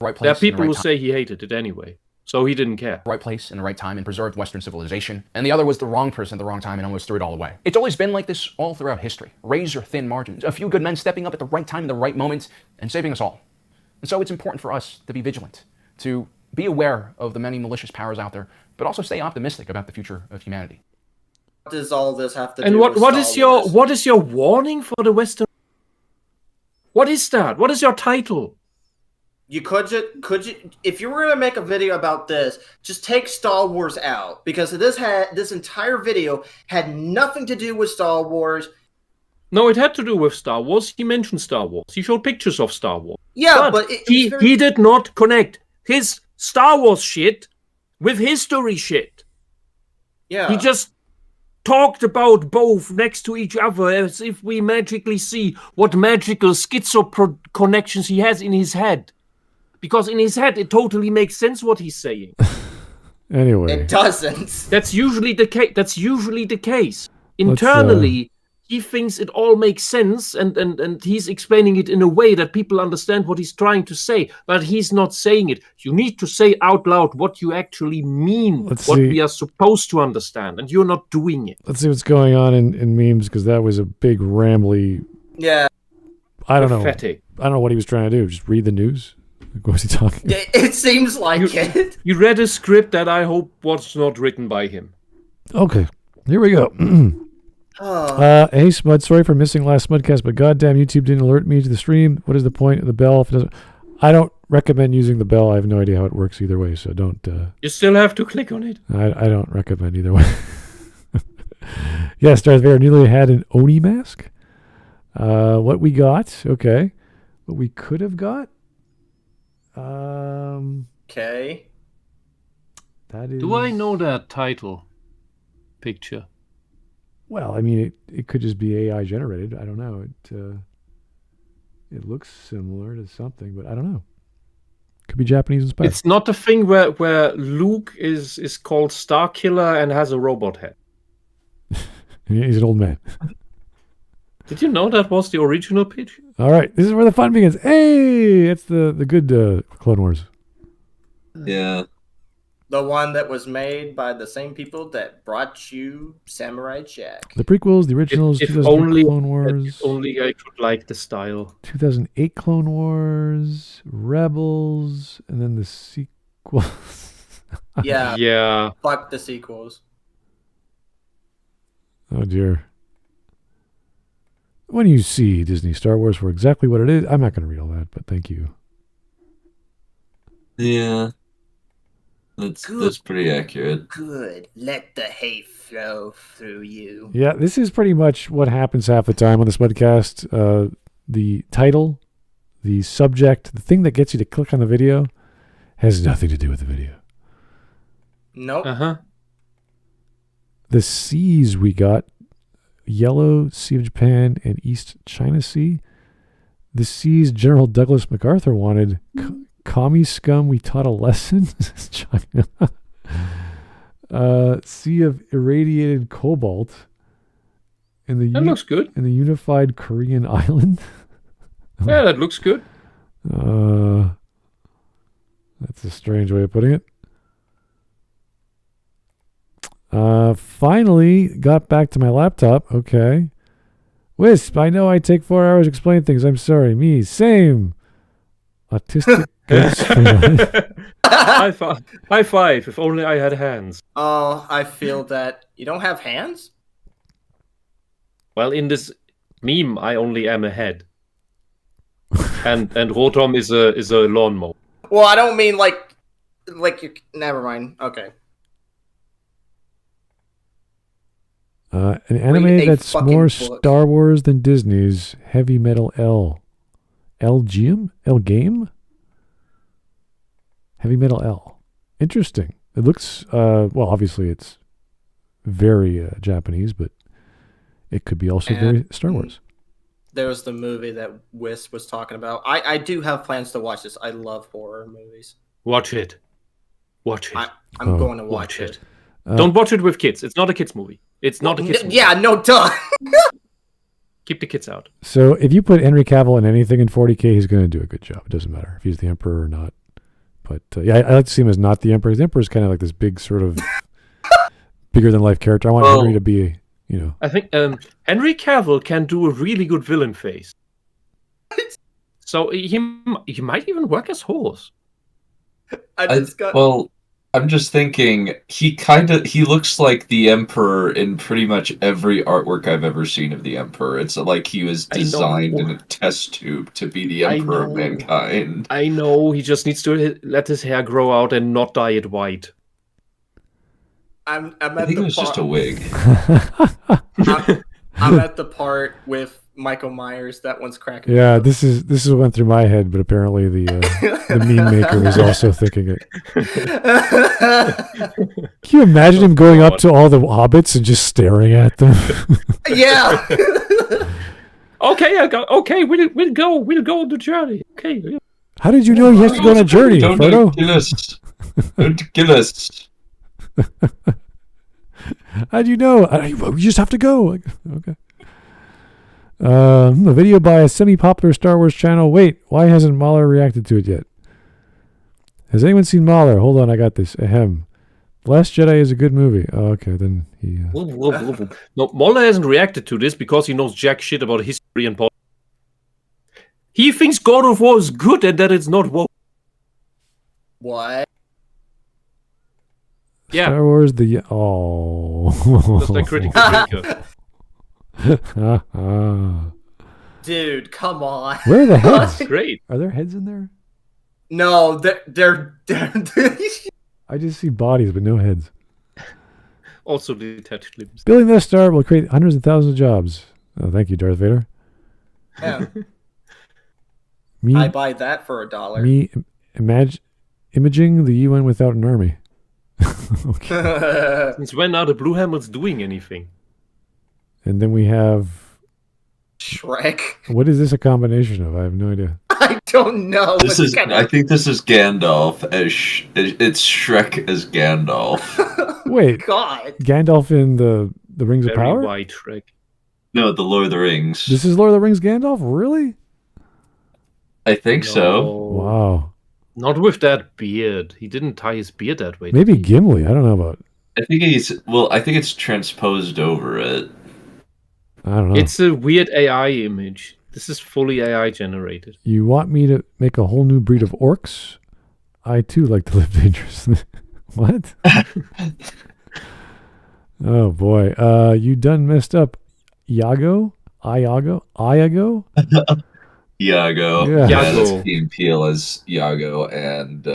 Right place, there are people who time. say he hated it anyway, so he didn't care. Right place in the right time and preserved Western civilization. And the other was the wrong person at the wrong time and almost threw it all away. It's always been like this all throughout history. Razor thin margins. A few good men stepping up at the right time in the right moment and saving us all. And so it's important for us to be vigilant, to be aware of the many malicious powers out there, but also stay optimistic about the future of humanity. What does all this have to do and with what is your warning for the Western? What is that? What is your title? You could if you were gonna make a video about this, just take Star Wars out, because this entire video had nothing to do with Star Wars. No, it had to do with Star Wars. He mentioned Star Wars. He showed pictures of Star Wars. Yeah, but he did not connect his Star Wars shit with history shit. Yeah. He just talked about both next to each other as if we magically see what magical schizo connections he has in his head. Because in his head, it totally makes sense what he's saying. Anyway. It doesn't. That's usually the case. Internally, he thinks it all makes sense, and he's explaining it in a way that people understand what he's trying to say, but he's not saying it. You need to say out loud what you actually mean, we are supposed to understand, and you're not doing it. Let's see what's going on in memes, because that was a big rambly... Yeah. I don't know. Pathetic. I don't know what he was trying to do. Just read the news? What was he talking about? It seems like it. You read a script that I hope was not written by him. Okay, here we go. Hey, Smud, sorry for missing last Smudcast, but goddamn, YouTube didn't alert me to the stream. What is the point of the bell if it doesn't... I don't recommend using the bell. I have no idea how it works either way, so don't... You still have to click on it. I don't recommend either way. Yes, Darth Vader nearly had an Oni mask. What we got, okay. What we could have got? Okay. That is... Do I know that title picture? Well, I mean, it could just be AI generated. I don't know. It looks similar to something, but I don't know. Could be Japanese inspired. It's not the thing where Luke is called Starkiller and has a robot head. He's an old man. Did you know that was the original pitch? All right, this is where the fun begins. Hey, it's the good Clone Wars. Yeah. The one that was made by the same people that brought you Samurai Jack. The prequels, the originals, If 2008 only, Clone Wars. if only I could like the style. 2008 Clone Wars, Rebels, and then the sequels. Yeah. Yeah. Fuck the sequels. Oh dear. When you see Disney Star Wars for exactly what it is, I'm not going to read all that, but thank you. Yeah. That's pretty accurate. Good. Let the hate flow through you. Yeah, this is pretty much what happens half the time on the Smudcast. The title, the subject, the thing that gets you to click on the video has nothing to do with the video. Nope. Uh-huh. The seas we got, Yellow Sea of Japan and East China Sea. The seas General Douglas MacArthur wanted. Commie scum, we taught a lesson. China. Sea of irradiated cobalt. That looks good. In the unified Korean island. Yeah, that looks good. That's a strange way of putting it. Finally got back to my laptop. Okay. Wisp, I know I take 4 hours to explain things. I'm sorry. Me, same. Autistic. High five. If only I had hands. Oh, I feel that. You don't have hands? Well, in this meme, I only am a head. and Rotom is a lawnmower. Well, I don't mean like you. Never mind. Okay. An anime that's more Star Wars than Disney's Heavy Metal L. L Game? Heavy Metal L. Interesting. It looks, well, obviously it's very Japanese, but it could be also very Star Wars. There was the movie that Whisp was talking about. I do have plans to watch this. I love horror movies. Watch it. Watch it. I'm going to watch it. Don't watch it with kids. It's not a kids movie. It's not a kids movie. Yeah, no, duh. Keep the kids out. So if you put Henry Cavill in anything in 40K, he's going to do a good job. It doesn't matter if he's the Emperor or not. But yeah, I like to see him as not the Emperor. The Emperor is kind of like this big sort of bigger than life character. I want Henry to be, you know. I think Henry Cavill can do a really good villain face. So he might even work as Horse. Well, I'm just thinking he looks like the Emperor in pretty much every artwork I've ever seen of the Emperor. It's like he was designed in a test tube to be the Emperor of mankind. I know, he just needs to let his hair grow out and not dye it white. I think it was just a wig. I'm at the part with Michael Myers. That one's cracking. Yeah, this is what went through my head, but apparently the meme maker was also thinking it. Can you imagine him going up to all the hobbits and just staring at them? Yeah. Okay, we'll go on the journey. Okay. How did you know he has to go on a journey, Frodo? Don't kill us. Don't kill us. How'd you know? We just have to go. Okay. A video by a semi-popular Star Wars channel. Wait, why hasn't Mahler reacted to it yet? Has anyone seen Mahler? Hold on, I got this. Ahem. Last Jedi is a good movie. Oh, okay, then he... No, Mahler hasn't reacted to this because he knows jack shit about history and politics. He thinks God of War is good and that it's not woke. What? Yeah. Star Wars, oh. Just like critical thinker. Dude, come on. Where are the heads? Great. Are there heads in there? No, they're I just see bodies but no heads. Also detached limbs. Building this star will create hundreds of thousands of jobs. Oh, thank you, Darth Vader. Yeah. Me, I buy that for $1. Me imaging the UN without an army. Okay. Since when are the Blue Helmets doing anything? And then we have Shrek. What is this a combination of? I have no idea. I don't know. I think this is Gandalf it's Shrek as Gandalf. Wait, God. Gandalf in the Rings of Very Power? white Shrek. No, the Lord of the Rings. This is Lord of the Rings Gandalf? Really? I think so. Wow. Not with that beard. He didn't tie his beard that way. Maybe Gimli. I don't know about. I think it's transposed over it. I don't know. It's a weird AI image. This is fully AI generated. You want me to make a whole new breed of orcs? I too like to live dangerously. What? Oh boy. You done messed up. Iago? Iago. Yeah. That's Key and Peele as Iago, and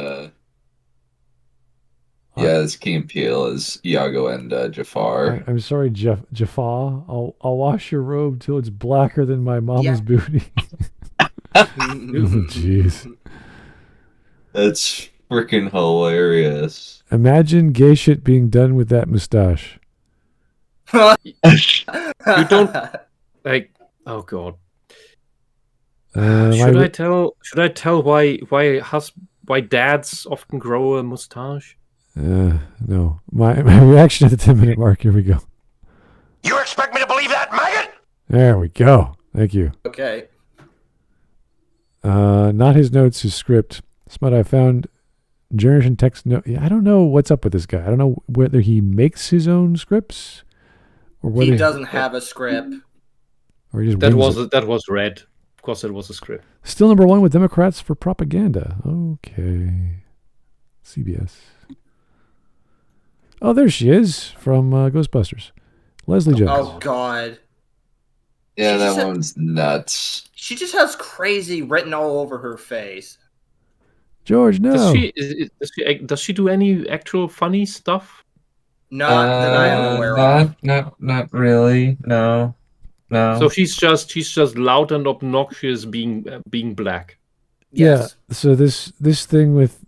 it's Key and Peele as Iago and Jafar. I'm sorry, Jafar. I'll wash your robe till it's blacker than my mama's booty. Jeez. That's freaking hilarious. Imagine gay shit being done with that mustache. You don't like. Oh god. Should I tell why dads often grow a mustache? No. My reaction at the 10-minute mark. Here we go. You expect me to believe that, maggot? There we go. Thank you. Okay. Not his notes, his script. Smut, I found Generation Text. No, I don't know what's up with this guy. I don't know whether he makes his own scripts or whether he doesn't have a script. Or he just that was red. Of course, it was a script. Still number one with Democrats for propaganda. Okay. CBS. Oh, there she is from Ghostbusters. Leslie Jones. Oh, God. Yeah, that one's nuts. She just has crazy written all over her face. George, no. Does she do any actual funny stuff? Not that I am aware of. Not really. No. So she's just loud and obnoxious, being black. Yes. Yeah. So this thing with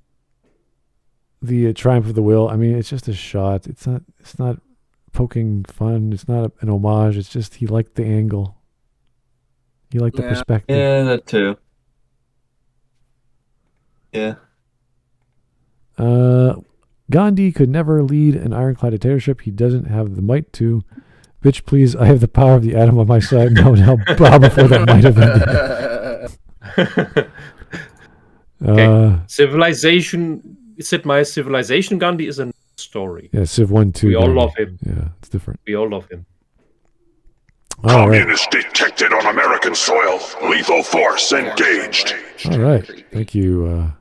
the Triumph of the Will, I mean, it's just a shot. It's not poking fun. It's not an homage. It's just he liked the angle. He liked the perspective. Yeah, that too. Yeah. Gandhi could never lead an ironclad dictatorship. He doesn't have the might to. Bitch, please, I have the power of the atom on my side. No one help bow before that might have ended. Civilization. Sid Meier's Civilization Gandhi is a story. Yeah, Civ 1, 2. We all love him. Yeah, it's different. We all love him. Communist detected on American soil. Lethal force engaged. All right. Thank you,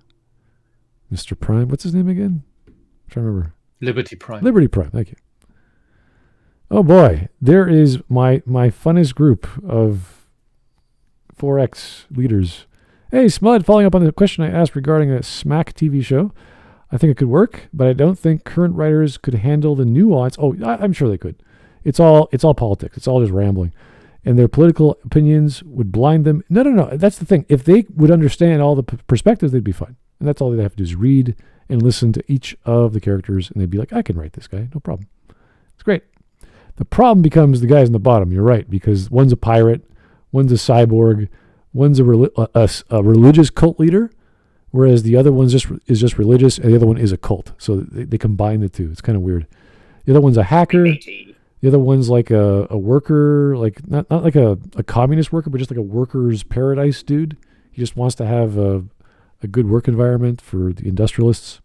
Mr. Prime. What's his name again? I'm trying to remember. Liberty Prime. Liberty Prime. Thank you. Oh boy, there is my funnest group of 4X leaders. Hey, Smud, following up on the question I asked regarding a Smack TV show, I think it could work, but I don't think current writers could handle the nuance. Oh, I'm sure they could. It's all politics. It's all just rambling. And their political opinions would blind them. No. That's the thing. If they would understand all the perspectives, they'd be fine. And that's all they have to do is read and listen to each of the characters, and they'd be like, I can write this guy. No problem. It's great. The problem becomes the guys in the bottom. You're right, because one's a pirate, one's a cyborg, one's a religious cult leader, whereas the other one's is just religious, and the other one is a cult. So they combine the two. It's kind of weird. The other one's a hacker. The other one's like a worker, like not like a communist worker, but just like a worker's paradise dude. He just wants to have a good work environment for the industrialists.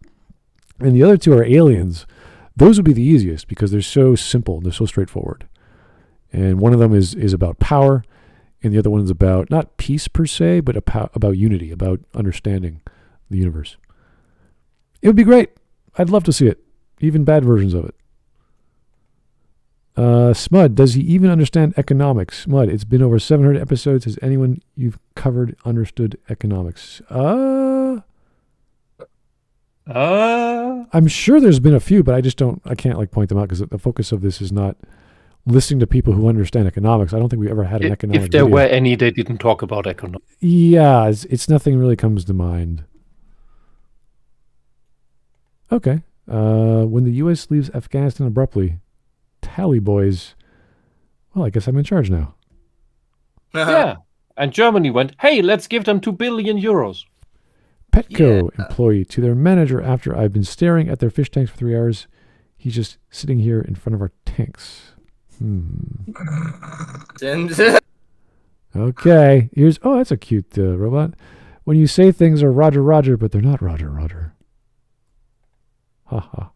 And the other two are aliens. Those would be the easiest because they're so simple and they're so straightforward. And one of them is about power, and the other one is about not peace per se, but about unity, about understanding the universe. It would be great. I'd love to see it, even bad versions of it. Smud, does he even understand economics? Smud, it's been over 700 episodes. Has anyone you've covered understood economics? I'm sure there's been a few, but I can't point them out because the focus of this is not listening to people who understand economics. I don't think we ever had an economic If there video. were any, they didn't talk about economics. Yeah, it's nothing really comes to mind. Okay. When the U.S. leaves Afghanistan abruptly, Tally boys, well, I guess I'm in charge now. Yeah. And Germany went, hey, let's give them 2 billion euros. Petco employee to their manager after I've been staring at their fish tanks for 3 hours. He's just sitting here in front of our tanks. Okay. Here's that's a cute robot. When you say things are Roger Roger, but they're not Roger Roger. Haha.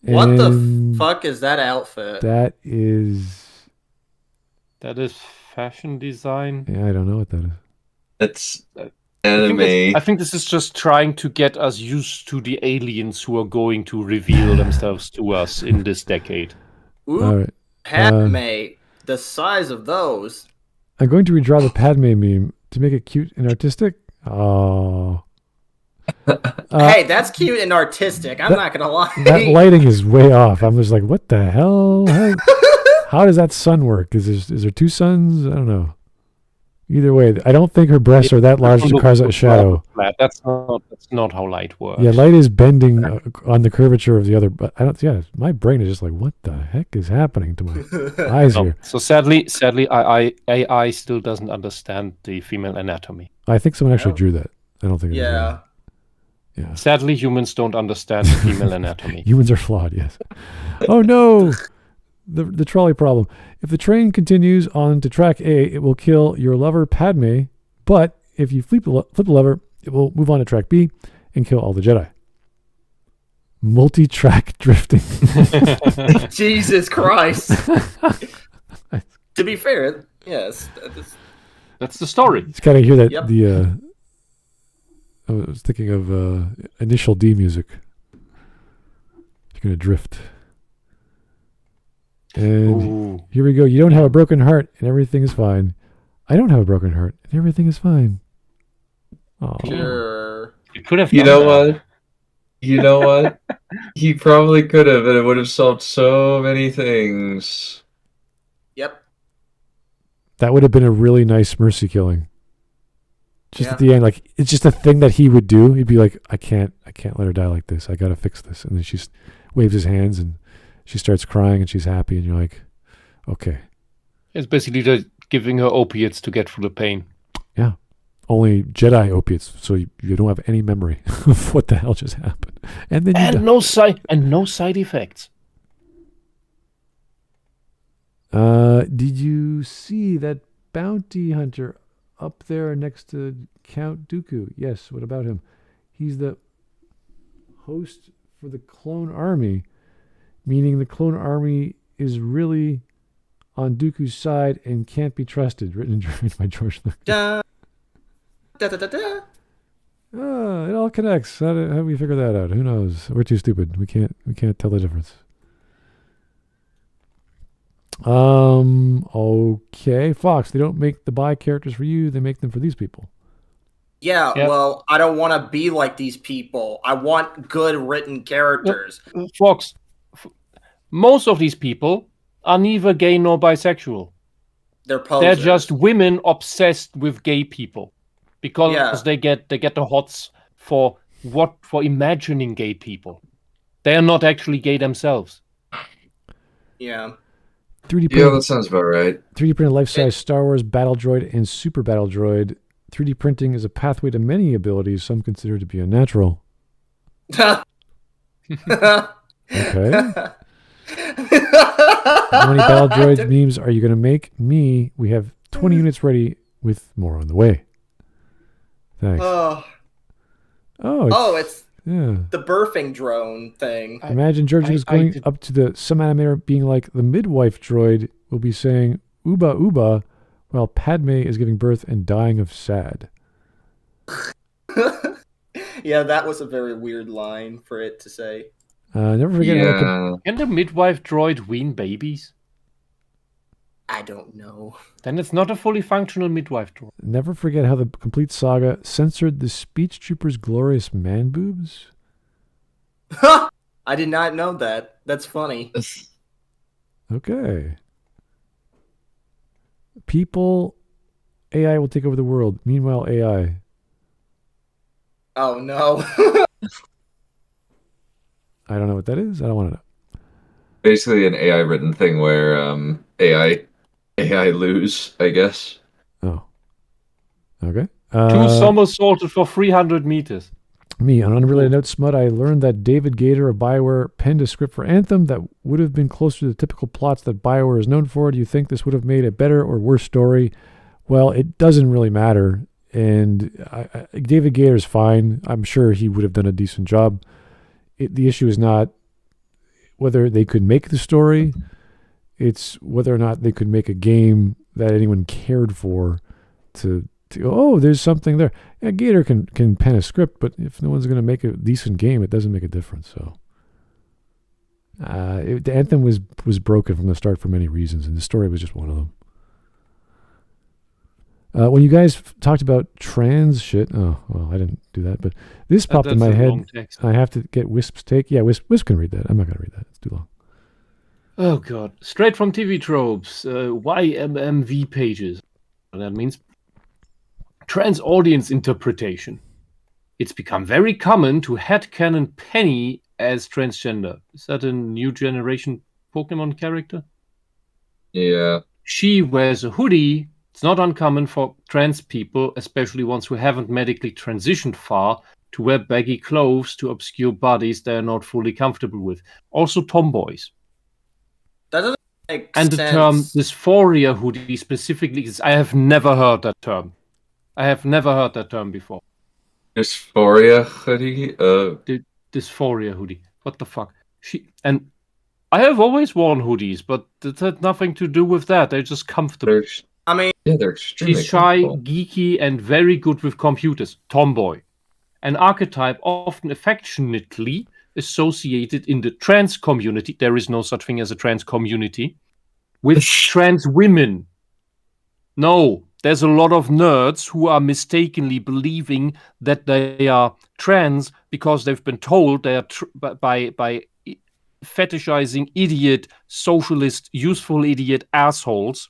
What the fuck is that outfit? That is fashion design. Yeah, I don't know what that is. It's anime. I think this is just trying to get us used to the aliens who are going to reveal themselves to us in this decade. Ooh, all right. Padme, the size of those. I'm going to redraw the Padme meme to make it cute and artistic. Oh. Hey, that's cute and artistic. I'm not gonna lie. That lighting is way off. I'm just like, what the hell? How does that sun work? Is there two suns? I don't know. Either way, I don't think her breasts are that large to cause a shadow. That's not how light works. Yeah, light is bending on the curvature of the other. But I don't. Yeah, my brain is just like, what the heck is happening to my eyes here? So sadly, AI still doesn't understand the female anatomy. I think someone actually drew that. I don't think. Yeah. Yeah. Sadly, humans don't understand the female anatomy. Humans are flawed. Yes. Oh no. The trolley problem. If the train continues on to track A, it will kill your lover Padme, but if you flip the lever, it will move on to track B and kill all the Jedi. Multi-track drifting. Jesus Christ. To be fair, yes. That's the story. It's kind of hear that I was thinking of Initial D music. You're going to drift. And here we go. You don't have a broken heart and everything is fine. I don't have a broken heart and everything is fine. Oh. Sure. You could have. You know what? You know what? He probably could have, and it would have solved so many things. Yep. That would have been a really nice mercy killing. Just at the end, like it's just a thing that he would do. He'd be like, I can't let her die like this. I gotta fix this. And then she waves his hands and she starts crying and she's happy and you're like, okay. It's basically just giving her opiates to get through the pain. Yeah. Only Jedi opiates, so you don't have any memory of what the hell just happened. And then no side effects. Did you see that bounty hunter up there next to Count Dooku? Yes, what about him? He's the host for the clone army, meaning the clone army is really on Dooku's side and can't be trusted. Written in German by George Lucas. Da, da, da, da, da. It all connects. How do we figure that out? Who knows? We're too stupid. We can't tell the difference. Okay, Fox, they don't make the bi characters for you, they make them for these people. Yeah, Yep. Well, I don't want to be like these people. I want good written characters. Fox, most of these people are neither gay nor bisexual. They're posers. They're just women obsessed with gay people because they get the hots for imagining gay people. They are not actually gay themselves. Yeah. 3D printed, Yeah, that sounds about right. 3D printed life-size Star Wars battle droid and super battle droid. 3D printing is a pathway to many abilities some consider to be unnatural. Okay. How many battle droids memes are you going to make? Me, we have 20 units ready with more on the way. Thanks. It's the birthing drone thing. Imagine George is going up to some animator being like, the midwife droid will be saying, Uba Uba, while Padme is giving birth and dying of sad. Yeah, that was a very weird line for it to say. Never forget Can the midwife droid wean babies? I don't know. Then it's not a fully functional midwife droid. Never forget how the complete saga censored the speech trooper's glorious man boobs. I did not know that. That's funny. Okay. People, AI will take over the world. Meanwhile, AI. Oh no. I don't know what that is. I don't want to know. Basically an AI written thing where AI lose, I guess. Oh. Okay. 2 somersaulted for 300 meters. Me, on an unrelated note, Smut, I learned that David Gator of BioWare penned a script for Anthem that would have been closer to the typical plots that BioWare is known for. Do you think this would have made a better or worse story? Well, it doesn't really matter. And David Gator's fine. I'm sure he would have done a decent job. The issue is not whether they could make the story. It's whether or not they could make a game that anyone cared for to go, there's something there. Yeah, Gator can pen a script, but if no one's going to make a decent game, it doesn't make a difference. So the Anthem was broken from the start for many reasons, and the story was just one of them. When you guys talked about trans shit, I didn't do that, but this popped in my head. I have to get Wisp's take. Yeah, Wisp can read that. I'm not going to read that. It's too long. Oh, God. Straight from TV tropes. YMMV pages. That means trans audience interpretation. It's become very common to headcanon Penny as transgender. Is that a new generation Pokemon character? Yeah. She wears a hoodie. It's not uncommon for trans people, especially ones who haven't medically transitioned far, to wear baggy clothes to obscure bodies they are not fully comfortable with. Also tomboys. That doesn't make and sense. The term dysphoria hoodie specifically is, I have never heard that term. I have never heard that term before. Dysphoria hoodie? Dysphoria hoodie. What the fuck? And I have always worn hoodies, but it had nothing to do with that. They're just comfortable. They're extremely She's shy, comfortable. geeky, and very good with computers. Tomboy. An archetype often affectionately associated in the trans community. There is no such thing as a trans community. With trans women. No, there's a lot of nerds who are mistakenly believing that they are trans because they've been told they are by fetishizing idiot, socialist, useful idiot assholes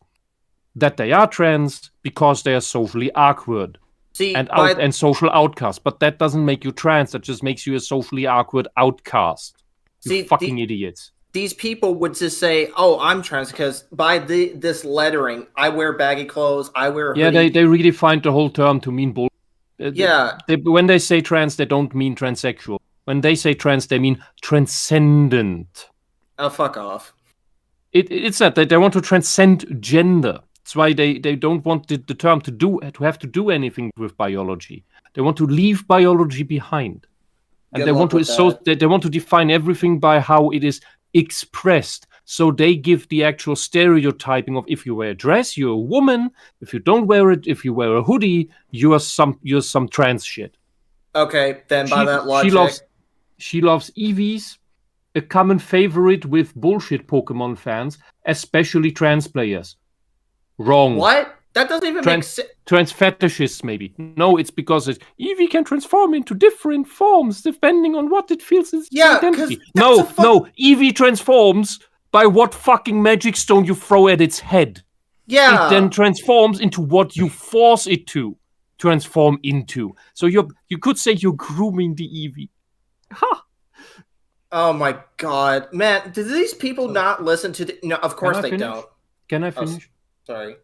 that they are trans because they are socially awkward and social outcast. But that doesn't make you trans. That just makes you a socially awkward outcast. You fucking idiots. These people would just say, "Oh, I'm trans because by this lettering, I wear baggy clothes, I wear a hoodie." Yeah, they redefined the whole term to mean bull. When they say trans, they don't mean transsexual. When they say trans, they mean transcendent. Oh, fuck off. It's that they want to transcend gender. That's why they don't want the term to have to do anything with biology. They want to leave biology behind. And they want to define everything by how it is expressed. So they give the actual stereotyping of if you wear a dress, you're a woman. If you don't wear it, if you wear a hoodie, you're some trans shit. Okay, then by that logic, she loves Eevees, a common favorite with bullshit Pokemon fans, especially trans players. Wrong. What? That doesn't even make sense. Trans fetishists, maybe. No, it's because Eevee can transform into different forms depending on what it feels its identity. No, Eevee transforms by what fucking magic stone you throw at its head. Yeah. It then transforms into what you force it to transform into. So you could say you're grooming the Eevee. Ha! Oh my god. Man, do these people not listen to the... No, of course they don't. Can I finish? Sorry.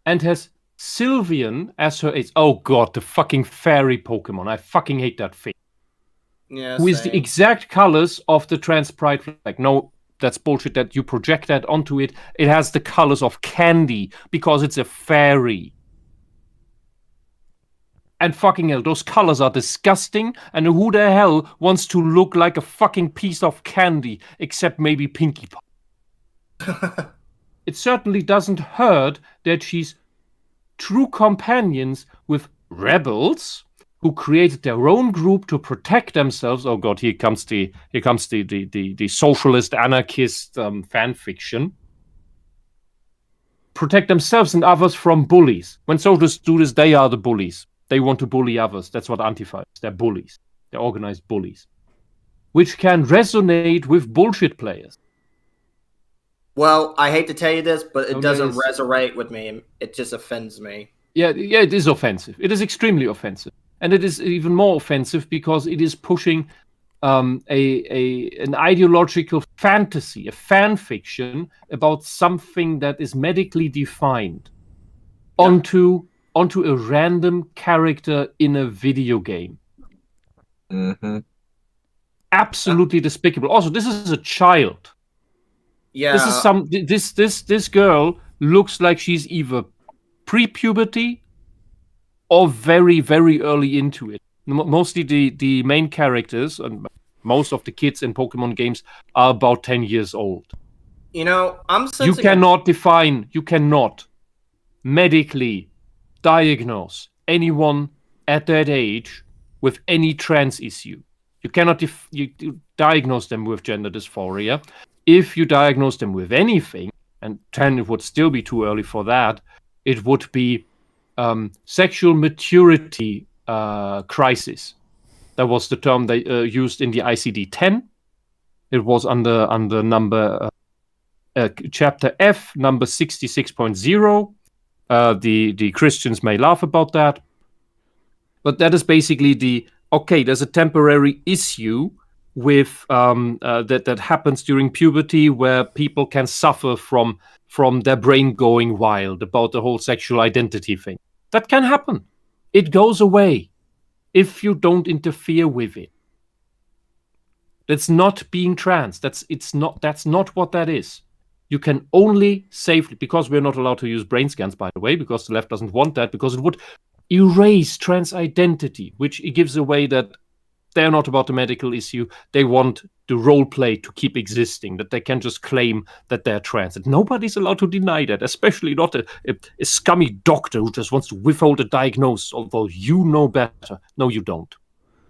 And has Sylveon as her ace. Oh god, the fucking fairy Pokemon. I fucking hate that thing. Yeah, Who is the exact colors of the trans pride flag. No, that's bullshit that you project that onto it. It has the colors of candy because it's a fairy. And fucking hell, those colors are disgusting. And who the hell wants to look like a fucking piece of candy except maybe Pinkie Pie? It certainly doesn't hurt that she's true companions with rebels who created their own group to protect themselves. Oh god, here comes the socialist anarchist fan fiction. Protect themselves and others from bullies. When socialists do this, they are the bullies. They want to bully others. That's what Antifa is. They're bullies. They're organized bullies. Which can resonate with bullshit players. Well, I hate to tell you this, but it doesn't resonate with me. It just offends me. Yeah, it is offensive. It is extremely offensive. And it is even more offensive because it is pushing an ideological fantasy, a fan fiction about something that is medically defined onto a random character in a video game. Mm-hmm. Absolutely despicable. Also, this is a child. Yeah. This girl looks like she's either pre-puberty or very, very early into it. Mostly the main characters and most of the kids in Pokemon games are about 10 years old. You know, you cannot medically diagnose anyone at that age with any trans issue. You cannot you diagnose them with gender dysphoria. If you diagnose them with anything, and 10 it would still be too early for that, it would be sexual maturity crisis. That was the term they used in the ICD-10. It was under number chapter F, number 66.0. The Christians may laugh about that, but that is basically there's a temporary issue with that happens during puberty where people can suffer from their brain going wild about the whole sexual identity thing. That can happen. It goes away if you don't interfere with it. That's not being trans. That's not what that is. You can only safely, because we're not allowed to use brain scans, by the way, because the left doesn't want that, because it would erase trans identity, which it gives away that they're not about the medical issue. They want the role play to keep existing, that they can just claim that they're trans. And nobody's allowed to deny that, especially not a scummy doctor who just wants to withhold a diagnosis, although you know better. No, you don't.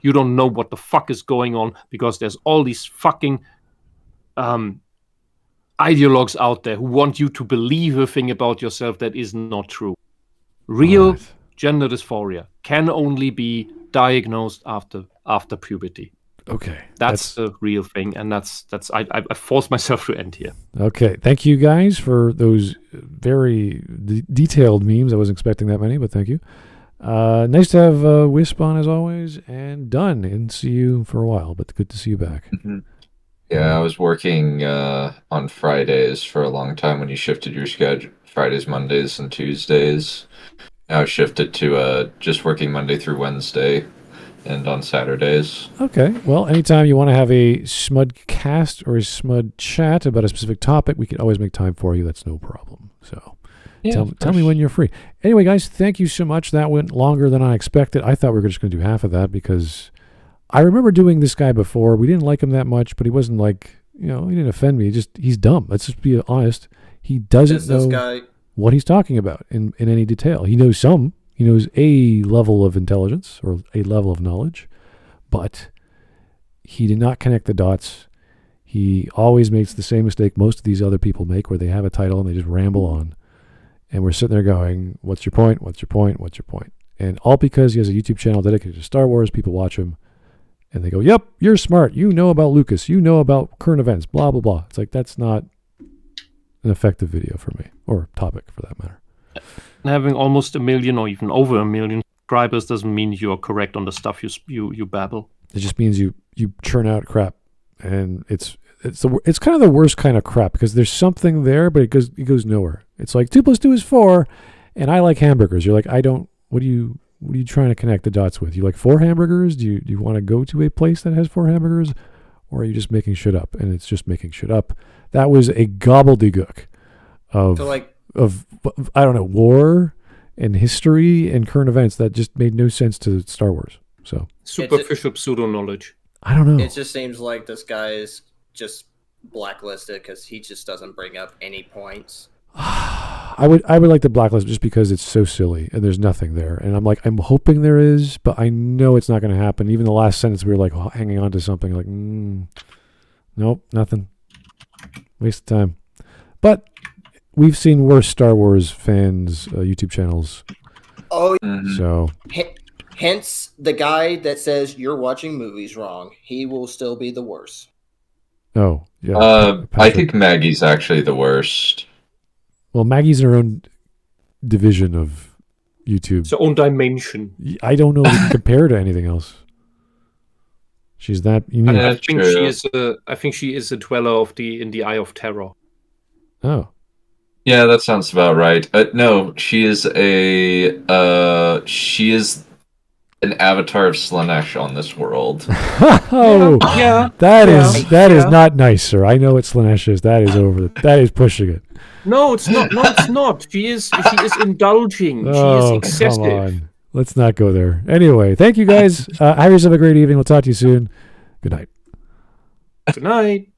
You don't know what the fuck is going on, because there's all these fucking ideologues out there who want you to believe a thing about yourself that is not true. Real gender dysphoria can only be diagnosed after puberty. Okay, that's the real thing, and that's I forced myself to end here. Okay, thank you guys for those very detailed memes. I wasn't expecting that many, but thank you. Nice to have Whisp on as always, and Dunn. Didn't see you for a while, but good to see you back. Mm-hmm. Yeah, I was working on Fridays for a long time when you shifted your schedule. Fridays, Mondays, and Tuesdays. Now I shifted to just working Monday through Wednesday and on Saturdays. Okay, well, anytime you want to have a Smudcast or a Smud chat about a specific topic, we can always make time for you. That's no problem. So tell me when you're free. Anyway, guys, thank you so much. That went longer than I expected. I thought we were just going to do half of that because I remember doing this guy before. We didn't like him that much, but he wasn't like, he didn't offend me. He's dumb. Let's just be honest. He doesn't know what he's talking about in any detail. He knows some. He knows a level of intelligence or a level of knowledge, but he did not connect the dots. He always makes the same mistake most of these other people make, where they have a title and they just ramble on. And we're sitting there going, what's your point? What's your point? What's your point? And all because he has a YouTube channel dedicated to Star Wars. People watch him and they go, yep, you're smart. You know about Lucas. You know about current events, blah, blah, blah. It's like, that's not an effective video for me, or topic for that matter. Having almost 1 million or even over 1 million subscribers doesn't mean you're correct on the stuff you babble. It just means you churn out crap, and it's kind of the worst kind of crap, because there's something there, but it goes nowhere. It's like 2 + 2 is 4, and I like hamburgers. You're like, I don't. What are you trying to connect the dots with? You like 4 hamburgers? Do you want to go to a place that has 4 hamburgers, or are you just making shit up? And it's just making shit up. That was a gobbledygook of I don't know, war and history and current events that just made no sense to Star Wars. So superficial pseudo knowledge. I don't know. It just seems like this guy is just blacklisted because he just doesn't bring up any points. I would like to blacklist just because it's so silly and there's nothing there. And I'm hoping there is, but I know it's not going to happen. Even the last sentence, we were like hanging on to something like, nope, nothing. Waste of time. But we've seen worse Star Wars fans YouTube channels. Oh, so hence the guy that says you're watching movies wrong. He will still be the worst. Oh, yeah. I think Maggie's actually the worst. Well, Maggie's her own division of YouTube. It's her own dimension. I don't know if you can compare to anything else. She's that unique. I think she is a dweller in the Eye of Terror. Oh. Yeah, that sounds about right. No, she is an avatar of Slanesh on this world. Oh, that is not nice, sir. I know what Slanesh is. That is that is pushing it. No, it's not. No, it's not. She is indulging. She is excessive. Come on. Let's not go there. Anyway, thank you guys. Have yourself a great evening. We'll talk to you soon. Good night. Good night.